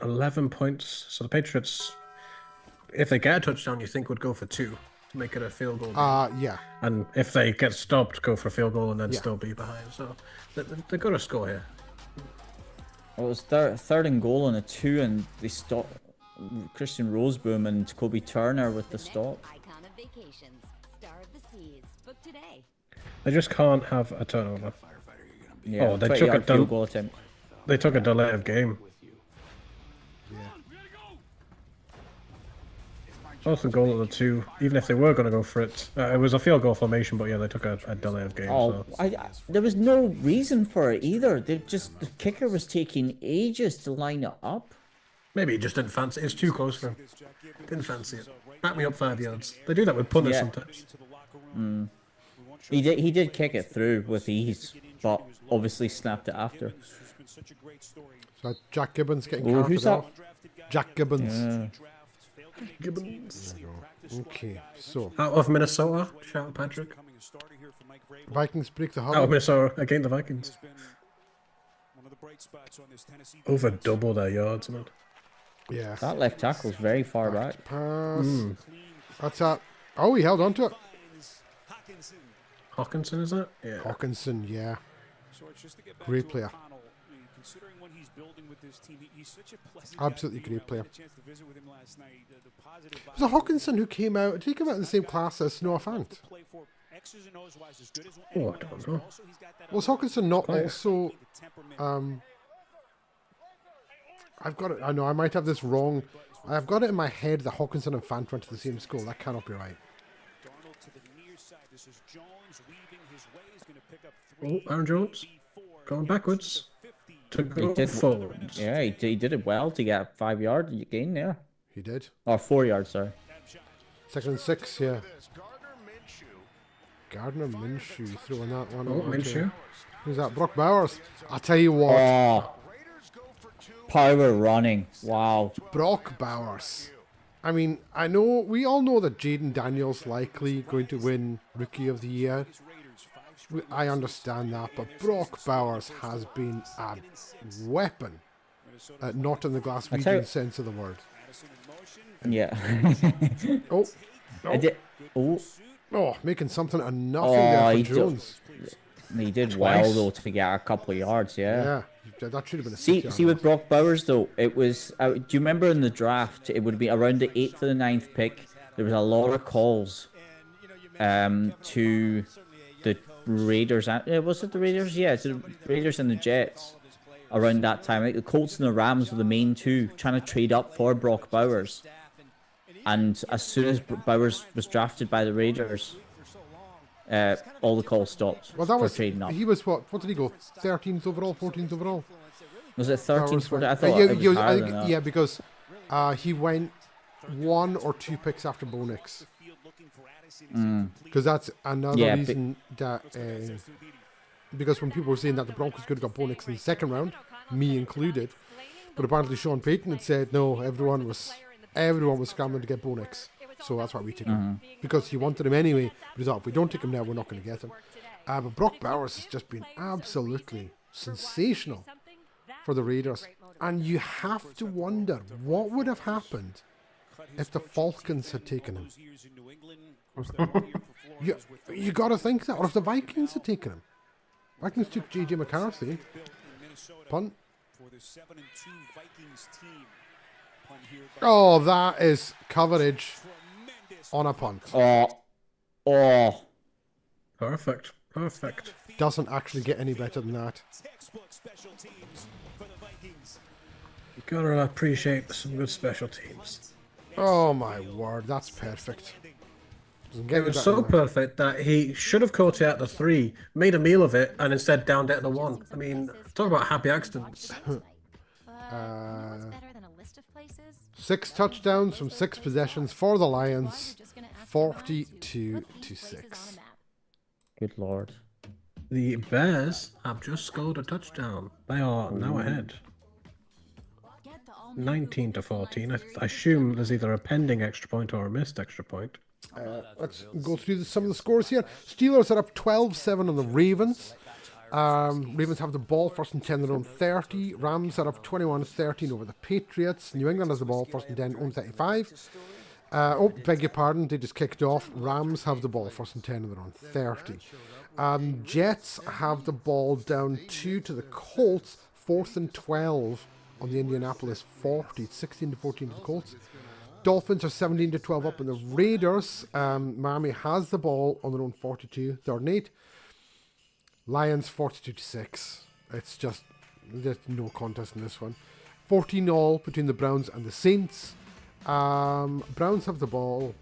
11 points. So the Patriots, if they get a touchdown, you think would go for 2 to make it a field goal. Yeah. And if they get stopped, go for a field goal and then still be behind. So they're going to score here. Well, it was third and goal on a 2, and they stopped Christian Roseboom and Kobe Turner with the stop. They just can't have a turnover. Yeah, they took a field goal attempt. They took a delay of game. Both the goal of the 2, even if they were going to go for it. It was a field goal formation, but yeah, they took a delay of game. Oh, so. There was no reason for it either. The kicker was taking ages to line it up. Maybe he just didn't fancy it. It's too close for him. Didn't fancy it. Back me up 5 yards. They do that with punters sometimes. He did kick it through with ease, but obviously snapped it after. So Jack Gibbons getting carted who's off. that? Jack Gibbons. Yeah. Gibbons. Okay, so out of Minnesota, shout out Patrick. Vikings break the huddle. Out of Minnesota against the Vikings. Over double their yards, man. Yeah. That left tackle's very far back. Pass. That's that. Oh, he held on to it. Hawkinson, is it? Yeah. Hawkinson, yeah. Great player. Absolutely great player. Was it Hawkinson who came out? Did he come out in the same class as Noah Fant? Oh, I don't know. Was Hawkinson not also... I've got it. I know I might have this wrong. I've got it in my head that Hawkinson and Fant went to the same school. That cannot be right. Oh, Aaron Jones going backwards to go forward. Yeah, he did it well to get a 5-yard gain there. He did. Or 4 yards, sorry. 2nd and 6, yeah. Gardner Minshew throwing that one. Oh, Minshew. Who's that? Brock Bowers. I'll tell you what. Oh, power running. Wow. Brock Bowers. I mean, we all know that Jaden Daniels likely going to win Rookie of the Year. I understand that, but Brock Bowers has been a weapon. Not in the Glaswegian sense of the word. Yeah. Oh, making something of nothing there for Jones. He did well, though, to get a couple of yards, Yeah, that should have been a See with Brock Bowers, though, it was... do you remember in the draft, it would be around the 8th or the 9th pick, there was a lot of calls to the Raiders. Was it the Raiders? Yeah, to the Raiders and the Jets around that time. Like the Colts and the Rams were the main two trying to trade up for Brock Bowers. And as soon as Bowers was drafted by the Raiders, all the calls stopped for trading up. He was what did he go? 13th overall, 14th overall? Was it 13th? I thought yeah, it was higher than that. Yeah, because he went 1 or 2 picks after Bo Nix. Because that's another reason that because when people were saying that the Broncos could have got Bo Nix in the second round, me included, but apparently Sean Payton had said no, everyone was scrambling to get Bo Nix, so that's why we took him, because he wanted him anyway. But he thought, if we don't take him now, we're not going to get him. But Brock Bowers has just been absolutely sensational for the Raiders, and you have to wonder what would have happened if the Falcons had taken him. you got to think that, or if the Vikings had taken him. Vikings took J.J. McCarthy. Punt. Oh, that is coverage on a punt. Oh. Perfect. Doesn't actually get any better than that. You gotta appreciate some good special teams. Oh my word, that's perfect. It was so perfect that he should have caught it at the 3, made a meal of it, and instead downed it at the 1. I mean, talk about happy accidents. 6 touchdowns from 6 possessions for the Lions, 42-6. Good lord. The Bears have just scored a touchdown. They are now ahead. 19-14. I assume there's either a pending extra point or a missed extra point. Let's go through some of the scores here. Steelers are up 12-7 on the Ravens. Ravens have the ball first and 10 on their own 30. Rams are up 21-13 over the Patriots. New England has the ball first and 10 on 35. Beg your pardon, they just kicked off. Rams have the ball first and 10 on their own 30. Jets have the ball down 2 to the Colts, 4th and 12 on the Indianapolis 40. 16-14 to the Colts. Dolphins are 17-12 up on the Raiders. Miami has the ball on their own 42, 3rd and 8. Lions 42-6. It's just, there's no contest in this one. 14-all between the Browns and the Saints. Browns have the ball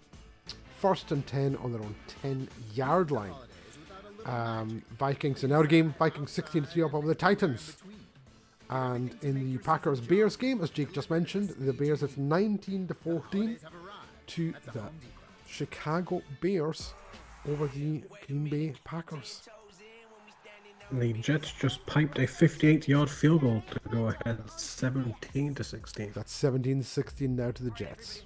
first and 10 on their own 10-yard line. Vikings in our game, Vikings 16-3 up over the Titans. And in the Packers-Bears game, as Jake just mentioned, the Bears it's 19-14 to the Chicago Bears over the Green Bay Packers. The Jets just piped a 58-yard field goal to go ahead 17-16. That's 17-16 now to the Jets.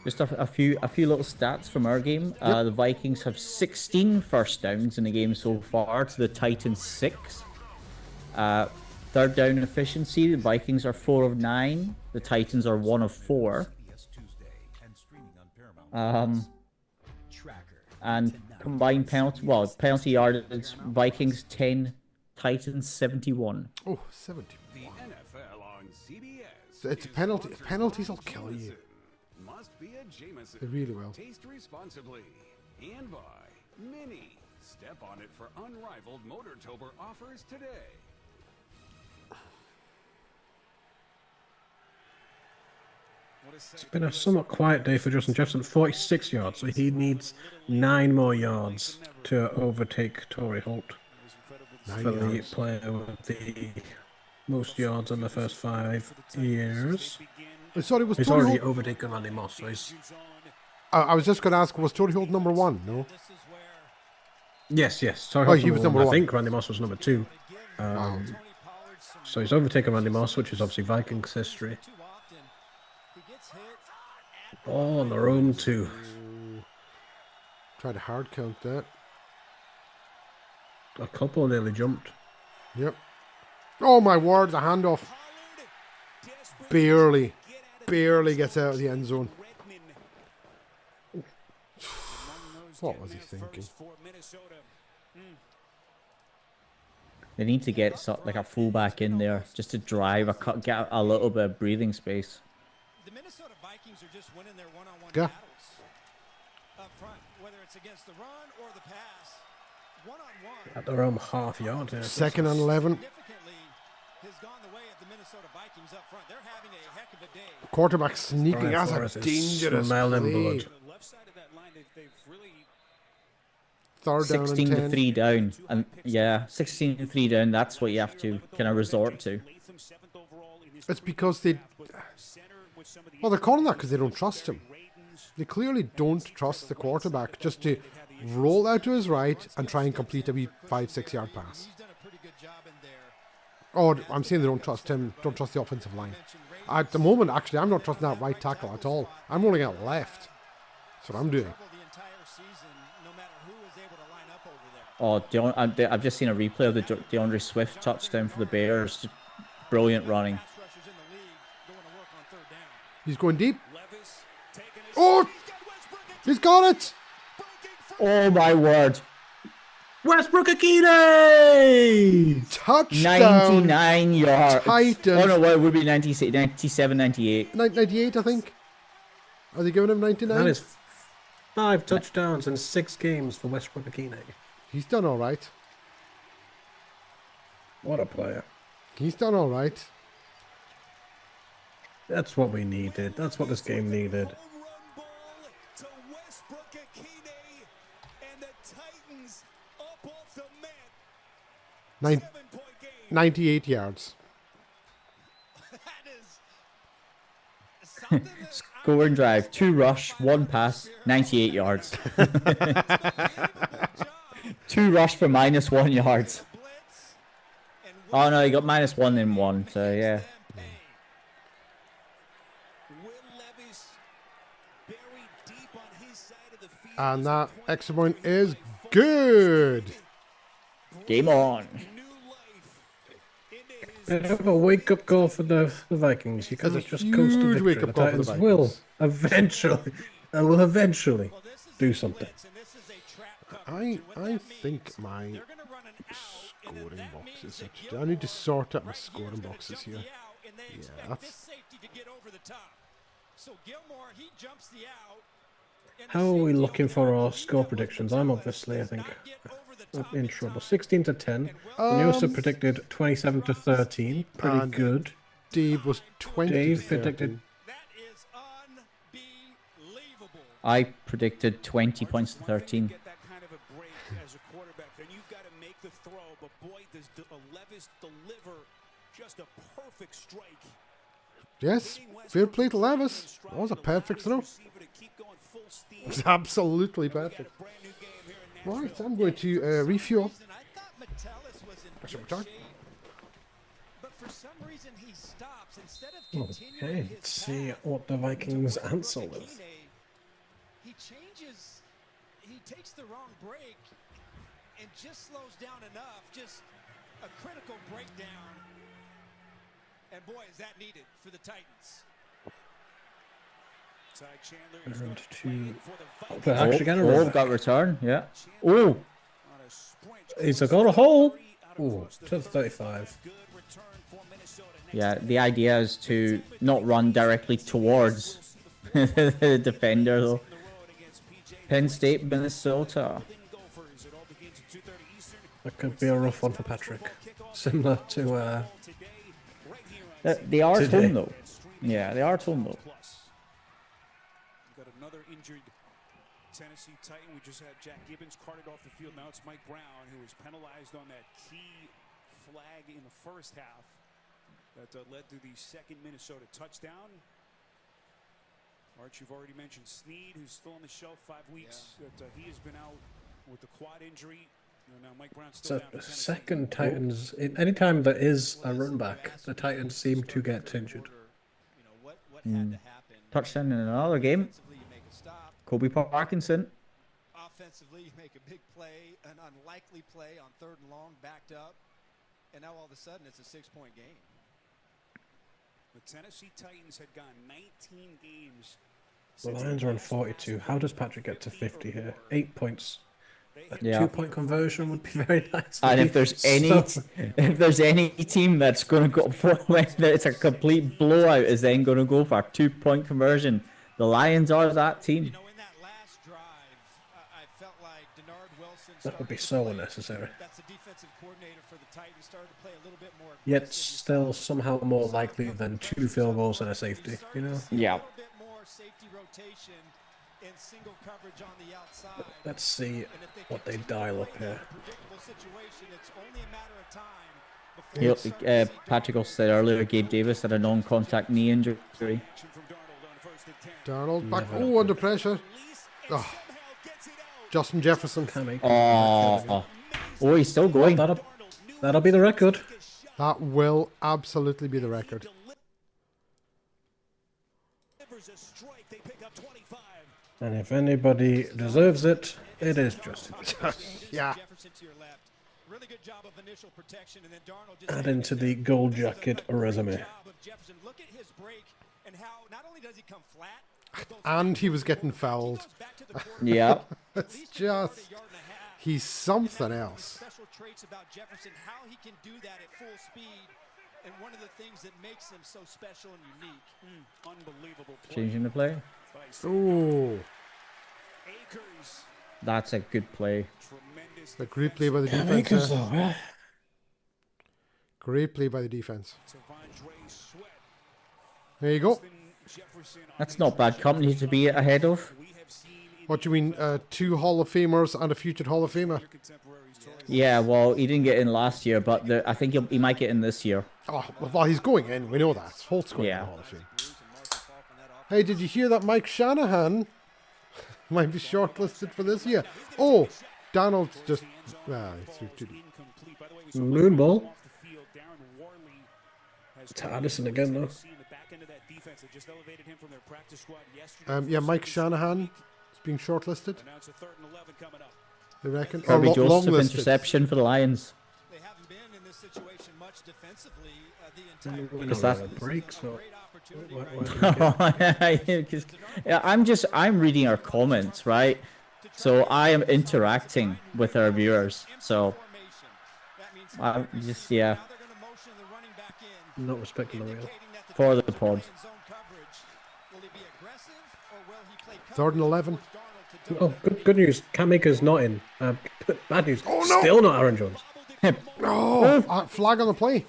Just a few little stats from our game. The Vikings have 16 first downs in the game so far to the Titans 6. Third down efficiency, the Vikings are 4 of 9. The Titans are 1 of 4. And combined penalty yardage, Vikings 10, Titans 71. Oh, 71. It's a penalty. Penalties will kill you. They really will. Taste responsibly. And by Mini. Step on it for unrivaled Motortober offers today. It's been a somewhat quiet day for Justin Jefferson, 46 yards, so he needs 9 more yards to overtake Torrey Holt for the player with the most yards in the first 5 years. Sorry, was he's Torrey already Holt... overtaken Randy Moss, so he's... I was just going to ask, was Torrey Holt number 1? No? Yes. Torrey Holt he was number 1. I think Randy Moss was number 2. So he's overtaken Randy Moss, which is obviously Vikings history. Oh, on their own too. Tried to hard count that. A couple nearly jumped. Yep. Oh my word, the handoff. Barely gets out of the end zone. What was he thinking? They need to get like a fullback in there just to drive get a little bit of breathing space. The Minnesota Vikings Vikings are just winning their one-on-one Go. battles up front, whether it's against the run or the pass. One-on-one. At their own half-yard. Yeah, 2nd and 11. Significantly has gone the way of the Minnesota Vikings up front. They're having a heck of a day. Quarterback sneaking. Brian That's a Flores is dangerous smelling play. blood. The left side of that line, they've really 3rd down and 16 to 10. 3 down. And yeah, 16 to 3 down, that's what you have to kind of resort to. It's because they... Well, they're calling that because they don't trust him. They clearly don't trust the quarterback just to roll out to his right and try and complete a wee 5-6 yard pass. Oh, I'm saying they don't trust him, don't trust the offensive line. At the moment, actually, I'm not trusting that right tackle at all. I'm rolling out left. That's what I'm doing. Oh, I've just seen a replay of the DeAndre Swift touchdown for the Bears. Just brilliant running. He's going deep. Oh! He's got it! Oh my word. Westbrook Akine! Touchdown! 99 yards. Titans. Oh no, well, it would be 97, 98. 98, I think. Are they giving him 99? That is 5 touchdowns in 6 games for Westbrook Akine. He's done all right. What a player. He's done all right. That's what we needed. That's what this game needed. 98 yards. Score and drive. 2 rush, 1 pass, 98 yards. 2 rush for -1 yards. Oh no, he got -1 in 1, so yeah. And that extra point is good. Game on. Bit of a wake-up call for the Vikings. You can't just coast to victory. Wake-up call for the Titans will Vikings. eventually do something. I think my scoring boxes. I need to sort out my scoring boxes here. Yeah, that's... How are we looking for our score predictions? I'm obviously, I think, in trouble. 16 to 10. And you also predicted 27 to 13. Pretty good. Dave was 20 Dave to 13. predicted. I predicted 20 points to 13. as a quarterback, then you've got to make the throw. But boy, does Levis deliver just a perfect strike. Yes, fair play to Levis. That was a perfect throw. It's absolutely perfect. Right, I'm going to refuel. Okay, let's see what the Vikings answer with. He changes, he takes the wrong break and just slows down enough, just a critical breakdown. And boy, is that needed for the Titans. Got return, yeah. Oh, he's got a hole. Oh, to 35. Yeah, the idea is to not run directly towards the defender, though. Penn State, Minnesota. That could be a rough one for Patrick. Similar to. They are at today. home, though. Yeah, they are at home, though. Got another injured Tennessee Titan. We just had Jack Gibbons carted off the field. Now it's Mike Brown, who was penalized on that key flag in the first half that led to the second Minnesota touchdown. Arch, you've already mentioned Snead, who's still on the shelf 5 weeks. That he has been out with the quad injury. Now Mike Brown's still So down for Tennessee. second Titans. Anytime there is a run back, the Titans seem to get injured. Touchdown in another game. Kobe Parkinson. Offensively, you make a big play, an unlikely play on 3rd and long, backed up, and now all of a sudden it's a 6-point game. The Tennessee Titans had gone 19 games. The Lions are on 42. How does Patrick get to 50 here? 8 points. A Yeah. 2-point conversion would be very nice. And if there's any team that's going to go for when it's a complete blowout is then going to go for a 2-point conversion, The Lions are that team. That would be so unnecessary. Yet still somehow more likely than 2 field goals and a safety, you know? Yeah. Let's see what they dial up here. Patrick said earlier, Gabe Davis had a non-contact knee injury. Darnold back. Oh, under pressure. Oh. Justin Jefferson. Oh, he's still going. That'll be the record. That will absolutely be the record. And if anybody deserves it, it is Justin. Yeah. Add into the gold jacket resume. And he was getting fouled. Yeah. It's just, he's something else. And one of the things that makes him so special and unique. Unbelievable play. Changing the play. Oh. That's a good play. A great play by the defense. Great play by the defense. There you go. That's not bad company to be ahead of. What do you mean, 2 Hall of Famers and a future Hall of Famer? Yeah, well, he didn't get in last year, but I think he might get in this year. Oh, well, he's going in. We know that. Holt's going in the Hall of Fame. Hey, did you hear that Mike Shanahan might be shortlisted for this year? Oh, Donald's just... Well, Moonball. It's Addison again, though. Yeah, Mike Shanahan is being shortlisted. They reckon. Kirby Joseph interception for the Lions. They haven't been in this situation much defensively I'm reading our comments, right? So I am interacting with our viewers. So I'm just not respecting the wheel. For the pod. 3rd and 11. Oh, good news. Cam Akers not in. Bad news. Oh, no. Still not Aaron Jones. Flag on the play.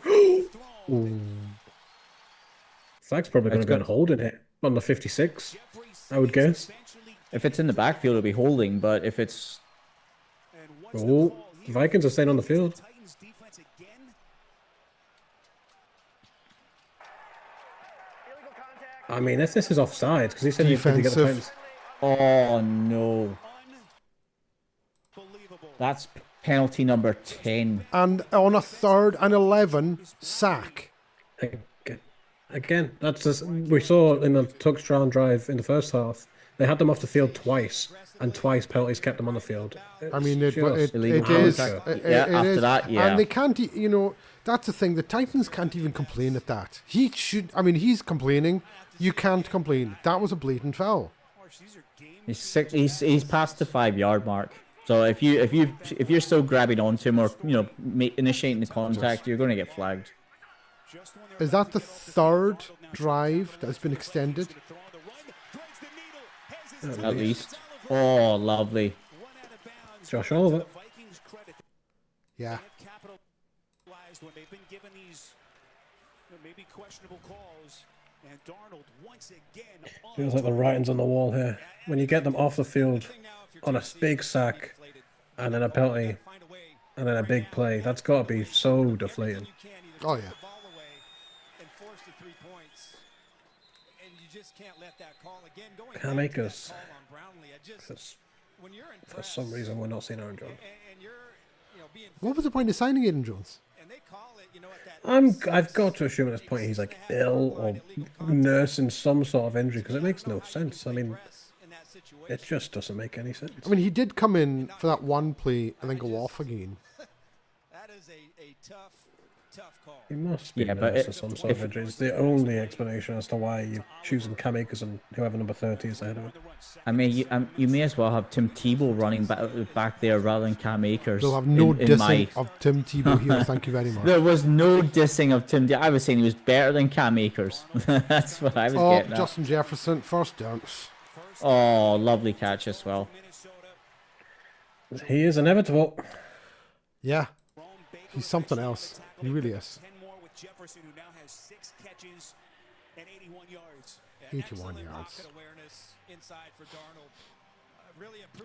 Flag's probably going to be on holding it on the 56, I would guess. If it's in the backfield, it'll be holding, but if it's... Oh, the Vikings are staying on the field. I mean, if this is offside, because he said he's going to get the points. Oh, no. That's penalty number 10. And on a 3rd and 11, sack. Again, that's just, we saw in the touchdown drive in the first half, they had them off the field twice, and twice penalties kept them on the field. I mean, it is. After that, yeah. And they can't, that's the thing. The Titans can't even complain at that. He's complaining. You can't complain. That was a blatant foul. He's past the 5-yard mark. So if you're still grabbing onto him or initiating the contact, you're going to get flagged. Is that the 3rd drive that's been extended? At least. Oh, lovely. Josh Oliver. Yeah. When they've been given these maybe questionable calls, and Darnold once again feels like the writing's on the wall here. When you get them off the field on a big sack and then a penalty and then a big play, that's got to be so deflating. Oh yeah. Cam Akers. For some reason, we're not seeing Aaron Jones. What was the point of signing Aaron Jones? I've got to assume at this point he's like ill or nursing some sort of injury because it makes no sense. I mean, it just doesn't make any sense. I mean, he did come in for that one play and then go off again. That is a tough He must be Yeah, but nervous or some sort of injury. It's the only explanation as to why you're choosing Cam Akers and whoever number 30 is ahead of him. I mean, you may as well have Tim Tebow running back there rather than Cam Akers. We'll have no in my... dissing of Tim Tebow here. Thank you very much. There was no dissing of Tim. I was saying he was better than Cam Akers. That's what I was getting at. Justin Jefferson, first down. Oh, lovely catch as well. He is inevitable. Yeah, he's something else. He really is. 81 yards.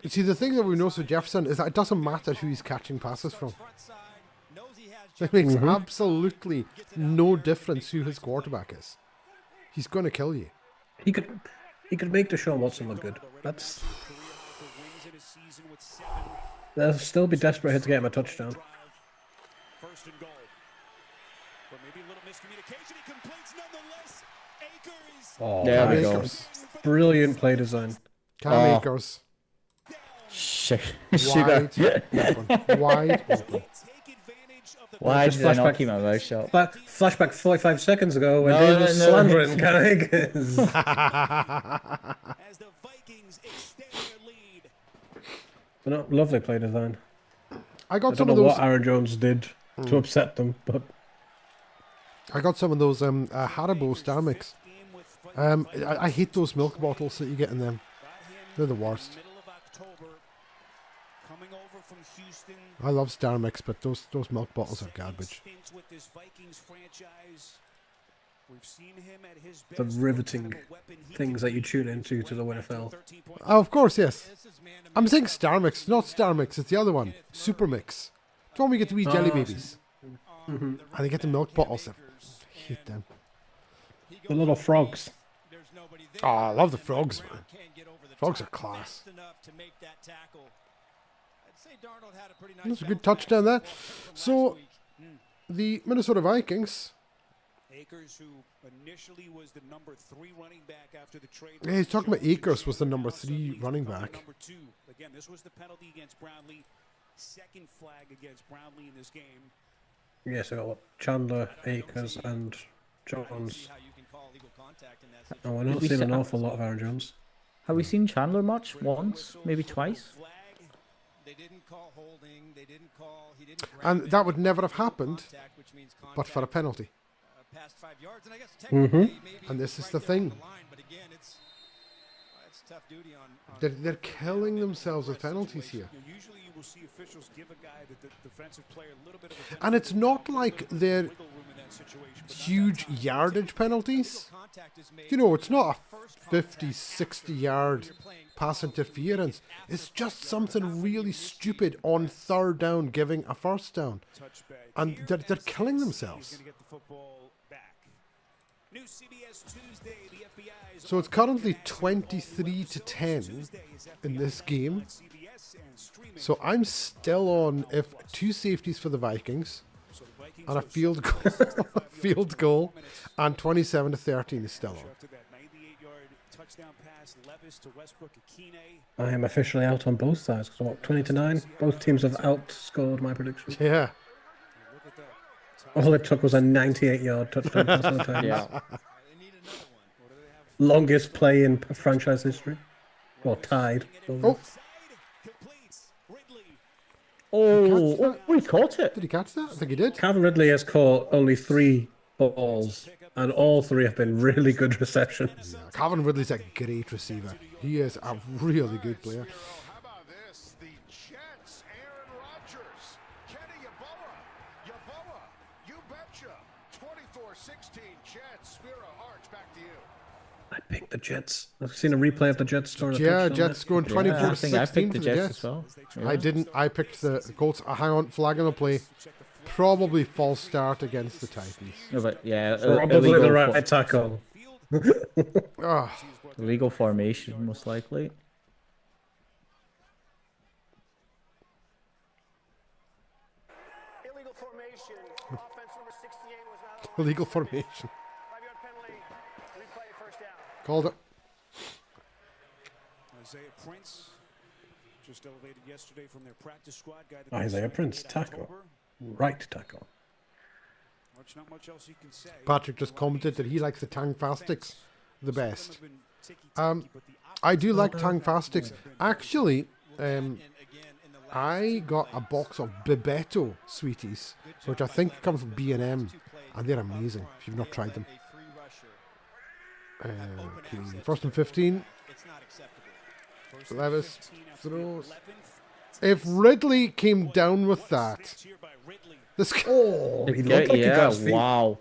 See, the thing that we noticed with Jefferson is that it doesn't matter who he's catching passes from. It makes absolutely no difference who his quarterback is. He's going to kill you. He could make Deshaun Watson look good. They'll still be desperate here to get him a touchdown. First and goal. But maybe a little miscommunication. He completes nonetheless. Akers. Oh, there we go. Brilliant play design. Cam Akers. Sugar. Wide open. Why did I not keep my mouth shut? Flashback 45 seconds ago when Dave was slandering Cam Akers. As the Vikings extend their lead. No, lovely play design. I don't know what Aaron Jones did to upset them, but I got some of those Haribo Star Mix. I hate those milk bottles that you get in them. They're the worst. I love Star Mix, but those milk bottles are garbage. the riveting things that you tune into to the NFL. Oh, of course, yes. I'm saying Star Mix, not Star Mix. It's the other one, Super Mix. It's when we get the wee jelly babies. And they get the milk bottles. I hate them. The little frogs. Oh, I love the frogs, man. Frogs are class. That's a good touchdown there. So, the Minnesota Vikings. Akers, who initially was the number 3 running back after the trade. Yeah, he's talking about Akers was the number 3 running back. Number 2. Again, this was the penalty against Brownlee. Second flag against Brownlee in this game. Yes, I got Chandler, Akers, and Jones. Oh, we're not seeing an awful lot of Aaron Jones. Have we seen Chandler much? Once? Maybe twice? And that would never have happened but for a penalty. And this is the thing. They're killing themselves with penalties here. Usually you will see officials give a guy, the defensive player, a little bit of a And it's not like they're huge yardage penalties. You know, it's not a 50, 60 yard pass interference. It's just something really stupid on third down, giving a first down. And they're killing themselves. So it's currently 23-10 in this game. So I'm still on if 2 safeties for the Vikings and a field goal, and 27-13 is still on. I am officially out on both sides because I'm up 20-9. Both teams have outscored my prediction. Yeah. All it took was a 98-yard touchdown pass on the Titans. Yeah. Longest play in franchise history. Well, tied. Oh, he caught it. Did he catch that? I think he did. Calvin Ridley has caught only 3 balls, and all 3 have been really good receptions. Yeah, Calvin Ridley's a great receiver. He is a really good player. I picked the Jets. I've seen a replay of the Jets scoring. Yeah, Jets scoring 24-16 I picked for the Jets as well. Yeah. I didn't. I picked the Colts. Hang on, flag on the play. Probably false start against the Titans. No, but yeah, probably the right tackle. Illegal formation, most likely. Illegal formation. Offense number 68 was not Illegal formation. 5-yard penalty. Replay, first down. Called it. Isaiah Prince just elevated yesterday from their practice squad. Isaiah Prince, tackle. Right tackle. Not much else you can say. Patrick just commented that he likes the Tang Fastics the best. I do like Tang Fastics. Actually, I got a box of Bebeto sweeties, which I think come from B&M, and they're amazing if you've not tried them. Okay, 1st and 15. Levis throws. If Ridley came down with that, this he looked like he got his feet. Wow.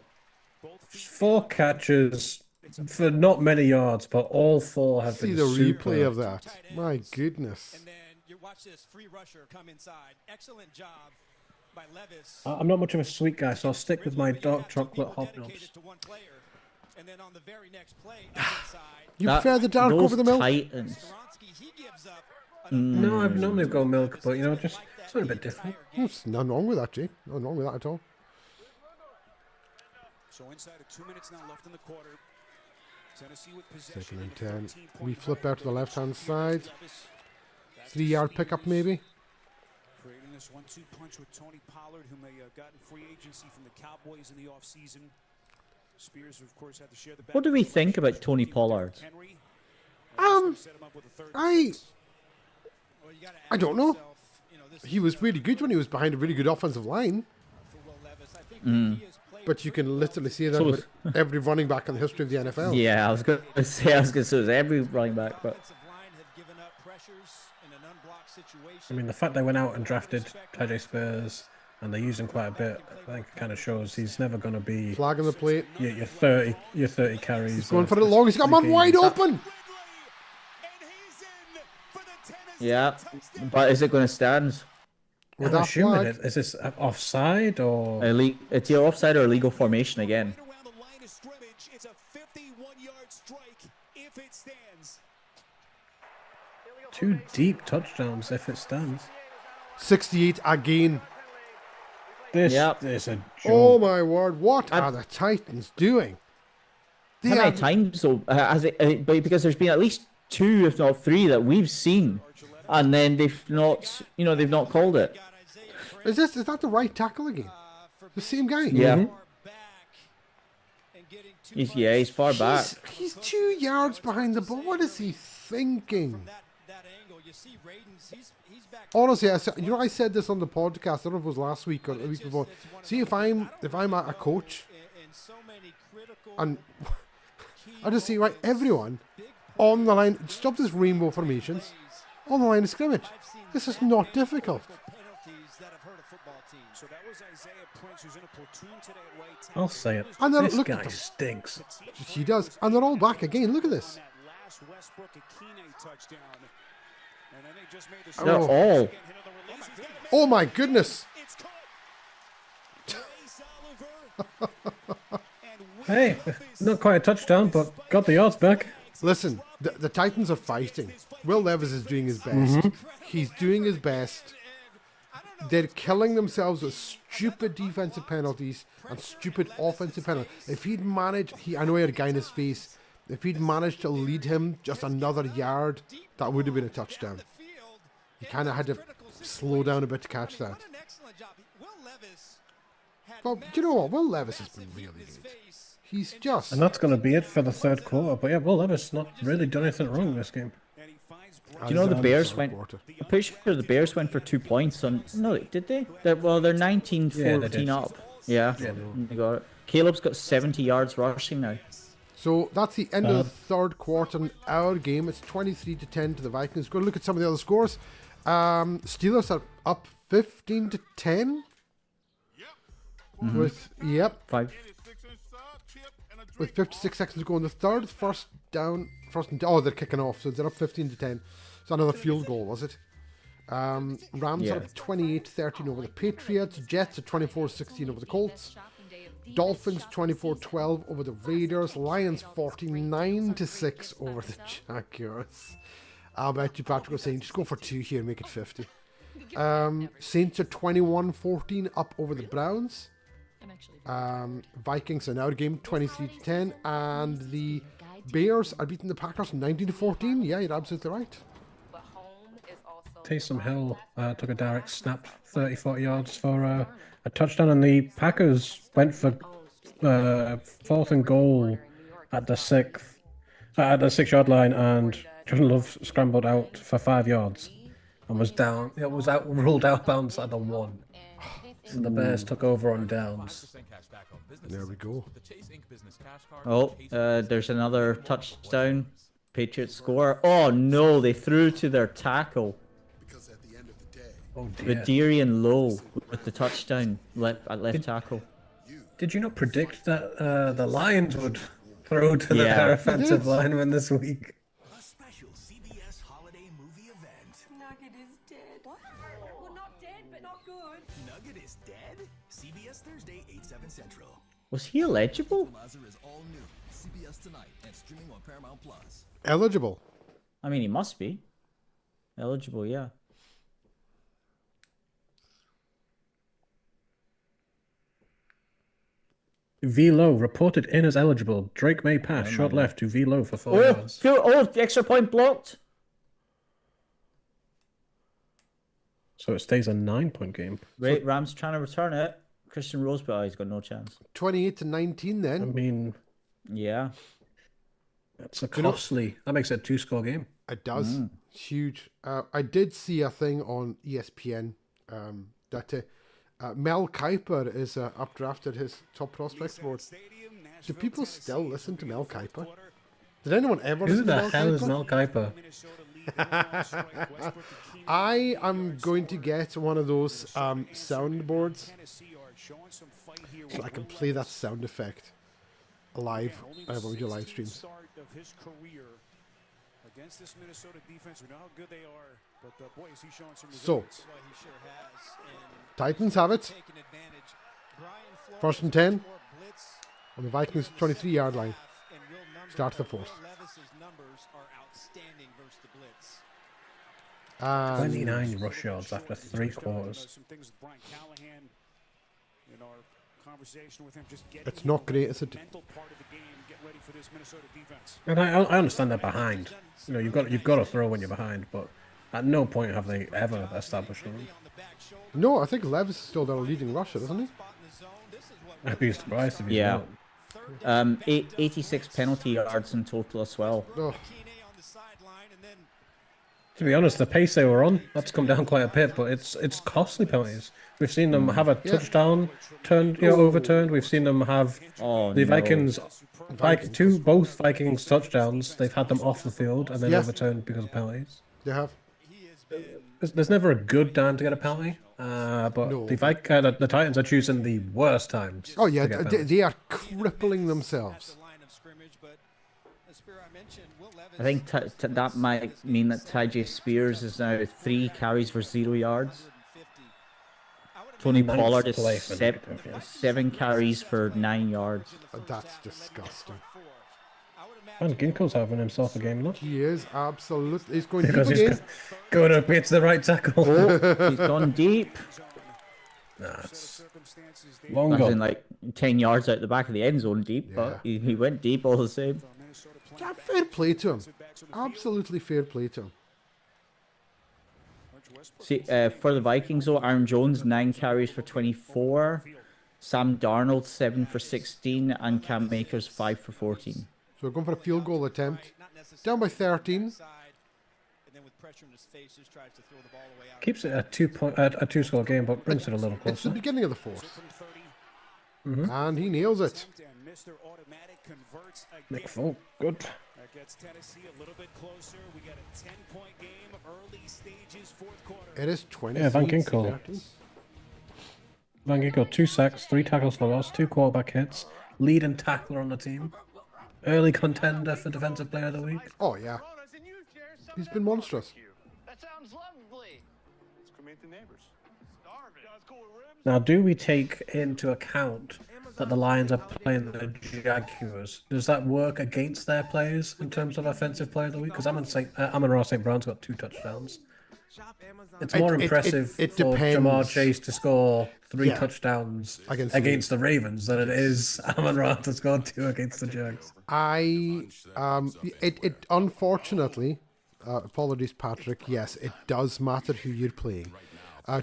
4 catches for not many yards, but all 4 have been See the super. replay of that. My goodness. And then you watch this free rusher come inside. Excellent job by Levis. I'm not much of a sweet guy, so I'll stick with my dark chocolate hobnobs. And then on the very next play, You prefer the dark over the milk? Titans. No, I've normally go milk, but you know, just something a bit different. There's nothing wrong with that, G. Nothing wrong with that at all. So inside of 2 minutes now left in the quarter. Tennessee with possession. 2nd and 10. We flip out to the left-hand side. 3-yard pickup, maybe. Creating this 1-2 punch with Tony Pollard, who may have gotten free agency from the Cowboys in the offseason. Spears, of course, had to share the back. What do we think about Tony Pollard? I don't know. He was really good when he was behind a really good offensive line. But you can literally say that about every running back in the history of the NFL. Yeah, I was going to say it was every running back, but I mean, the fact they went out and drafted Tajay Spears and they use him quite a bit, I think it kind of shows he's never going to be flagging the plate. Your 30 carries. He's going for it long. He's got man wide open. Yeah, but is it going to stand? I'm assuming it. Is this offside or it's either offside or illegal formation again. It's a 51-yard strike if it stands. 2 deep touchdowns if it stands. 68 again. This is a joke. Oh my word! What are the Titans doing? How many times though has it? Because there's been at least 2, if not 3, that we've seen, and then they've not, they've not called it. Is that the right tackle again? The same guy? Yeah. He's far back. He's 2 yards behind the ball. What is he thinking? Honestly, I said this on the podcast. I don't know if it was last week or the week before. See, if I'm a coach, and I just see everyone on the line. Stop this rainbow formations on the line of scrimmage. This is not difficult. I'll say it. And then this look guy at him. stinks. He does, and they're all back again. Look at this. They're all. Oh my goodness. Hey, not quite a touchdown, but got the yards back. Listen, the Titans are fighting. Will Levis is doing his best. He's doing his best. They're killing themselves with stupid defensive penalties and stupid offensive penalties. If he'd managed, I know he had a guy in his face. If he'd managed to lead him just another yard, that would have been a touchdown. He kind of had to slow down a bit to catch that. Well, do you know what? Will Levis has been really good. He's just... And that's going to be it for the 3rd quarter. But yeah, Will Levis not really done anything wrong in this game. Do you know the Bears went... I'm pretty sure the Bears went for 2 points on... No, did they? They're 19-14 up. Yeah, they got it. Caleb's got 70 yards rushing now. So that's the end of the 3rd quarter in our game. It's 23-10 to the Vikings. Go look at some of the other scores. Steelers are up 15-10. With 56 seconds to go in the 3rd. First down. They're kicking off, so they're up 15-10. So another field goal, was it? Rams are up 28-13 over the Patriots. Jets are 24-16 over the Colts. Dolphins 24-12 over the Raiders. Lions 49-6 over the Jaguars. I bet you Patrick was saying, just go for 2 here, make it 50. Saints are 21-14 up over the Browns. Vikings are now game 23-10, and the Bears are beating the Packers 19-14. Yeah, you're absolutely right. But home is also Taysom Hill took a direct snap 30, 40 yards for a touchdown, and the Packers went for 4th and goal at the 6-yard line, and Jordan Love scrambled out for 5 yards and was down. It was ruled out bounds at the 1. So the Bears took over on downs. There we go. Oh, there's another touchdown. Patriots score. Oh no, they threw to their tackle. Oh dear. Radarian Lowe with the touchdown at left tackle. Did you not predict that the Lions would throw to their offensive lineman this week? A special CBS holiday movie event. Nugget is dead. What? Well, not dead, but not good. Nugget is dead? CBS Thursday, 8/7 Central. Was he eligible? Is all new. CBS tonight and streaming on Paramount Plus. Eligible. I mean, he must be eligible, yeah. Velo reported in as eligible. Drake may pass. Short left to Velo for 4 yards. The extra point blocked. So it stays a 9-point game. Wait, Rams trying to return it. Christian Roseborough, he's got no chance. 28-19 then. I mean, yeah. That's a costly. That makes it a 2-score game. It does. Huge. I did see a thing on ESPN that Mel Kiper is updrafted his top prospects board. Do people still listen to Mel Kiper? Did anyone ever listen to Mel Kiper? Who the hell is Mel Kiper? I am going to get one of those soundboards so I can play that sound effect live when we do live streams. Against this Minnesota defense, we know how good they are, but boy, is he showing some So, results. Titans have it. First and 10 on the Vikings 23-yard line. Start the fourth. 29 rush yards after 3 quarters. Some things with Brian Callahan in our conversation with him, just getting It's not great, is it? mental part of the game, get ready for this Minnesota defense. And I understand they're behind. You know, you've got to throw when you're behind, but at no point have they ever established them. No, I think Lev is still their leading rusher, isn't he? I'd be surprised if he's Yeah. not. 86 penalty yards in total as well. Oh. To be honest, the pace they were on, that's come down quite a bit, but it's costly penalties. We've seen them have a touchdown overturned. We've seen them have the Vikings, both Vikings touchdowns. They've had them off the field and then overturned because of penalties. They have. There's never a good time to get a penalty, but No. the Titans are choosing the worst times. Oh yeah, to get penalties. they are crippling themselves. I think that might mean that Tajay Spears is now 3 carries for 0 yards. Tony Ninth Pollard is play for negative, yeah. 7 carries for 9 yards. That's disgusting. And Ginkle's having himself a game, look. He is absolutely. He's going Because deep he's again. going to pitch the right tackle. Oh, he's gone deep. That's long As gone. in like 10 yards out the back of the end zone deep, but he went deep all the same. Fair play to him. Absolutely fair play to him. See, for the Vikings though, Aaron Jones 9 carries for 24, Sam Darnold 7 for 16, and Cam Akers 5 for 14. So we're going for a field goal attempt. Down by 13. Keeps it a 2-score game, but brings it a little It's the closer. beginning of the fourth. And he nails it. Nick Folk, good. That gets Tennessee a little bit closer. We got a 10-point game, early stages, fourth quarter. It is 20. Yeah, Van Ginkel. Van Ginkel, 2 sacks, 3 tackles for loss, 2 quarterback hits, leading tackler on the team. Early contender for Defensive Player of the Week. Oh, yeah. He's been monstrous. That sounds lovely. Let's go meet the neighbors. Now, do we take into account that the Lions are playing the Jaguars? Does that work against their players in terms of Offensive Player of the Week? Because Amon-Ra St. Brown's got 2 touchdowns. It's more impressive for depends. Jamar Chase to score 3 touchdowns against the Ravens than it is Amon-Ra to score 2 against the Jags. It unfortunately, apologies, Patrick. Yes, it does matter who you're playing.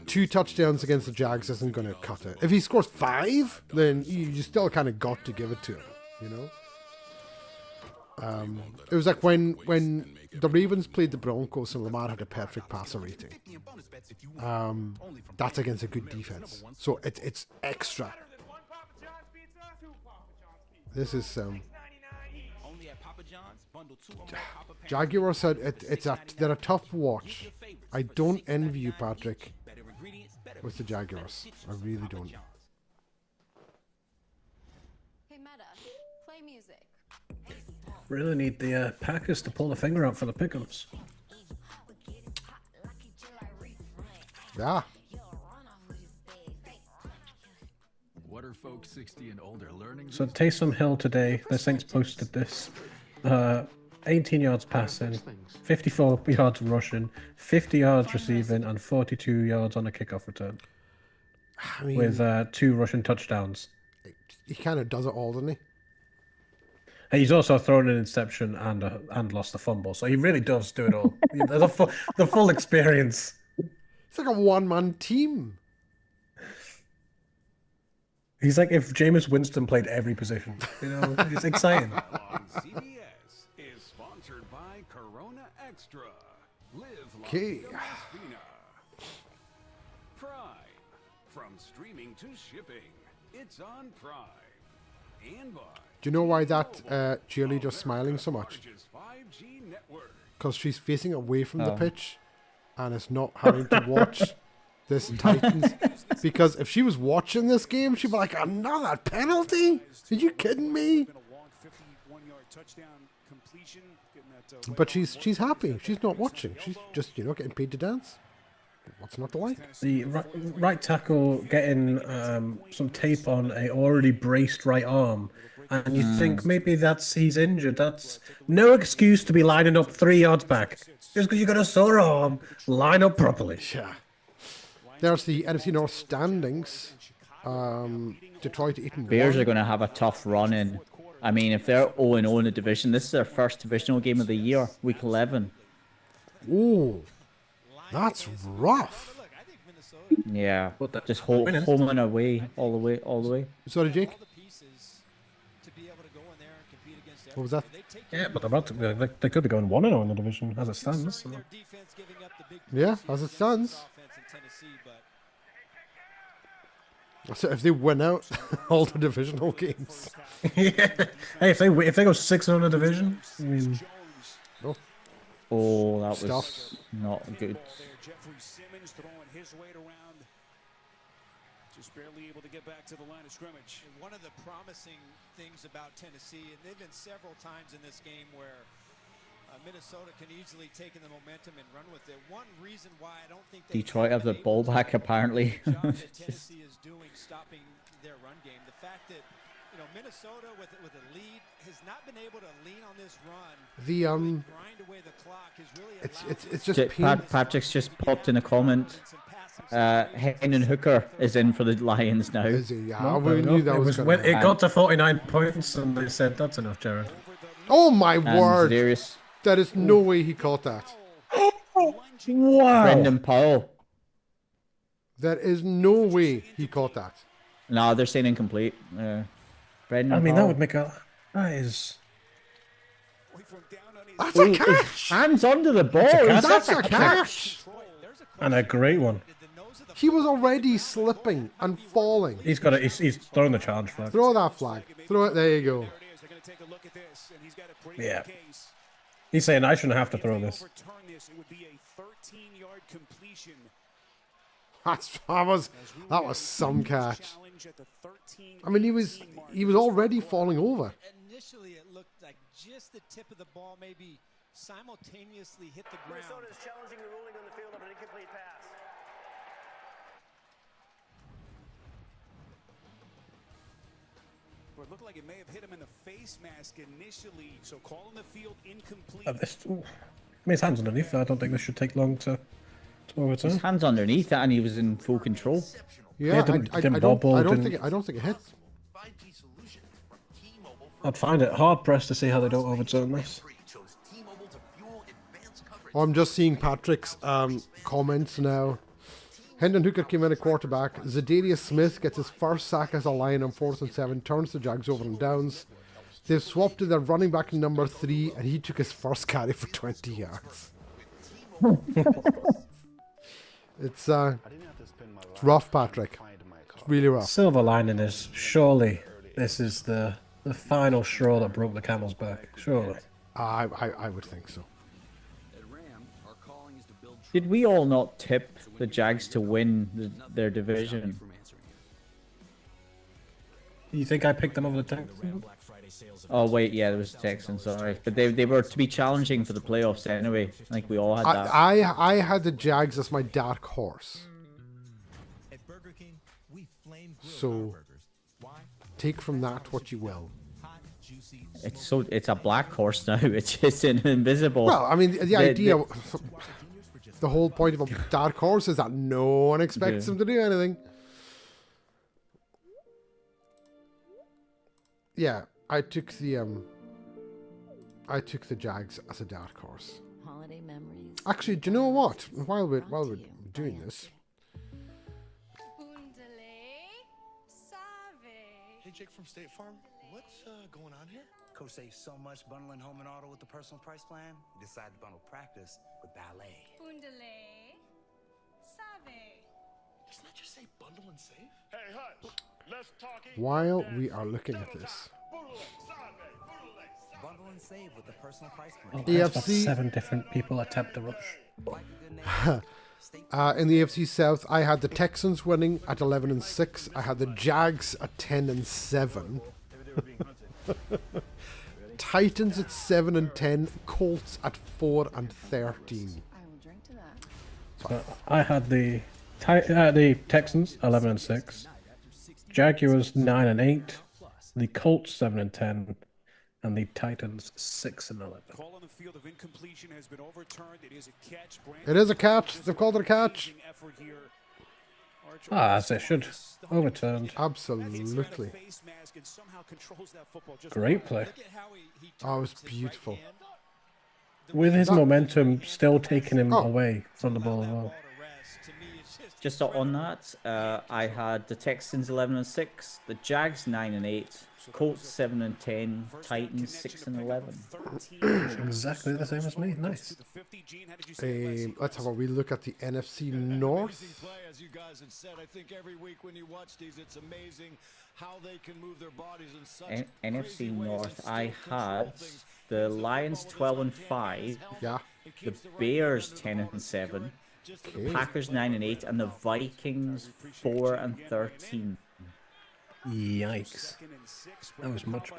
2 touchdowns against the Jags isn't going to cut it. If he scores 5, then you still kind of got to give it to him, you know? It was like when the Ravens played the Broncos and Lamar had a perfect passer rating. That's against a good defense. So it's extra. This is... Jaguars said they're a tough watch. I don't envy you, Patrick, with the Jaguars. I really don't. Hey, Meta, play music. Really need the Packers to pull the finger out for the pickups. Yeah. What are folks 60 and older learning? So Taysom Hill today, the Saints posted this. 18 yards passing, 54 yards rushing, 50 yards receiving, and 42 yards on a kickoff return. I mean, with 2 rushing touchdowns. He kind of does it all, doesn't he? And he's also thrown an interception and lost a fumble, so he really does do it all. the full experience. It's like a one-man team. He's like if Jameis Winston played every position. You know, it's exciting. CBS is sponsored by Corona Extra. Live La Okay. Vida Más Fina. Prime. From streaming to shipping, it's on Prime. And by Do you know why that cheerleader's smiling so much? 5G network. Because she's facing away from the pitch and is not having to watch this Titans. Because if she was watching this game, she'd be like, another penalty? Are you kidding me? But she's happy. She's not watching. She's just, getting paid to dance. What's not to like? The right tackle getting some tape on a already braced right arm. And you think maybe he's injured. That's no excuse to be lining up 3 yards back. Just because you got a sore arm, line up properly. Yeah. There's the NFC North standings. Detroit 8-1. Bears are going to have a tough run in. I mean, if they're 0-0 in the division, this is their first divisional game of the year, week 11. Oh, that's rough. Yeah, just home and away, all the way. Sorry, Jake. What was that? Yeah, but they could be going 1-0 in the division as it stands. So. Yeah, as it stands. So if they win out all the divisional games. Yeah. Hey, if they go 6-0 in the division, I mean... Oh, that was not good. Just barely able to get back to the line of scrimmage. And one of the promising things about Tennessee, and they've been several times in this game where Minnesota can easily take in the momentum and run with it. One reason why I don't think Detroit have the ball back apparently. Tennessee is doing stopping their run game. The fact that Minnesota with a lead has not been able to lean on this run. The grind away the clock has really it's just Patrick's just popped in a comment. Hendon Hooker is in for the Lions now. Is he? Yeah, we knew that was when it got to 49 points, and they said that's enough, Jared. Oh my word! Serious. There is no way he caught that. Wow. Brendan Powell. There is no way he caught that. No, they're saying incomplete. Brendan. I mean, Powell. that would make a. That is. That's a catch. Hands under the ball. That's a catch. And a great one. He was already slipping and falling. He's got it. He's throwing the charge flag. Throw that flag. Throw it. There you go. Yeah. He's saying I shouldn't have to throw this. That was some catch. I mean, he was already falling over. Initially, it looked like just the tip of the ball maybe simultaneously hit the ground. Minnesota is challenging the ruling on the field of an incomplete pass. It looked like it may have hit him in the face mask initially, so calling the field incomplete. I mean, his hands underneath that. I don't think this should take long to overturn. His hands underneath it, and he was in full control. Yeah, I don't think it hits. I'd find it hard pressed to see how they don't overturn this. I'm just seeing Patrick's comments now. Hendon Hooker came in at quarterback. Zadarius Smith gets his first sack as a Lion on 4th and 7, turns the Jags over on downs. They've swapped to their running back number 3, and he took his first carry for 20 yards. It's rough, Patrick. It's really rough. Silver lining is surely this is the final straw that broke the camel's back. Surely. I would think so. Did we all not tip the Jags to win their division? You think I picked them over the Texans? Oh wait, yeah, there was Texans, sorry, but they were to be challenging for the playoffs anyway. I think we all had that. I had the Jags as my dark horse. So take from that what you will. It's a black horse now. It's just invisible. Well, I mean the idea, the whole point of a dark horse is that no one expects them to do anything. Yeah, I took the Jags as a dark horse. Holiday memories. Actually, do you know what? While we're doing this, Hey, Jake from State Farm. What's going on here? Coach saves so much bundling home and auto with the personal price plan. Decide to bundle practice with ballet. Doesn't that just say bundle and save? Hey, Hutch, let's talk. while we are looking at this, Bundle and save with the personal price Oh, plan. that's about 7 different people attempt to rush. in the AFC South, I had the Texans winning at 11-6. I had the Jags at 10-7. Titans at 7-10. Colts at 4-13. So I had the Texans 11-6, Jaguars 9-8, the Colts 7-10, and the Titans 6-11. Call on the field of incompletion has been overturned. It is a catch. It is a catch. They've called it a catch. As it should. Overturned. Absolutely. Great play. Oh, it was beautiful. With his momentum still taking him away from the ball as well. Just on that, I had the Texans 11-6, the Jags 9-8, Colts 7-10, Titans 6-11. Exactly the same as me. Nice. Let's have a wee look at the NFC North. As you guys have said, I think every week when you watch these, it's amazing how they can move their bodies in such NFC North, I had the Lions 12-5, yeah, the Bears 10-7. Okay. Packers 9-8 and the Vikings 4-13. Yikes! That was much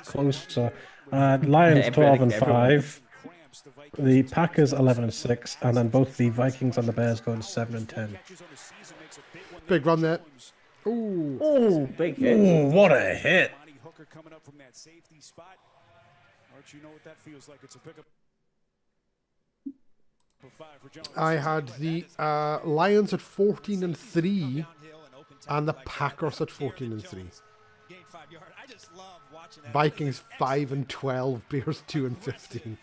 closer. Lions 12-5, the Packers 11-6, and then both the Vikings and the Bears going 7-10. Big run there. Ooh! Oh, big hit! Ooh, what a hit! You know what that feels like? It's a pickup. I had the Lions at 14-3 and the Packers at 14-3. Vikings 5-12, Bears 2-15.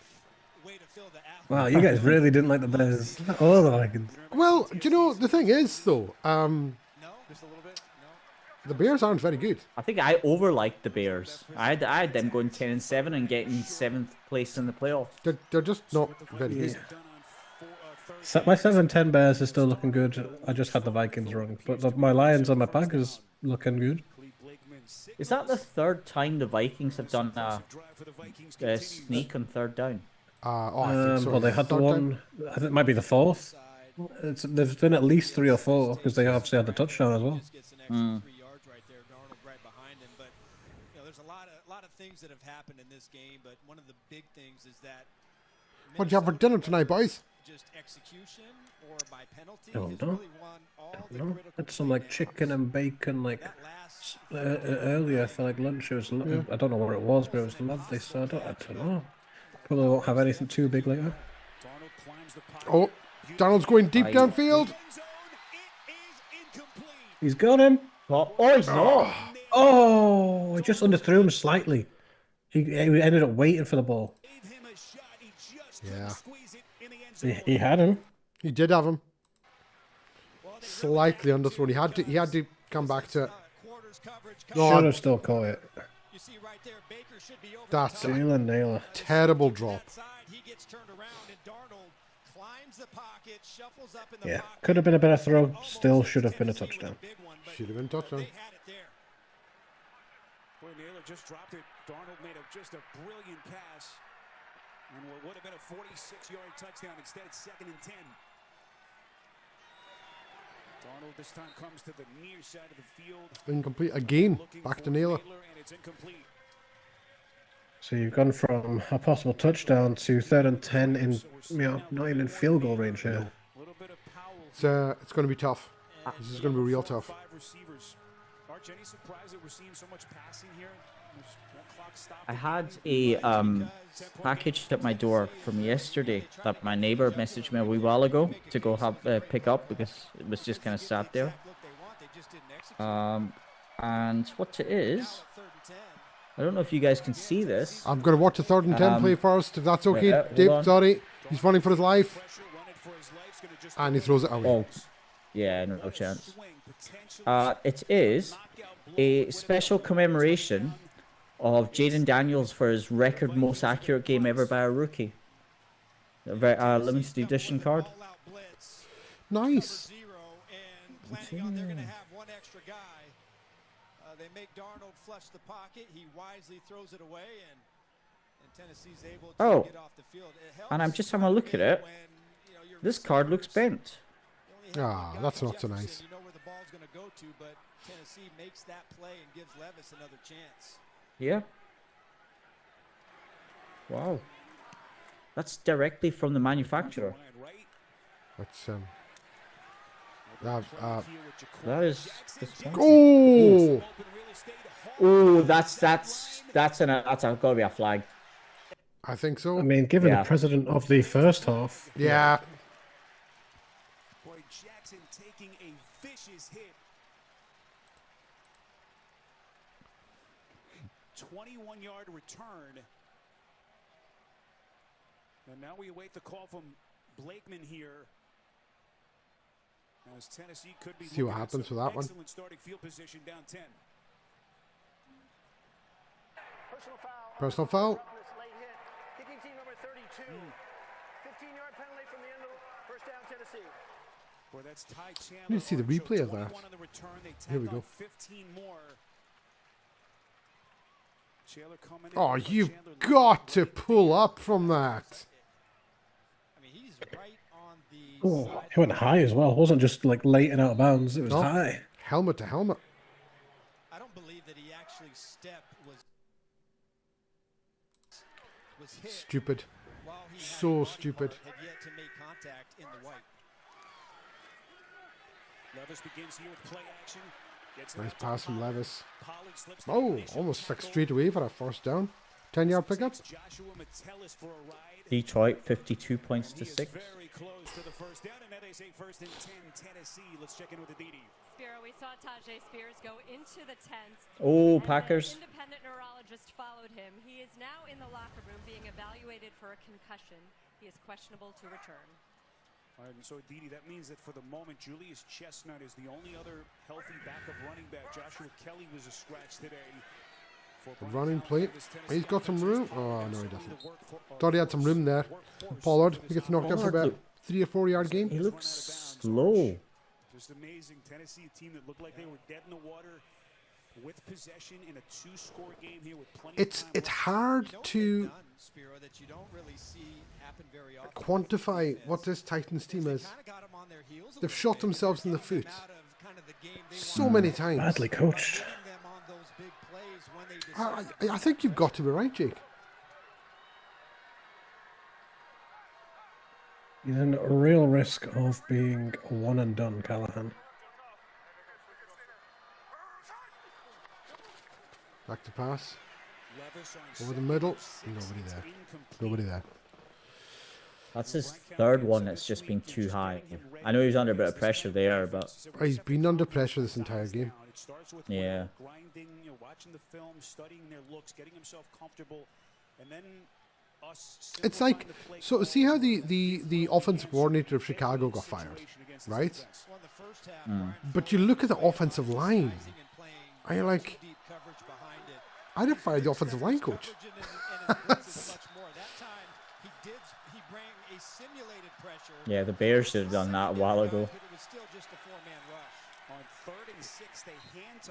Wow, you guys really didn't like the Bears or the Vikings. Well, do you know the thing is though? The Bears aren't very good. I think I overliked the Bears. I had them going 10-7 and getting 7th place in the playoff. They're just not very good. So my 7-10 Bears is still looking good. I just had the Vikings wrong, but my Lions and my Packers looking good. Is that the 3rd time the Vikings have done a sneak on 3rd down? I think so. Well, they had the one. I think it might be the 4th. There's been at least 3 or 4 because they obviously had the touchdown as well. There's a lot of things that have happened in this game, but one of the big things is that What'd you have for dinner tonight, boys? just execution or by penalty I don't has know. really won all the critical It's some like chicken and bacon like earlier for like lunch. It was I don't know what it was, but it was lovely. So I don't know. Probably won't have anything too big later. Oh, Donald's going deep downfield. He's got him. Oh, he's not. Oh, I just underthrew him slightly. He ended up waiting for the ball. Yeah. He had him. He did have him. Slightly underthrown. He had to come back to it. Should have still caught it. That's a Jalen Naylor. terrible drop. Yeah, could have been a better throw. Still should have been a touchdown. Should have been a touchdown. Boy, Naylor just dropped it. Darnold made just a brilliant pass. And what would have been a 46-yard touchdown. Instead, it's 2nd and 10. Darnold this time comes to the near side of the field. Incomplete again. Back to Naylor. And it's incomplete. So you've gone from a possible touchdown to 3rd and 10 in, not even in field goal range here. It's going to be tough. This is going to be real tough. Arch, any surprise that we're seeing so much passing here? I had a package at my door from yesterday that my neighbor messaged me a wee while ago to go pick up because it was just kind of sat there. And what it is, I don't know if you guys can see this. I'm going to watch the 3rd and 10 play first, if that's okay. Dave, sorry. He's running for his life. And he throws it away. Oh, yeah, no chance. It is a special commemoration of Jaden Daniels for his record most accurate game ever by a rookie. A limited edition card. Nice. They make Darnold flush the pocket. He wisely throws it away, and Tennessee's able to get off the field. And I'm just having a look at it. This card looks bent. Ah, that's not so nice. You know where the ball's going to go to, but Tennessee makes that play and gives Levis another chance. Yeah. Wow. That's directly from the manufacturer. That's that is. Oh! Oh, that's got to be a flag. I think so. I mean, given the president of the first half. Yeah. Boy, Jackson taking a vicious hit. 21-yard return. And now we await the call from Blakeman here. As Tennessee could be see what happens with that one. Excellent starting field position down 10. Personal foul. Kicking team number 32. 15-yard penalty from the end of first down Tennessee. Boy, that's Ty Chandler. I need to see the replay of that. Here we go. 15 more. Oh, you've got to pull up from that. I mean, he's right on the. Oh, he went high as well. It wasn't just like late and out of bounds. It was high. Helmet to helmet. I don't believe that he actually stepped was hit. Stupid. So stupid. Had yet to make contact in the white. Levis begins here with play action. Nice pass from Levis. Oh, almost like straight away for a first down. 10-yard pickup. Detroit 52 points to 6. Very close to the first down, and now they say 1st and 10 Tennessee. Let's check in with the DD. Spiro, we saw Tajay Spears go into the tent. Oh, Packers. An independent neurologist followed him. He is now in the locker room being evaluated for a concussion. He is questionable to return. All right, and so, Didi, that means that for the moment, Julius Chestnut is the only other healthy backup running back. Joshua Kelly was a scratch today. Running plate. He's got some room. Oh, no, he doesn't. Thought he had some room there. Pollard, he gets knocked out for about 3 or 4 yard gain. He looks slow. Just amazing. Tennessee, a team that looked like they were dead in the water with possession in a 2-score game here with plenty of time. It's hard to quantify what this Titans team is. They've shot themselves in the foot so many times. Badly coached. I think you've got to be right, Jake. He's in a real risk of being one and done, Callahan. Back to pass. Over the middle. Nobody there. Nobody there. That's his third one that's just been too high. I know he was under a bit of pressure there, but... He's been under pressure this entire game. Yeah. Grinding, watching the film, studying their looks, getting himself comfortable, and then It's like, so see how the offensive coordinator of Chicago got fired, right? But you look at the offensive line, and you're like, I'd have fired the offensive line coach. Yeah, the Bears should have done that a while ago.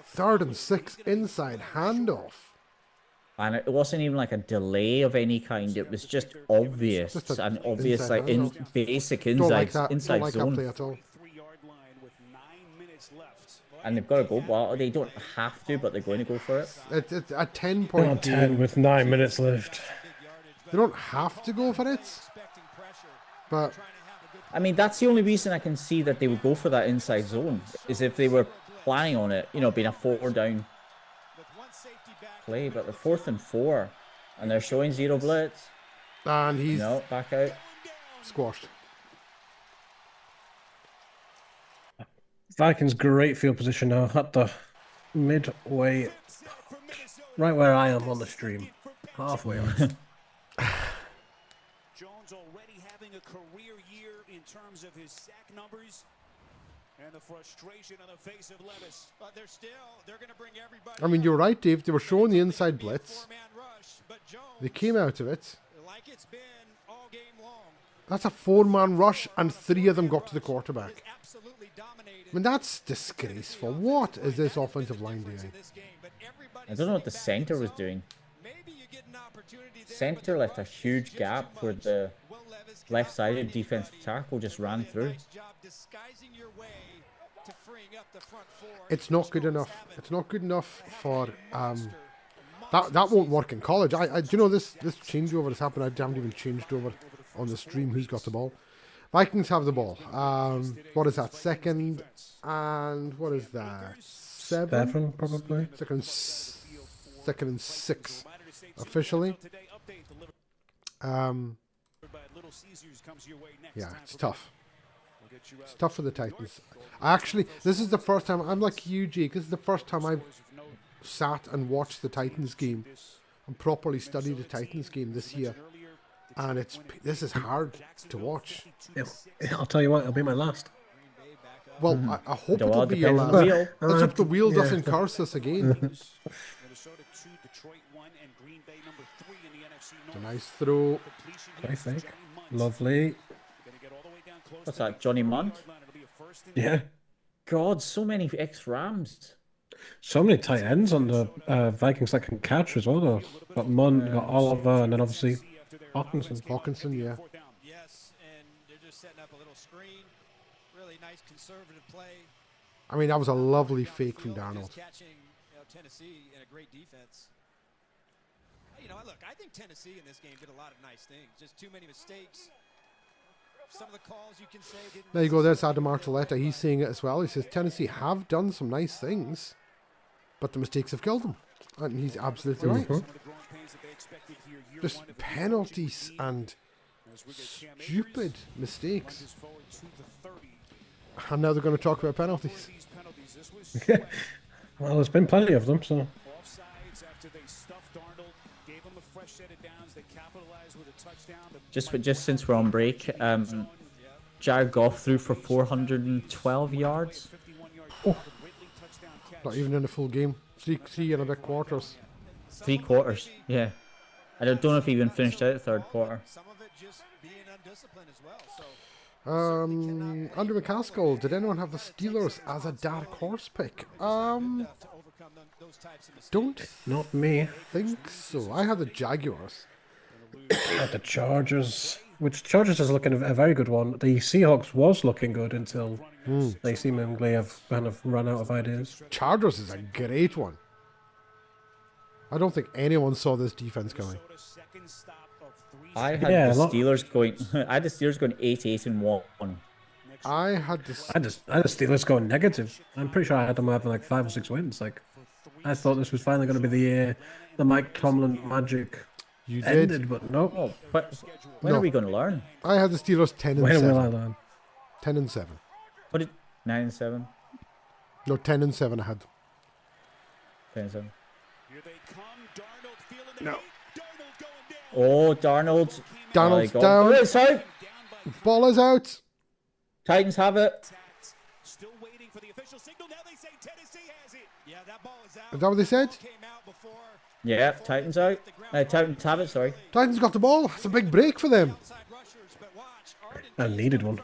Third and 6 inside handoff. And it wasn't even like a delay of any kind. It was just obvious. Just an obvious, like, basic Don't like inside, that. inside Don't like zone. that play at all. And they've got to go. Well, they don't have to, but they're going to go for it. It's a 10-point game. 10 with 9 minutes left. They don't have to go for it, but I mean, that's the only reason I can see that they would go for that inside zone, is if they were planning on it, you know, being a 4-down play. But the 4th and 4, and they're showing zero blitz. And he's back out. Squashed. Vikings great field position now at the midway, right where I am on the stream, halfway on. Jones already having a career year in terms of his sack numbers, and the frustration on the face of Levis. But they're going to bring everybody. I mean, you're right, Dave. They were showing the inside blitz. They came out of it. Like it's been all game long. That's a 4-man rush, and 3 of them got to the quarterback. I mean, that's disgraceful. What is this offensive line doing? I don't know what the center was doing. Center left a huge gap where the left-sided defensive tackle just ran through. It's not good enough. It's not good enough for that won't work in college. I do you know this changeover has happened. I haven't even changed over on the stream who's got the ball. Vikings have the ball. What is that? Second and what is that? 7 probably. Second and 6 officially. Yeah, it's tough. It's tough for the Titans. Actually, this is the first time I'm like you, Jake. This is the first time I've sat and watched the Titans game and properly studied the Titans game this year. And this is hard to watch. I'll tell you what, it'll be my last. Well, I hope it'll be your last. Let's hope the wheel doesn't curse us again. It's a nice throw. I think. Lovely. What's that, Johnny Munt? Yeah. God, so many ex-Rams. So many tight ends on the Vikings that can catch as well, though. Got Munt, got Oliver, and then obviously Hawkinson, yeah. Yes, and they're just setting up a little screen. Really nice conservative play. I mean, that was a lovely fake from Darnold. Catching Tennessee in a great defense. You know, look, I think Tennessee in this game did a lot of nice things. Just too many mistakes. Some of the calls you can say didn't. There you go. There's Adam Archuleta. He's saying it as well. He says Tennessee have done some nice things, but the mistakes have killed them, and he's absolutely right. Just penalties and stupid mistakes. And now they're going to talk about penalties. Well, there's been plenty of them, so. Just since we're on break, Jared Goff threw for 412 yards. Oh. Not even in a full game. Three and a bit quarters. 3 quarters, yeah. I don't know if he even finished out the third quarter. Andrew McCaskill, did anyone have the Steelers as a dark horse pick? Not me. Think so. I had the Jaguars. The Chargers, which Chargers is looking a very good one. The Seahawks was looking good until they seemingly have kind of run out of ideas. Chargers is a great one. I don't think anyone saw this defense coming. I had the Steelers going. I had the Steelers going 8-1. I had the Steelers going negative. I'm pretty sure I had them having like 5 or 6 wins. Like, I thought this was finally going to be the year the Mike Tomlin magic ended, but no. Oh, but when are we going to learn? I had the Steelers 10-7. When will I learn? 10-7. What did 9-7? No, 10-7. I had 10-7. Here they come, Darnold feeling the no. heat. Darnold going Oh, Darnold. Darnold's Oh, down. it's out. Ball is out. Titans have it. Still waiting for the official signal. Now they say Tennessee has it. Yeah, that ball is out. Is that what they said? Yeah, Titans out. Titans have it, sorry. Titans got the ball. It's a big break for them. I needed one.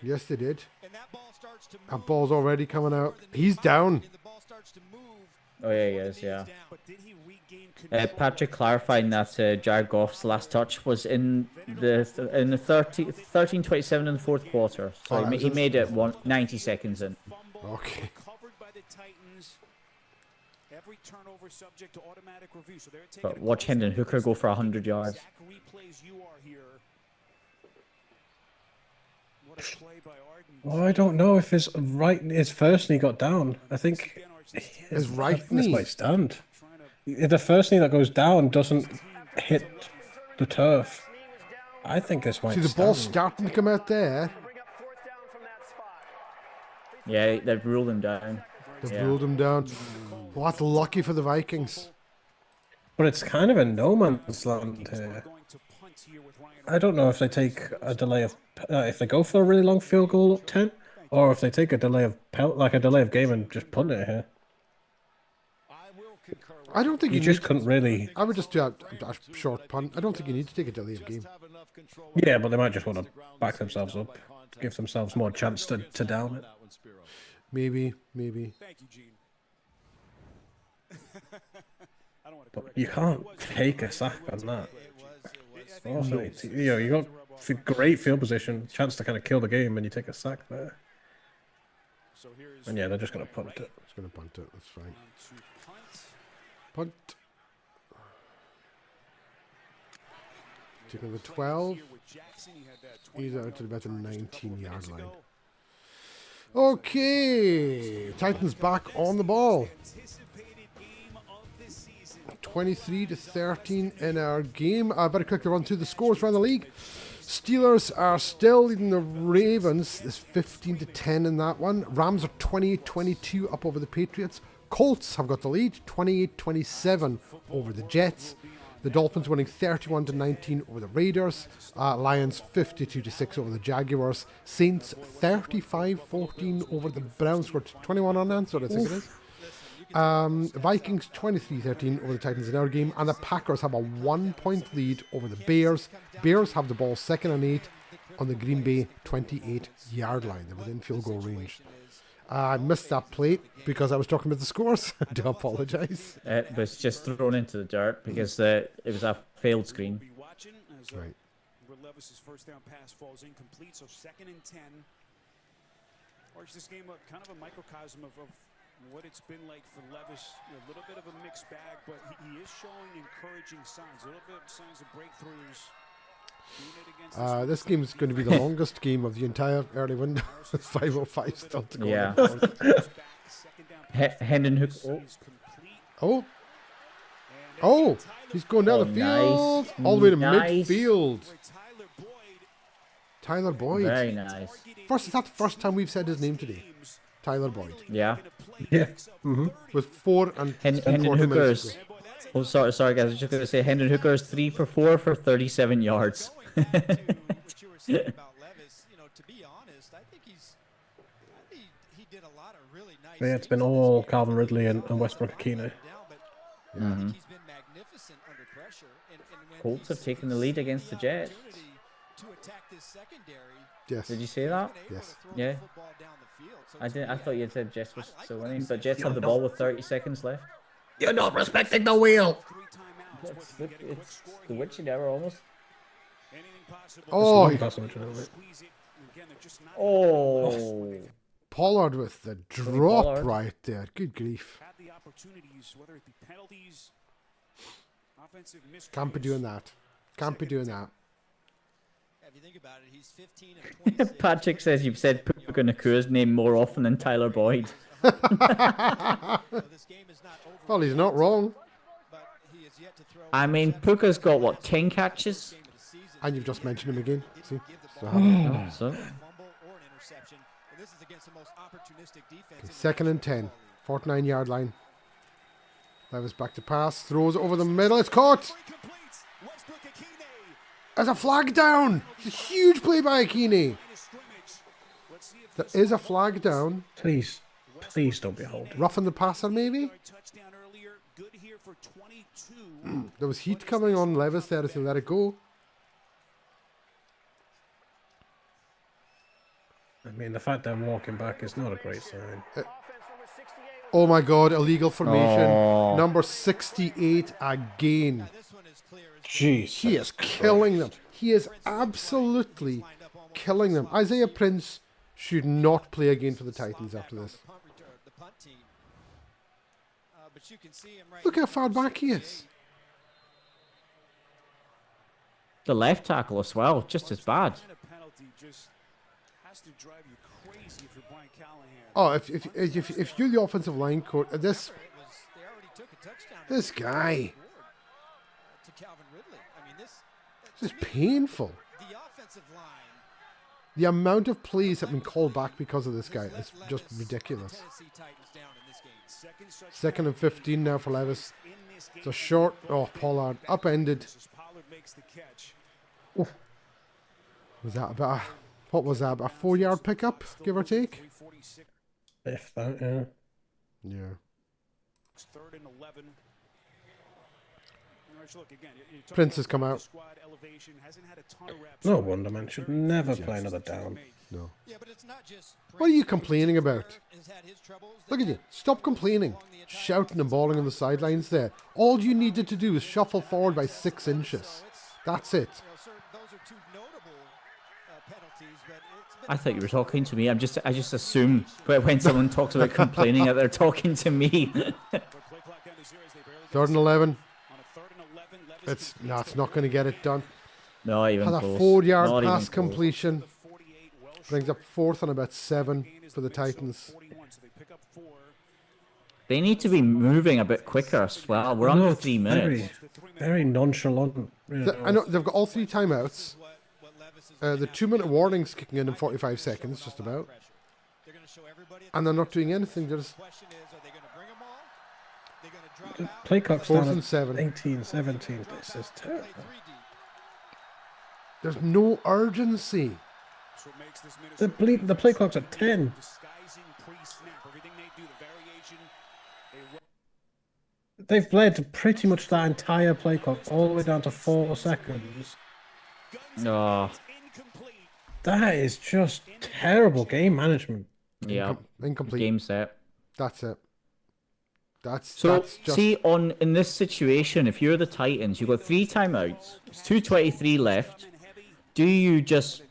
Yes, they did. That ball's already coming out. He's down. Oh, yeah, he is, yeah. Patrick clarifying that Jared Goff's last touch was in the 13:27 in the fourth quarter. So he made it 90 seconds in. Okay. But watch Hendon Hooker go for 100 yards. Well, I don't know if his first knee got down. I think his right knee. This might stand. The first knee that goes down doesn't hit the turf. I think this might. See the ball starting to come out there. Yeah, they've ruled him down. They've ruled him down. Well, that's lucky for the Vikings. But it's kind of a no man's land here. I don't know if they take a delay of if they go for a really long field goal up 10, or if they take a delay of game and just punt it here. I don't think you just couldn't really. I would just do a short punt. I don't think you need to take a delay of game. Yeah, but they might just want to back themselves up, give themselves more chance to down it. Maybe. Thank you, Gene. But you can't take a sack on that. You got great field position, chance to kind of kill the game, and you take a sack there. And yeah, they're just going to punt it. It's going to punt it. That's fine. Punt. Taking the 12. He's out to about the 19-yard line. Okay, Titans back on the ball. 23-13 in our game. Very quickly run through the scores around the league. Steelers are still leading the Ravens. It's 15-10 in that one. Rams are 28-22 up over the Patriots. Colts have got the lead, 28-27 over the Jets. The Dolphins winning 31-19 over the Raiders. Lions 52-6 over the Jaguars. Saints 35-14 over the Browns. Scored 21 unanswered, I think it is. Vikings 23-13 over the Titans in our game, and the Packers have a 1-point lead over the Bears. Bears have the ball 2nd and 8 on the Green Bay 28-yard line. They're within field goal range. I missed that play because I was talking about the scores. I do apologise. It was just thrown into the dirt because it was a failed screen. Right. Levis's first down pass falls incomplete, so 2nd and 10. Or is this game kind of a microcosm of what it's been like for Levis? A little bit of a mixed bag, but he is showing encouraging signs, a little bit of signs of breakthroughs. This game is going to be the longest game of the entire early window. 5:05 still to go. Yeah. Hendon Hook. Oh, he's going down the field. Nice. All the way to midfield. Tyler Boyd. Very nice. Is that the first time we've said his name today? Tyler Boyd. Yeah. Yeah. With 4 and Hendon Hooker's. Oh, sorry, guys. I was just going to say Hendon Hooker's 3 for 4 for 37 yards. Yeah, it's been all Calvin Ridley and Westbrook Akina. Mm-hmm. Colts have taken the lead against the Jets. Yes. Did you say that? Yes. Yeah. I thought you had said Jets was still winning, but Jets have the ball with 30 seconds left. You're not respecting the wheel. It's the witching hour almost. Oh, Pollard with the drop right there. Good grief. Can't be doing that. Can't be doing that. Patrick says you've said Puka Nakua's name more often than Tyler Boyd. Well, he's not wrong. I mean, Puka's got, what, 10 catches? And you've just mentioned him again. See? So. 2nd and 10. 49-yard line. Levis back to pass. Throws over the middle. It's caught. There's a flag down. It's a huge play by Akini. There is a flag down. Please don't be holding. Roughing the passer, maybe? There was heat coming on Levis there as he let it go. I mean, the fact that I'm walking back is not a great sign. Oh my God, illegal formation. Oh. Number 68 again. Jesus He is killing them. He is absolutely killing them. Isaiah Prince should not play again for the Titans after this. Look how far back he is. The left tackle as well, just as bad. Oh, if you're the offensive line coach, this guy, this is painful. The amount of plays that have been called back because of this guy is just ridiculous. 2nd and 15 now for Levis. It's a short. Oh, Pollard upended. Was that about? What was that? A 4-yard pickup, give or take? If that, yeah. Yeah. Prince has come out. No wonder, man. Should never play another down. No. What are you complaining about? Look at you. Stop complaining. Shouting and bawling on the sidelines there. All you needed to do is shuffle forward by 6 inches. That's it. I thought you were talking to me. I just assume when someone talks about complaining that they're talking to me. 3rd and 11. It's not going to get it done. No, even Had a close. 4-yard Not pass even completion. Brings up 4th and about 7 for the Titans. They need to be moving a bit quicker as well. We're under 3 minutes. Very nonchalant. I know they've got all 3 timeouts. The 2-minute warning's kicking in 45 seconds, just about. And they're not doing anything. They're just... The play clock's 4th down and at 7. 18, 17. This is terrible. There's no urgency. The play clock's at 10. They've played pretty much that entire play clock all the way down to 4 seconds. Oh. That is just terrible game management. Yeah. Incomplete. Game set. That's it. That's just... see, in this situation, if you're the Titans, you've got 3 timeouts. It's 2:23 left. Do you just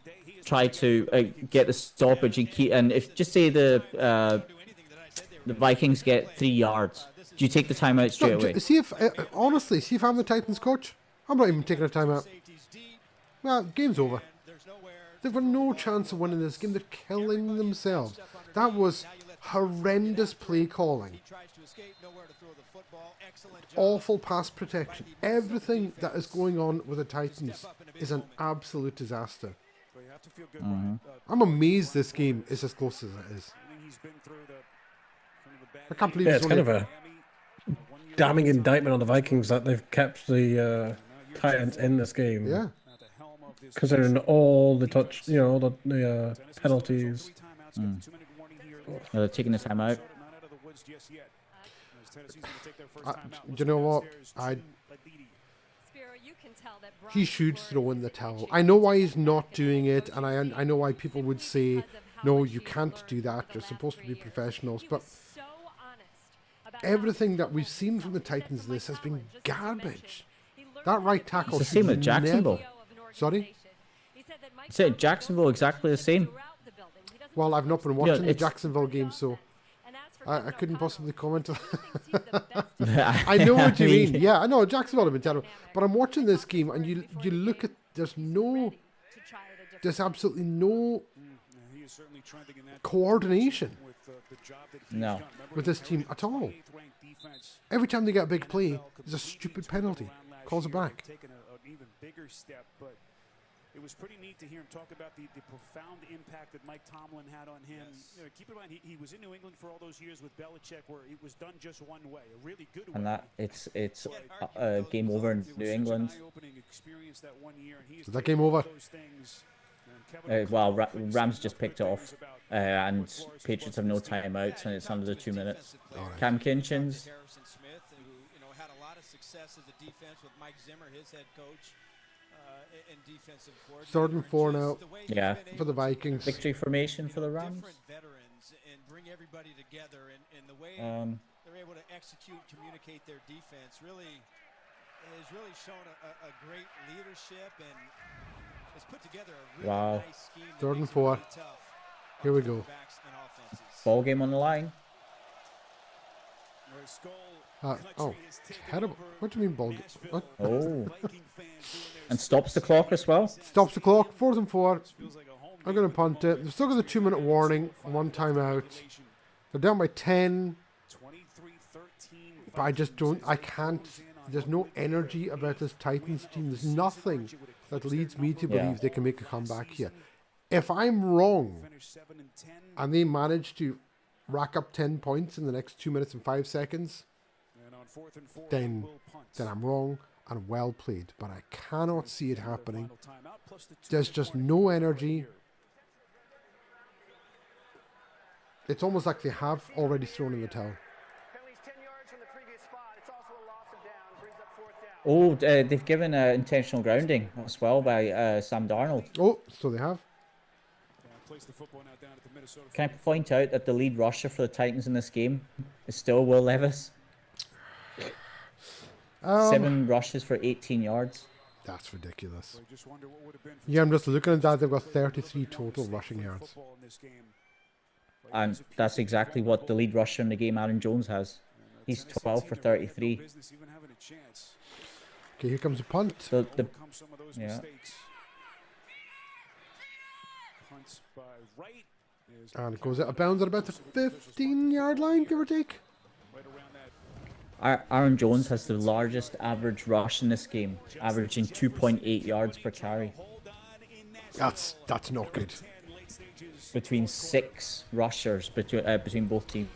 try to get the stoppage and keep? And if just say the Vikings get 3 yards, do you take the timeout straight away? See if honestly, see if I'm the Titans coach, I'm not even taking a timeout. Well, game's over. They've got no chance of winning this game. They're killing themselves. That was horrendous play calling. Awful pass protection. Everything that is going on with the Titans is an absolute disaster. I'm amazed this game is as close as it is. I can't believe it's kind of a damning indictment on the Vikings that they've kept the Titans in this game. Yeah. Considering all the all the penalties. They're taking the time out. Do you know what? He should throw in the towel. I know why he's not doing it, and I know why people would say, no, you can't do that. You're supposed to be professionals. But everything that we've seen from the Titans this has been garbage. That right tackle. It's the same with Jacksonville. Sorry? I said Jacksonville exactly the same. Well, I've not been watching the Jacksonville game, so I couldn't possibly comment on that. I know what you mean. Yeah, I know Jacksonville have been terrible. But I'm watching this game and you look at there's absolutely no coordination with this team at all. Every time they get a big play, there's a stupid penalty. Calls it back. It was pretty neat to hear him talk about the profound impact that Mike Tomlin had on him. You know, keep in mind, he was in New England for all those years with Belichick, where it was done just one way, a really good way. And that it's game over in New England. experienced that 1 year, and he's Is that game over? those things. And Well, Rams just picked it off, and Patriots have no timeouts, and it's under the 2 minutes. Cam Kinchins. Harrison Smith, who had a lot of success as a defense with Mike Zimmer, his head coach, and defensive coordinator. 3rd and 4 now. Yeah. For the Vikings. Victory formation for the Rams. Veterans and bring everybody together, and the way they're able to execute, communicate their defense really has really shown a great leadership and has put together a really nice scheme. 3rd and 4. Here we go. Ball game on the line. Terrible. What do you mean ball game? What? Oh. And stops the clock as well. Stops the clock. 4th and 4. I'm going to punt it. They've still got the 2-minute warning. 1 timeout. They're down by 10. But I just don't. I can't. There's no energy about this Titans team. There's nothing that leads me to believe they can make a comeback here. If I'm wrong, and they manage to rack up 10 points in the next 2 minutes and 5 seconds, then I'm wrong and well played. But I cannot see it happening. There's just no energy. It's almost like they have already thrown in the towel. Oh, they've given intentional grounding as well by Sam Darnold. Oh, so they have. Can I point out that the lead rusher for the Titans in this game is still Will Levis? 7 rushes for 18 yards. That's ridiculous. Yeah, I'm just looking at that. They've got 33 total rushing yards. And that's exactly what the lead rusher in the game, Aaron Jones, has. He's 12 for 33. Okay, here comes a punt. Yeah. And it goes out of bounds at about the 15-yard line, give or take. Aaron Jones has the largest average rush in this game, averaging 2.8 yards per carry. That's not good. Between 6 rushers between both teams.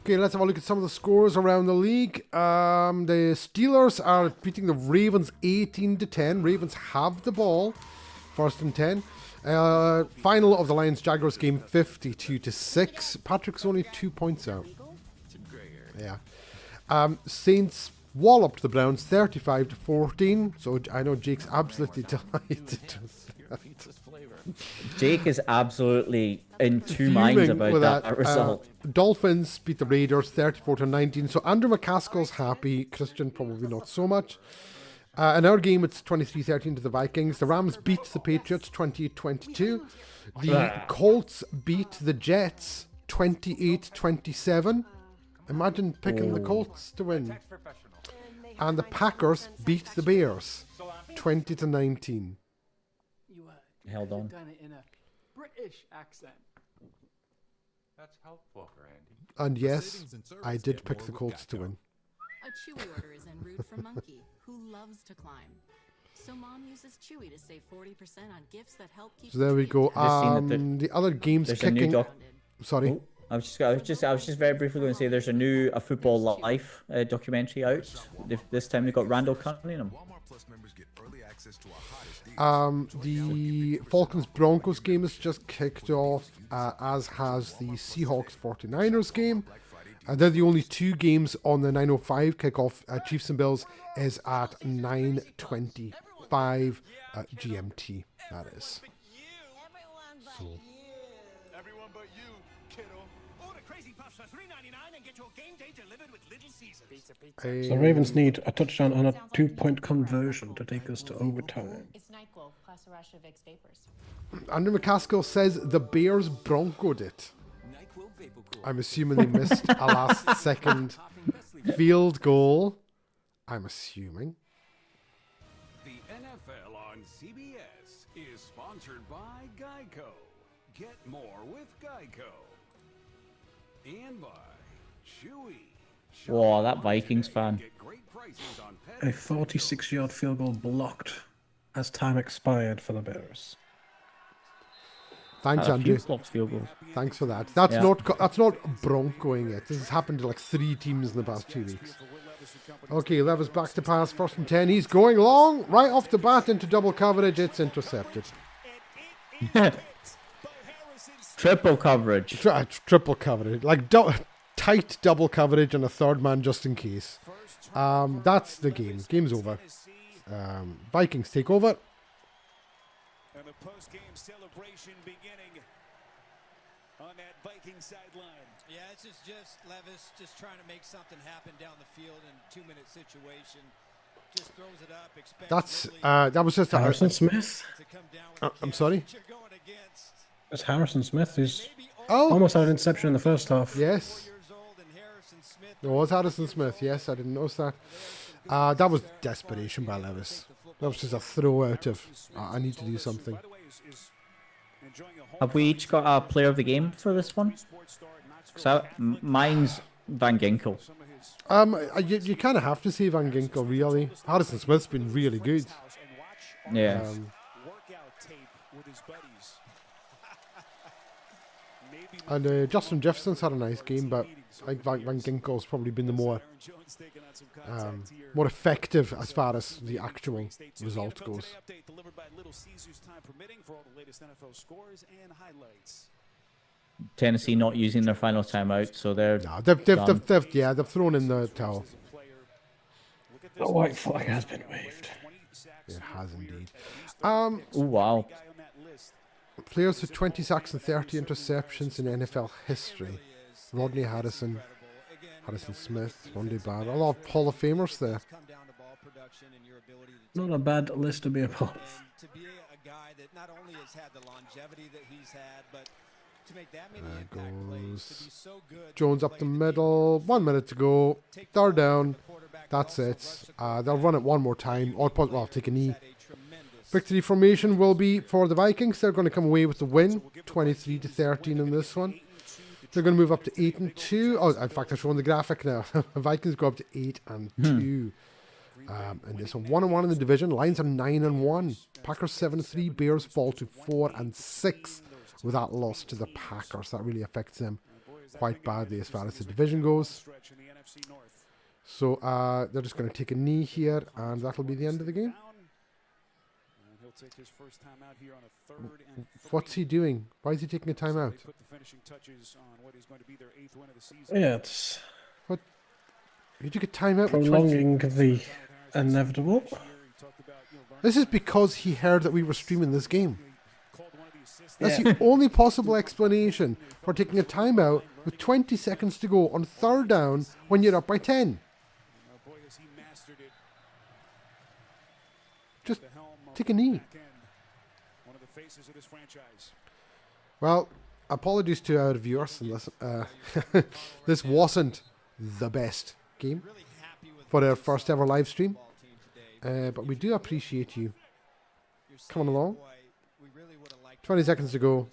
Okay, let's have a look at some of the scores around the league. The Steelers are beating the Ravens 18-10. Ravens have the ball. 1st and 10. Final of the Lions-Jaguars game 52-6. Patrick's only 2 points out. Yeah. Saints walloped the Browns 35-14. So I know Jake's absolutely delighted with that. Jake is absolutely in two minds about that result. Dolphins beat the Raiders 34-19. So Andrew McCaskill's happy. Christian probably not so much. In our game, it's 23-13 to the Vikings. The Rams beat the Patriots 28-22. The Colts beat the Jets 28-27. Imagine picking the Colts to win. And the Packers beat the Bears 20-19. Held on. Done it in a British accent. That's helpful, Randy. And yes, I did pick the Colts to win. A Chewy order is en route for Monkey, who loves to climb. So Mom uses Chewy to save 40% on gifts that help keep. So there we go. The other games kicking. Sorry. Oh, I was just very briefly going to say there's a Football Life documentary out. This time they've got Randall Cunningham. The Falcons-Broncos game has just kicked off, as has the Seahawks-49ers game. They're the only 2 games on the 9:05 kickoff. Chiefs and Bills is at 9:25 GMT. That is. So. Everyone but you, kiddo. Order Crazy Puffs for $3.99 and get your game day delivered with Little Caesars. So the Ravens need a touchdown and a 2-point conversion to take us to overtime. It's NyQuil plus a rush of Vicks vapors. Andrew McCaskill says the Bears broncoed it. I'm assuming they missed a last-second field goal. I'm assuming. The NFL on CBS is sponsored by Geico. Get more with Geico. And by Chewy. Whoa, that Vikings fan. A 46-yard field goal blocked as time expired for the Bears. Thanks, Andrew. Field goals. Thanks for that. That's not broncoing it. This has happened to like 3 teams in the past 2 weeks. Okay, Levis back to pass, 1st and 10. He's going long, right off the bat into double coverage. It's intercepted. Triple coverage. Triple coverage. Like tight double coverage and a 3rd man just in case. That's the game. Game's over. Vikings take over. And the post-game celebration beginning on that Viking sideline. Yeah, this is just Levis just trying to make something happen down the field in 2-minute situation. Just throws it up. That's that was just Harrison Smith. I'm sorry. It's Harrison Smith who's almost had an interception in the first half. Yes. It was Harrison Smith. Yes, I didn't notice that. That was desperation by Levis. That was just a throw out of I need to do something. Have we each got a player of the game for this one? So mine's Van Ginkel. You kind of have to say Van Ginkel, really. Harrison Smith's been really good. Yeah. And Justin Jefferson's had a nice game, but I think Van Ginkel's probably been the more effective as far as the actual result goes. Tennessee not using their final timeout, so they're they've thrown in the towel. The white flag has been waved. It has indeed. Oh wow. Players with 20 sacks and 30 interceptions in NFL history. Rodney Harrison, Harrison Smith, Ronde Barr. A lot of Hall of Famers there. Not a bad list to be a part of. To be a guy that not only has had the longevity that he's had, but to make that many impact plays, to be so good. Jones up the middle. 1 minute to go. 3rd down. That's it. They'll run it one more time. Or take a knee. Victory formation will be for the Vikings. They're going to come away with the win, 23-13 in this one. They're going to move up to 8-2. Oh, in fact, I'm showing the graphic now. Vikings go up to 8-2. And this one, 1-1 in the division. Lions are 9-1. Packers 7-3. Bears fall to 4-6 with that loss to the Packers. That really affects them quite badly as far as the division goes. So they're just going to take a knee here, and that'll be the end of the game. What's he doing? Why is he taking a timeout? Yeah, it's what? You took a timeout. Prolonging the inevitable. This is because he heard that we were streaming this game. That's the only possible explanation for taking a timeout with 20 seconds to go on 3rd down when you're up by 10. Just take a knee. Well, apologies to our viewers. This wasn't the best game for our first ever live stream, but we do appreciate you coming along. 20 seconds to go.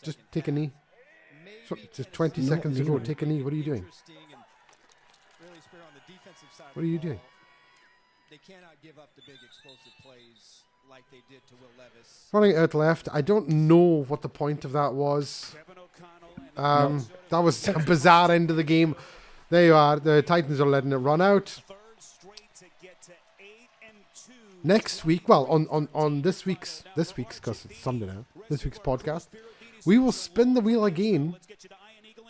Just take a knee. Just 20 seconds to go. Take a knee. What are you doing? What are you doing? They cannot give up the big explosive plays like they did to Will Levis. Running out left. I don't know what the point of that was. That was a bizarre end of the game. There you are. The Titans are letting it run out. Next week, well, on this week's because it's Sunday now. This week's podcast, we will spin the wheel again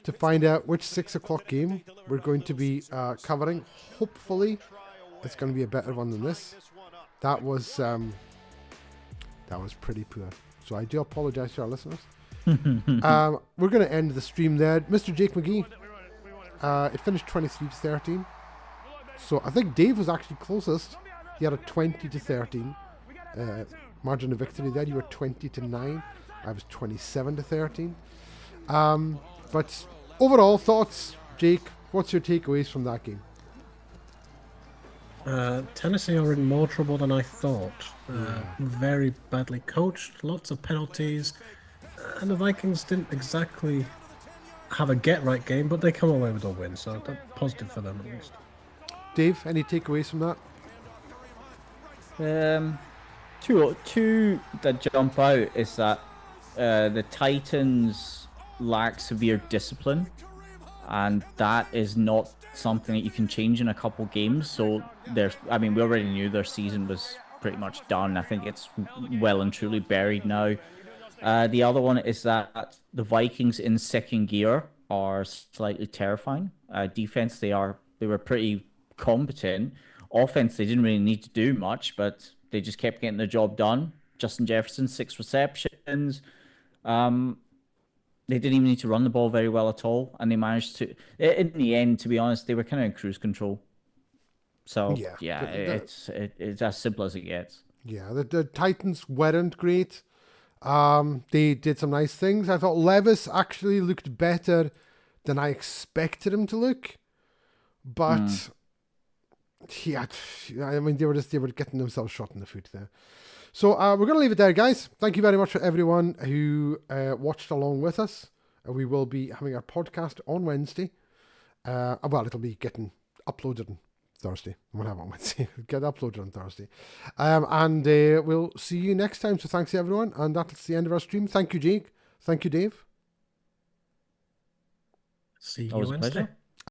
to find out which 6 o'clock game we're going to be covering. Hopefully, it's going to be a better one than this. That was pretty poor. So I do apologize to our listeners. We're going to end the stream there. Mr. Jake McGee, it finished 23-13. So I think Dave was actually closest. He had a 20-13 margin of victory there. You were 20-9. I was 27-13. But overall thoughts, Jake, what's your takeaways from that game? Tennessee are in more trouble than I thought. Very badly coached, lots of penalties, and the Vikings didn't exactly have a get-right game, but they come away with a win, so that's positive for them at least. Dave, any takeaways from that? Two that jump out is that the Titans lack severe discipline and that is not something that you can change in a couple games. So I mean, we already knew their season was pretty much done. I think it's well and truly buried now. The other one is that the Vikings in second gear are slightly terrifying. Defense, they were pretty competent. Offense, they didn't really need to do much, but they just kept getting the job done. Justin Jefferson, 6 receptions. They didn't even need to run the ball very well at all, and they managed to. In the end, to be honest, they were kind of in cruise control. So yeah, it's as simple as it gets. Yeah, the Titans weren't great. They did some nice things. I thought Levis actually looked better than I expected him to look, but yeah, I mean they were getting themselves shot in the foot there. So we're going to leave it there, guys. Thank you very much for everyone who watched along with us. We will be having our podcast on Wednesday. Well, it'll be getting uploaded on Thursday. We'll have it on Wednesday. Get uploaded on Thursday. And we'll see you next time. So thanks, everyone. And that's the end of our stream. Thank you, Jake. Thank you, Dave. See you Always a Wednesday. pleasure.